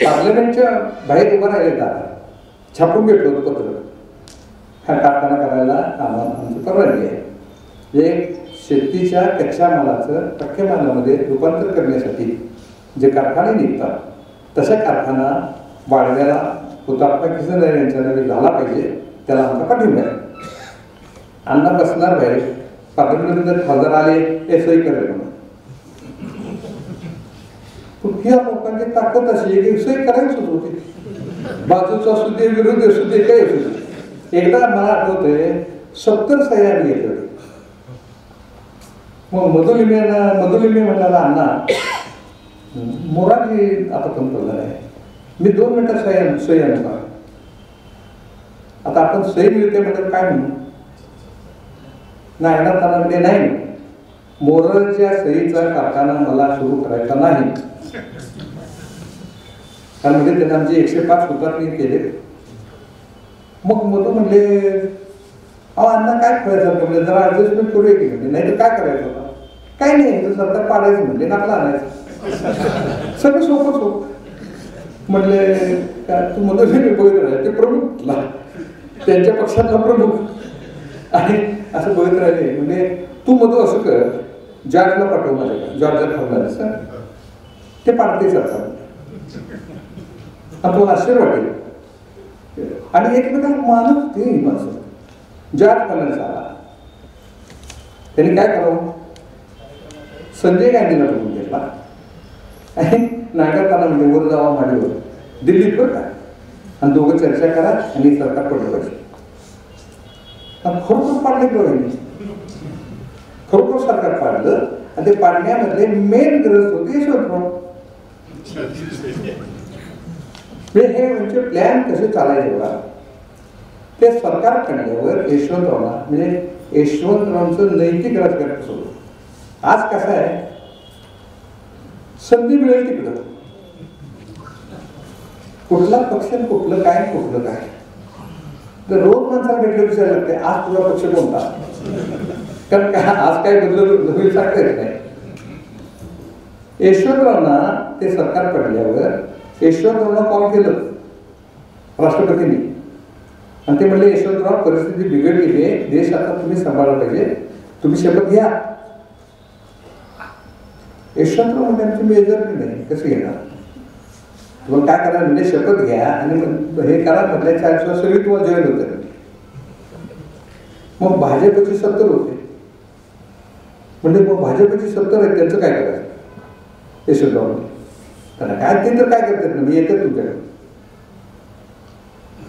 पार्लमेंटच्या बाहेर उभं राहिले, दारात छापून घेतलं होतं पत्र, हा कारखाना करायला आमची परवानगी आहे. एक शेतीच्या कच्च्या मालाचं पक्क्या मालामध्ये रूपांतर करण्यासाठी जे कारखाने निघतात, तसा कारखाना वाढवायला हुतात्मा किसनराव यांच्या नावे झाला पाहिजे, त्याला आमचा पाठिंबा आहे. अण्णा बसणार बाहेर, पार्लमेंटमध्ये खासदार आले, हे सही करेल म्हणून. ह्या लोकांची ताकद अशी एक सही करायचीच होती, बाजूचा असू दे विरोधी असू दे काही असू दे. एकदा मला आठवतंय 70 सह्या आम्ही घेतल्या होत्या. मग मधुलिंबे म्हणाला, अण्णा मोराजी आता पंतप्रधान आहे, मी 2 मिनिटात सही आणू. आता आपण सही मिळते म्हणजे काय म्हणू. नागनाथ नाही, मोराच्या सहीचा कारखाना मला सुरू करायचा नाही, कारण म्हणजे त्यांना आमचे 105 हुतात्मे केले. मग मधू म्हणले, अहो अण्णा काय करायचं म्हणजे जरा ऍडजस्टमेंट करूया की म्हणजे, नाही तर काय करायचं होता. काही नाही, तर सरकार पाडायचं म्हणजे नाकला आणायचं, सगळं सोपं. म्हणले तू मधुलिंबे बघत राहिले, ते प्रमुख त्यांच्या पक्षातला प्रमुख आणि असं बघत राहिले. म्हणजे तू मधू असं कर, जॉर्जला पाठव माझ्याकडे, जॉर्ज फर्नांडिस ते पाडते सरकार. तुम्हाला आश्चर्य वाटेल. आणि एकमेकांना मानत ते माणसं. जॉर्ज फर्नांडिस आला, त्यांनी काय करावं, संजय गांधीला बघून घेतला आणि नागरिकांना म्हणजे वर जावा माडीवर दिल्लीत बरं का, आणि दोघं चर्चा करा आणि सरकार पडलं पाहिजे. खरोखर पाडले किंवा खरोखर सरकार पाडलं. आणि ते पाडण्यामधले मेन गरज होते यशवंतराव. हे म्हणजे प्लॅन कसे चालायचे बघा. ते सरकार काढल्यावर यशवंतरावला म्हणजे यशवंतरावांचं नैतिक राजकारण कसं होतं. आज कसं आहे, संधी मिळेल तिकडं कुठला पक्ष कुठलं काय कुठलं काय, तर रोज माणसाला भेटलं विचारायला लागते, आज तुझा पक्ष कोणता, कारण का आज काय बदल सांगता येत नाही. यशवंतरावांना ते सरकार पडल्यावर यशवंतरावांना कॉल केलं राष्ट्रपतींनी आणि ते म्हणले, यशवंतराव परिस्थिती बिघडलेली आहे, देश आता तुम्ही सांभाळला पाहिजे, तुम्ही शपथ घ्या. यशवंतराव म्हणजे आमचे मेजर नाही, कसं घेणार? तुम्हाला काय करा म्हणजे शपथ घ्या आणि हे करा म्हटल्या 40 वर्ष सगळी तुम्हाला जॉईन होतं. मग भाजपची 70 होते म्हणजे मग भाजपची 70 आहेत, त्यांचं काय करायचं? यशवंतराव त्यांना काय ते तर काय करतात ना, मी येतात तुमच्याकडे.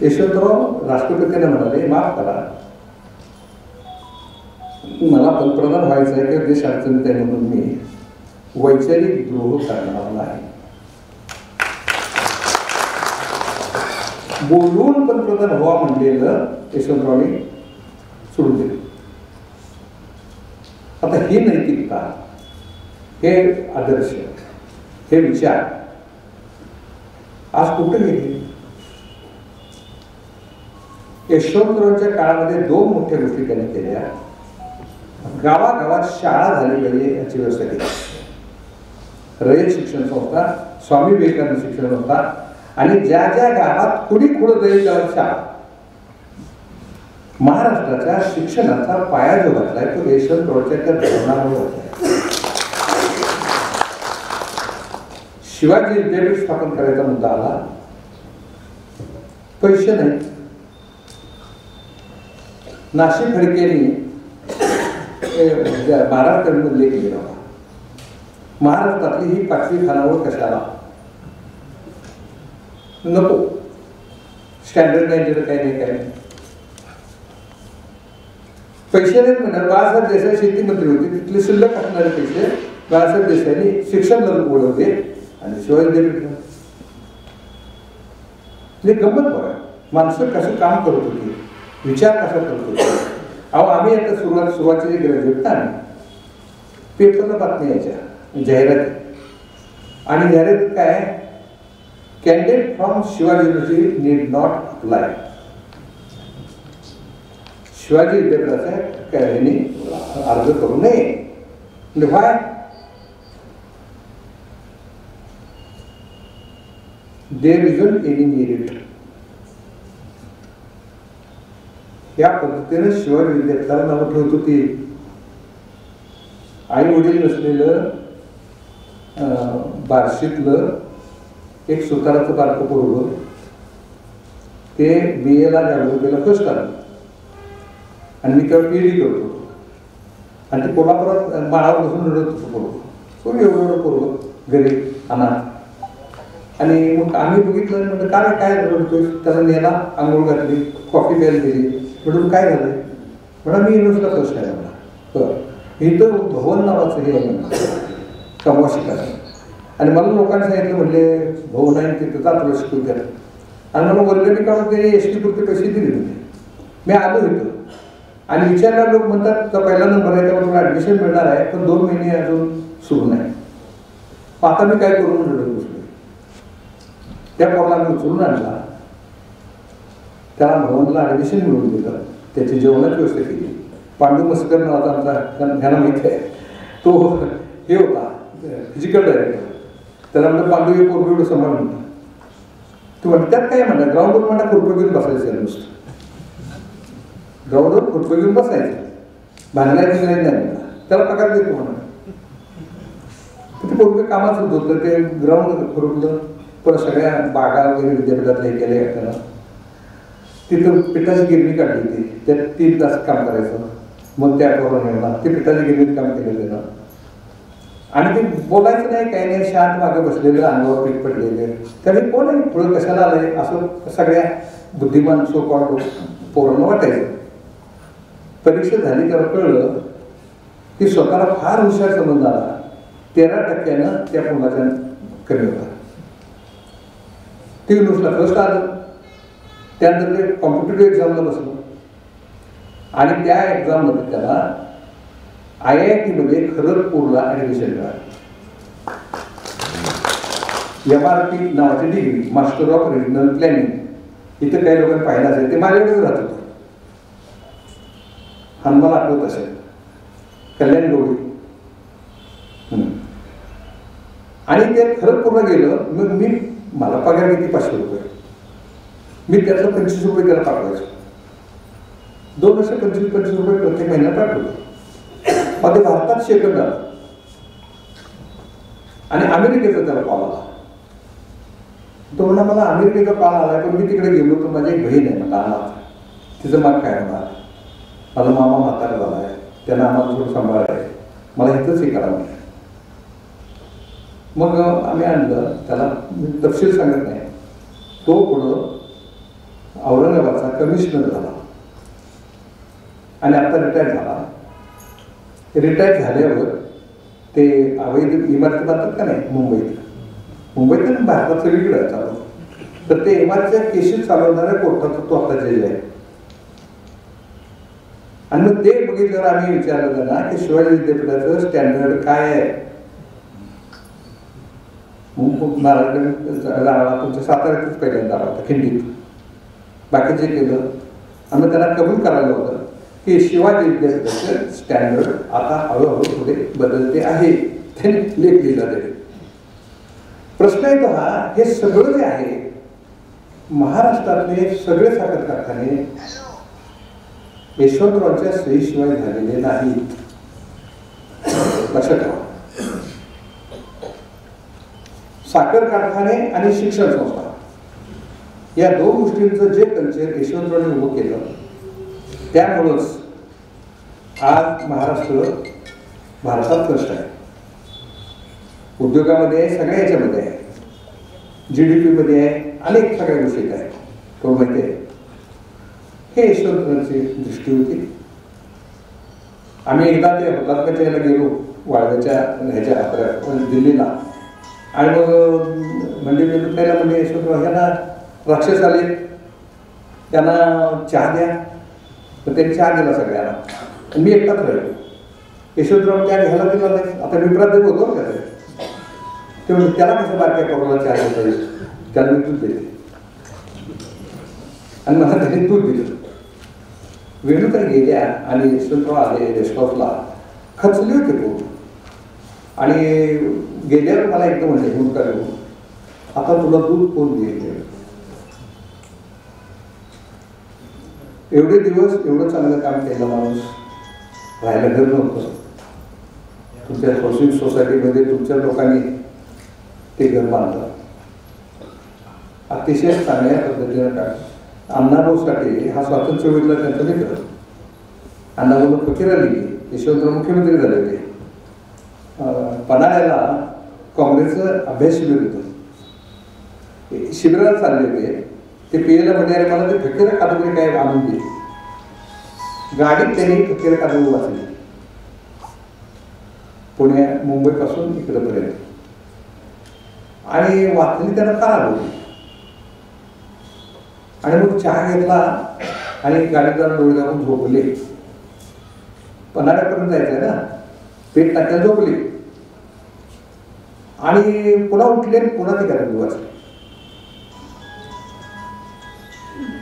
यशवंतराव राष्ट्रपतींना म्हणाले, माफ करा, मला पंतप्रधान व्हायचं आहे किंवा देश अडचणीत आहे म्हणून मी वैचारिक द्रोह करणार नाही. बोलून पंतप्रधान व्हा म्हणलेलं यशवंतरावनी सोडून दिले. आता ही नैतिकता, हे आदर्श, हे विचार आज कुठे गेले? यशवंतरावांच्या काळामध्ये 2 मोठ्या गोष्टी त्यांनी केल्या. गावागावात शाळा झाली पाहिजे याची व्यवस्था केली. रयत शिक्षण संस्था, स्वामी विवेकानंद शिक्षण संस्था आणि ज्या ज्या गावात कुणी खुडत जाईल त्यावर शाळा. महाराष्ट्राच्या शिक्षणाचा पाया जो घातलाय तो यशवंतरावांच्या त्या धोरणामुळे घातलाय. शिवाजी विद्यापीठ स्थापन करायचा मुद्दा आला, पैसे नाही. नाशिक खडकेंनी महाराष्ट्रामध्ये लेख लिहिला होता, महाराष्ट्रातली ही 5वी खानावळ कशाला नको, स्टँडर्ड नाही दिलं, काही नाही, काय नाही. पैसे नाहीत म्हणणार. बाळासाहेब देसाई शेती मंत्री होते, तिथले शिल्लक असणारे पैसे बाळासाहेब देसाईंनी शिक्षण उडवले आणि शिवाजी विद्यापीठ. गंमत बघा, माणसं कसं काम करत होती, विचार कसा करत होते. अहो आम्ही आता सुरुवातीचे ग्रॅज्युएट ना, पेपरला बातमी यायच्या, जाहिरात, आणि जाहिरात काय, candidate from Shivaji university need not apply. Shivaji विद्यापीठाच्या ह्यांनी अर्ज करू नये. म्हणजे व्हाय? देर इजंट एनी मेरिट. या पद्धतीने शिवाजी विद्यापीठाला नाव ठेवत होती. आई वडील नसलेलं बार्शीतलं एक सुताराचं बारकं पोरगं, ते BA ला जागृतीला फर्स्ट आलं आणि मी तेव्हा PhD करतो आणि ते कोल्हापुरात माळावर बसून रडत होतो पोरगं. तो एवढं पोरगं घरी आणा. आणि मग आम्ही बघितलं, म्हणजे काय रडतोय? त्याला नेला, आंघोळ घातली, कॉफी प्यायला दिली. म्हणून काय झालं? म्हणा मी युनिव्हर्सिटीला फर्स्ट आहे म्हणा. इथं भवन नावाचं हे आहे म्हणा, कमवा शिकायचं. आणि मला लोकांनी सांगितलं, म्हणले भवन आहे तिथं जा तुला शिकू द्या. आणि मला वर्गणी काढून ते ST पुरते पैसे दिले होते. मी आलो इथं आणि विचारणार लोक म्हणतात तर पहिला नंबर आहे त्यावर तुला ॲडमिशन मिळणार आहे, पण 2 महिने अजून सुरू नाही. आता मी काय करू म्हणून रडत बसलो. त्या पोराला मी उचलून आणला, त्याला भवनला ॲडमिशन मिळवून दिलं, त्याची जेवणाची व्यवस्था केली. पांडू मस्कर नावाचा आमचा ह्याला माहीत आहे, तो हे होता फिजिकल डायरेक्टर. त्याला म्हणलं पांडू हे पोरगं एवढं सांभाळ म्हणतात. तू म्हणतात त्यात काय म्हणतात, ग्राउंडवर म्हणा खुरपं घेऊन बसायचं नुसतं, ग्राउंडवर खुरपं घेऊन बसायचं, भांडणाची नाही म्हणतात, त्याला पगार देतो म्हणा. ते पोरगं कामाच होतं, ते ग्राउंड खुरपलं, पण सगळ्या बागा वगैरे विद्यापीठातल्या हे केल्या त्याला. तिथं पिठाची गिरणी काढली होती, त्यात 3 तास काम करायचं. मग त्या पोराने नेला, ते पिठाची गिरणीत काम केलं त्यानं. आणि ते बोलायचं नाही, काही नाही, शांत मागे बसलेलं, अंगावर पीठ पडलेले. त्यावेळी कोण आहे पुढं कशाला आलंय असं सगळ्या बुद्धिमान सो कॉल्ड पोरांना वाटायचं. परीक्षा झाली तेव्हा कळलं की स्वतःला फार हुशार समज आला. 13% त्या मुलाच्या कमी होता. ते युनिव्हर्सिटीला फर्स्ट आलं. त्यानंतर ते कॉम्पिटेटिव्ह एक्झामला बसलो आणि त्या एक्झाममध्ये त्याला IIT मध्ये खरगपूरला ॲडमिशन मिळालं. MRP नावाची degree, master of regional planning. इथं काही लोकांनी पाहिलं असेल, ते माझ्याकडेच राहत होतं. हनुमान आठवत असेल, कल्याण गवळी. आणि ते खरगपूरला गेलं. मग मला पगार किती, 500 रुपये. मी त्याचं 25 रुपये त्याला पाठवायचो. 2 वर्ष 25 रुपये प्रत्येक महिन्यात पाठवतो. मध्ये भारतात सेकंड आला. आणि अमेरिकेचा त्याला कॉल आला. तो म्हणा मला अमेरिकेचा कॉल आला, पण मी तिकडे गेलो तर माझी एक बहीण आहे मला अनाथ, तिचं मग काय होणार, माझा मामा म्हातारा झाला आहे, त्यांना आम्हाला थोडं सांभाळ आहे, मला इथंच हे करा म्हणजे. मग आम्ही आणलं त्याला, तपशील सांगत नाही. तो पुढं औरंगाबादचा कमिशनर झाला आणि आता रिटायर झाला. रिटायर झाल्यावर ते अवैध इमारती बांधतात का नाही मुंबईत भारतात सगळीकडे चालू, तर ते इमारतीच्या केसेस चालवणाऱ्या कोर्टाचा तो आता जज आहे. आणि मग ते बघितल्यावर आम्ही विचारलं त्यांना की शिवाजी विद्यापीठाचं स्टँडर्ड काय आहे. महाराष्ट्र तुमच्या साताऱ्यातच पहिल्यांदा होता खिंडीत, बाकीचे केलं. आम्ही त्यांना कबूल करायला होतं की शिवाजी विद्यापीठाचं स्टँडर्ड आता हळूहळू पुढे बदलते आहे. त्यांनी लेख लिहिला तरी प्रश्न येतो हा, हे सगळं जे आहे महाराष्ट्रातले सगळे साखर कारखाने यशवंतरावांच्या सहीशिवाय झालेले नाहीत. लक्षात ठेवा. साखर कारखाने आणि शिक्षण संस्था या दोन गोष्टींचं जे कल्चर यशवंतरावांनी उभं केलं, त्यामुळंच आज महाराष्ट्र भारतात फर्स्ट आहे. उद्योगामध्ये आहे, सगळ्या याच्यामध्ये आहे, GDP मध्ये आहे, अनेक सगळ्या गोष्टीत आहे. तो माहिती आहे, हे यशवंतरावांची दृष्टी होती. आम्ही एकदा ते हुतात्म्याच्या याला गेलो, वाळव्याच्या ह्याच्या दिल्लीला, आणि मग म्हणजे मेलुकायला म्हणजे यशवंतराव ह्यांना राक्षस आले, त्यांना चहा द्या, तर त्यांनी चहा दिला सगळ्यांना. मी एकटाच राहिलो. यशवंतराव चहा घ्यायला दिला नाही. आता मी प्राध्यापक होतो का ते म्हणजे त्याला कसं बारक्या करोला चहा घेता येईल, त्याला मी दूध देते आणि मला त्याने दूध दिलं. वेणूताई गेल्या आणि यशवंतराव आले रेस्ट हाऊसला, खचले होते खूप. आणि गेल्यावर मला एकदम म्हणजे गुंता घेऊन, आता तुला दूध कोण देईल. एवढे दिवस एवढं चांगलं काम केलं माणूस, राहायला घर नव्हतं. तुमच्या हाऊसिंग सोसायटीमध्ये तुमच्या लोकांनी ते घर बांधलं अतिशय चांगल्या पद्धतीनं. काय अण्णाभाऊ साठे हा स्वातंत्र्य चळवळीतला त्यांचा मित्र. अण्णाभाऊला फकीरा लिहिली, यशवंतराव मुख्यमंत्री झाले होते. पन्हाळ्याला काँग्रेसचं अभ्यास शिबिर होतं, शिबिराला चालले होते. ते पियला म्हणजे मला ते फकीरा कादंबरी काय आणून दे. गाडीत त्यांनी फकीरा कादंबरी वाचली, मुंबईपासून इकडंपर्यंत, आणि वाचली त्यांना काढली. आणि मग चहा घेतला आणि गाडीत जरा डोळे जाऊन झोपले. पन्हाळ्यापर्यंत जायचंय ना, पेट टाक्याला झोपले आणि पुन्हा उठले आणि पुन्हा ती कादंबरी वाचली.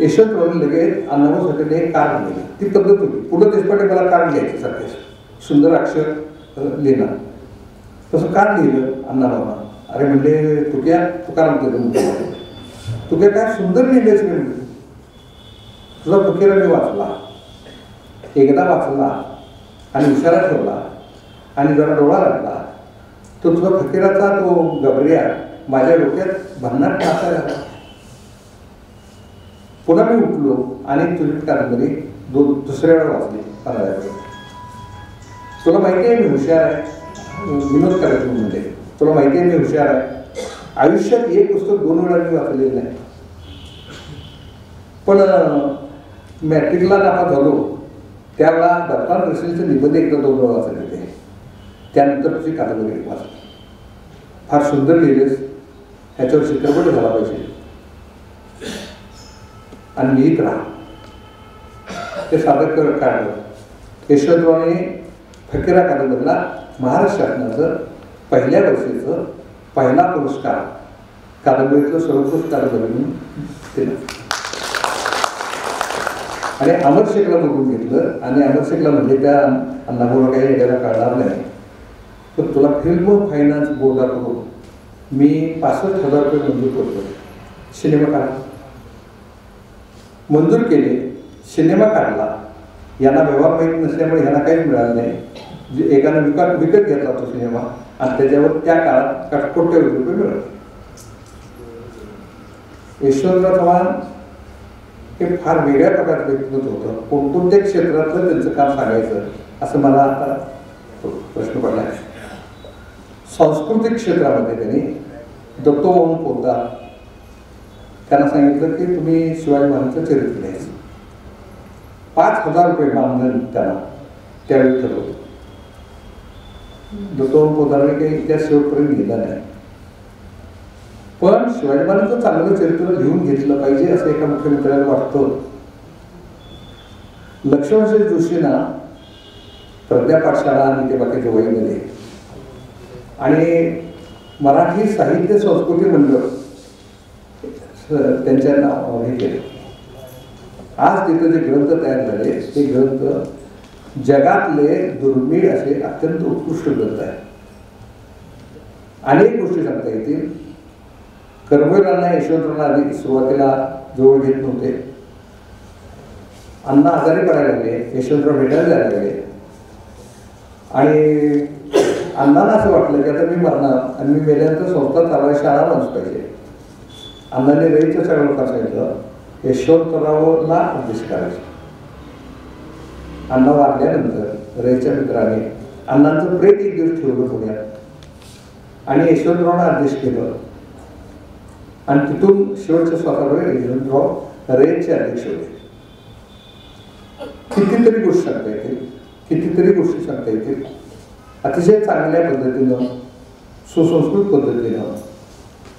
यशवंतराव लगेच अण्णाभाऊ साठेने एक कार्ड लिहिलं. ती पद्धत होती, पु ल देशपांडे मला कार्ड लिहायचं सारखे सुंदर अक्षर लिहिणार, तसं कार्ड लिहिलं अण्णाभाऊना. अरे म्हणले तुकाराम तुझ्या काय सुंदर लिहिलेच म्हणले, तुझा फकीरा मी वाचला, एकदा वाचला आणि विचारा ठेवला आणि जरा डोळा लागला, तो तुझा फकीराचा तो गबरिया माझ्या डोक्यात भन्नाट नाचायला लागला. पुन्हा मी उठलो आणि तुझी कादंबरी दुसऱ्या वेळा वाचली पन्हाळ्याकडे. तुला माहिती आहे मी हुशार आहे, विनोद करायचं म्हणजे तुला माहिती आहे मी हुशार आहे. आयुष्यात एक पुस्तक 2 वेळा मी वाचलेलं नाही, पण मॅट्रिकला नापास झालो त्यावेळा बर्फान रसेलचे निबंध एकदा 2 वेळा वाचले होते. त्यानंतर तुझी कादंबरी वाचली. फार सुंदर लिहिलेस, ह्याच्यावर चित्रपट झाला पाहिजे आणि लिहित राहा. ते सादर काढलं. यशवंतरावांनी फकीरा कादंबरीला महाराष्ट्र शासनाचं पहिल्या वर्षीचं पहिला पुरस्कार कादंबरीचं सर्वोत्कृष्ट कादंबरी म्हणून दिला. आणि अमर शेखला बघून घेतलं आणि अमर शेखला म्हणजे त्या अण्णाभाऊला काही यायला कळणार नाही, पण तुला फिल्म फायनान्स बोर्डाकडून मी 65,000 रुपये मंजूर करतो, सिनेमा काढा. मंजूर केले, सिनेमा काढला. यांना व्यवहार माहीत नसल्यामुळे ह्यांना काहीच मिळालं नाही. एकानं विकत घेतला तो सिनेमा आणि त्याच्यावर त्या काळात कोट्यवधी रुपये मिळत. यशवंतराव चव्हाण हे फार वेगळ्या प्रकारचं व्यक्तिमत्व होतं. कोणकोणत्या क्षेत्रातलं त्यांचं काम सांगायचं असं मला आता प्रश्न पडला आहे. सांस्कृतिक क्षेत्रामध्ये त्यांनी दत्तोमोहन पोद्दार त्यांना सांगितलं की तुम्ही शिवाजी महाराजांचं चरित्र लिहायचं. 5,000 रुपये मानधन त्यांना त्यावेळी ठरवलं. दत्तोमोहन पोद्दारांनी काही इतिहास शेवटपर्यंत लिहिला नाही, पण शिवाजी महाराजांचं चांगलं चरित्र लिहून घेतलं पाहिजे असं एका मुख्यमंत्र्याला वाटतं. लक्ष्मण जोशींना प्रज्ञा पाठशाळा आणि ते बाकीच्या वहीमध्ये आणि मराठी साहित्य संस्कृती मंडळ त्यांच्या नावावर हे केलं. आज तिथे जे ग्रंथ तयार झाले ते ग्रंथ जगातले दुर्मिळ असे अत्यंत उत्कृष्ट ग्रंथ आहेत. अनेक गोष्टी सांगता येतील. कर्मवीरांना यशवंतरावांना आधी सुरुवातीला जवळ घेत नव्हते. अण्णा आजारी पडायला लागले, यशवंतराव भेटायला जायला लागले आणि अण्णांना असं वाटलं की आता मी मरणार आणि मी मेल्यानंतर संस्था चालवायला शाळा माणूस पाहिजे. अण्णांनी रईच्या सगळ्या लोकांना सांगितलं यशवंतरावला आदेश करायचे. अण्णा वारल्यानंतर रईच्या मित्राने अण्णांचं प्रेत एक दिवस ठेवलं पुण्यात आणि यशवंतरावला आदेश केलं आणि तिथून शेवटच्या स्वतःवर यशवंतराव रईचे अध्यक्ष होते. कितीतरी गोष्टी सांगता येतील. अतिशय चांगल्या पद्धतीनं सुसंस्कृत पद्धतीनं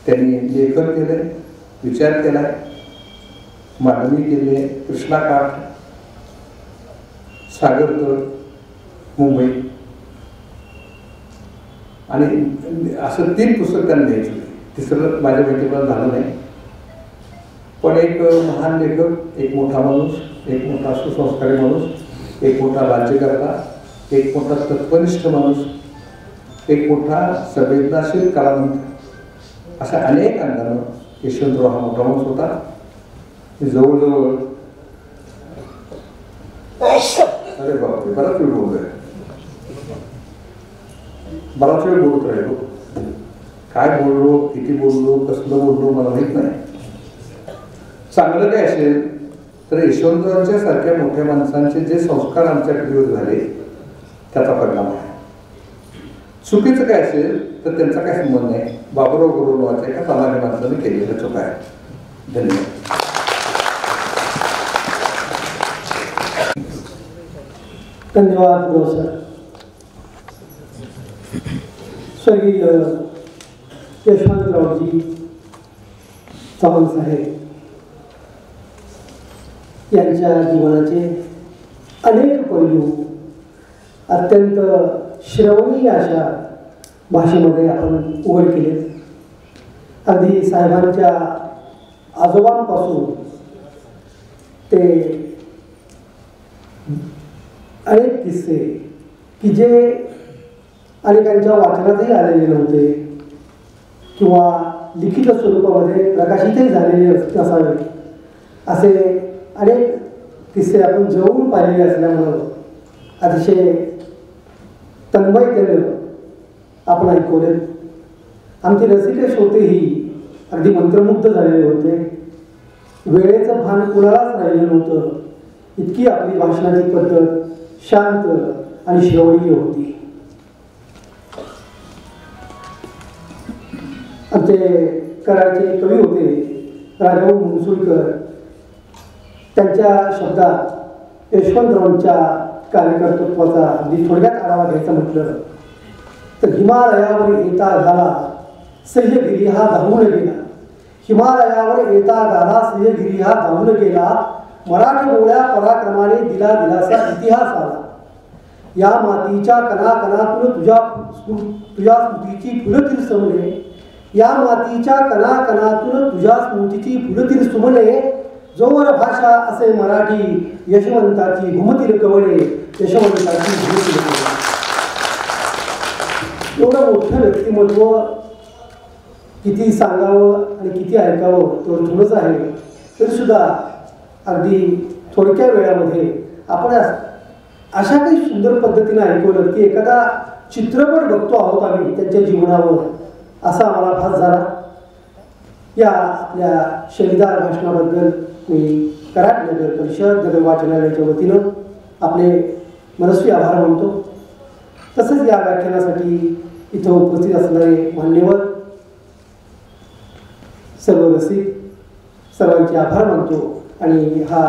त्यांनी लेखन केले, विचार केला, मांडणी केली. कृष्णाकाठ, सागरतळ, मुंबई आणि असं 3 पुस्तक त्यांनी लिहायची. तिसरं माझ्या माहितीप्रमाणे झालं नाही, पण एक महान लेखक, एक मोठा माणूस, एक मोठा सुसंस्कारी माणूस, एक मोठा राज्यकर्ता, एक मोठा तत्वनिष्ठ माणूस, एक मोठा संवेदनाशील कलावंत, अशा अनेक अंगानं यशवंतराव हा मोठा माणूस होता. जवळजवळ अरे बापरे बराच वेळ बोलतोय, बराच वेळ बोलत राहिलो. काय बोललो, किती बोललो, कसलं बोललो मला माहीत नाही. चांगलं काय असेल तर यशवंतरावांच्या सारख्या मोठ्या माणसांचे जे संस्कार आमच्या पिढीवर झाले त्याचा परिणाम आहे. चुकीचं काय असेल तर त्यांचा काय संबंध नाही. बाबुराव गोरवाच्या एका सामान्य माणसाने केलेलं चुका आहे. धन्यवाद. धन्यवाद सर. स्वर्गीय यशवंतरावजी चव्हाण साहेब यांच्या जीवनाचे अनेक पैलू अत्यंत श्रवणीय अशा भाषेमध्ये आपण उघड केले. अगदी साहेबांच्या आजोबांपासून ते अनेक किस्से की जे अनेकांच्या वाचनातही आलेले नव्हते किंवा लिखित स्वरूपामध्ये प्रकाशितही झालेले नसावे असे अनेक किस्से आपण जवळून पाहिलेले असल्यामुळं अतिशय तन्मयतेनं आपण ऐकवले. आमचे रसिक श्रोतेही अगदी मंत्रमुग्ध झालेले होते. वेळेचं भान कुणालाच राहिलं नव्हतं. इतकी आपली भाषणाची पद्धत शांत आणि श्रवणीय होती. आमचे कराडचे कवी होते राजाभाऊ मुनसुळकर. त्यांच्या शब्दात यशवंतरावांच्या कार्यकर्तृत्वाचा अगदी थोडक्यात आढावा घ्यायचा म्हटलं तर हिमालयावर येता घाला सह्यगिरी हा धावून गेला. हिमालयावर येता घाला सह्यगिरी हा धावून गेला. मराठमोळ्या पराक्रमाने दिला दिलासा इतिहास आला. या मातीच्या कणाकणातून तुझ्या स्मृतीची फुलतील सुमने. या मातीच्या कणाकणातून तुझ्या स्मृतीची फुलतील सुमने. जोवर भाषा असे मराठी यशवंताची घुमतील कवडे. यशवंताची घुमतील कवडे. एवढं मोठं व्यक्तिमत्व किती सांगावं आणि किती ऐकावं तेवढं थोडंच आहे. तरी सुद्धा अगदी थोडक्या वेळामध्ये आपण अशा काही सुंदर पद्धतीने ऐकवलं की एखादा चित्रपट बघतो आहोत आम्ही त्यांच्या जीवनावर असा आम्हाला भास झाला. या आपल्या शैलीदार भाषणाबद्दल मी कराड नगर परिषद नगर वाचनालयाच्या वतीनं आपले मनस्वी आभार मानतो. तसंच या व्याख्यानासाठी इथं उपस्थित असणारे मान्यवर सर्व रसिक सर्वांचे आभार मानतो आणि हा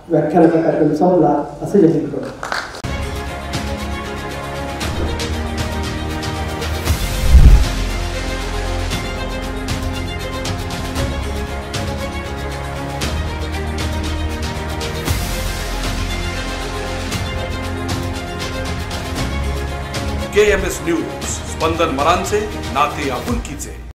व्याख्यानाचा कार्यक्रम संपला असं जाहीर करतो. KMS न्यूज, स्पंदन मरांचे, नाते आपुलकीचे.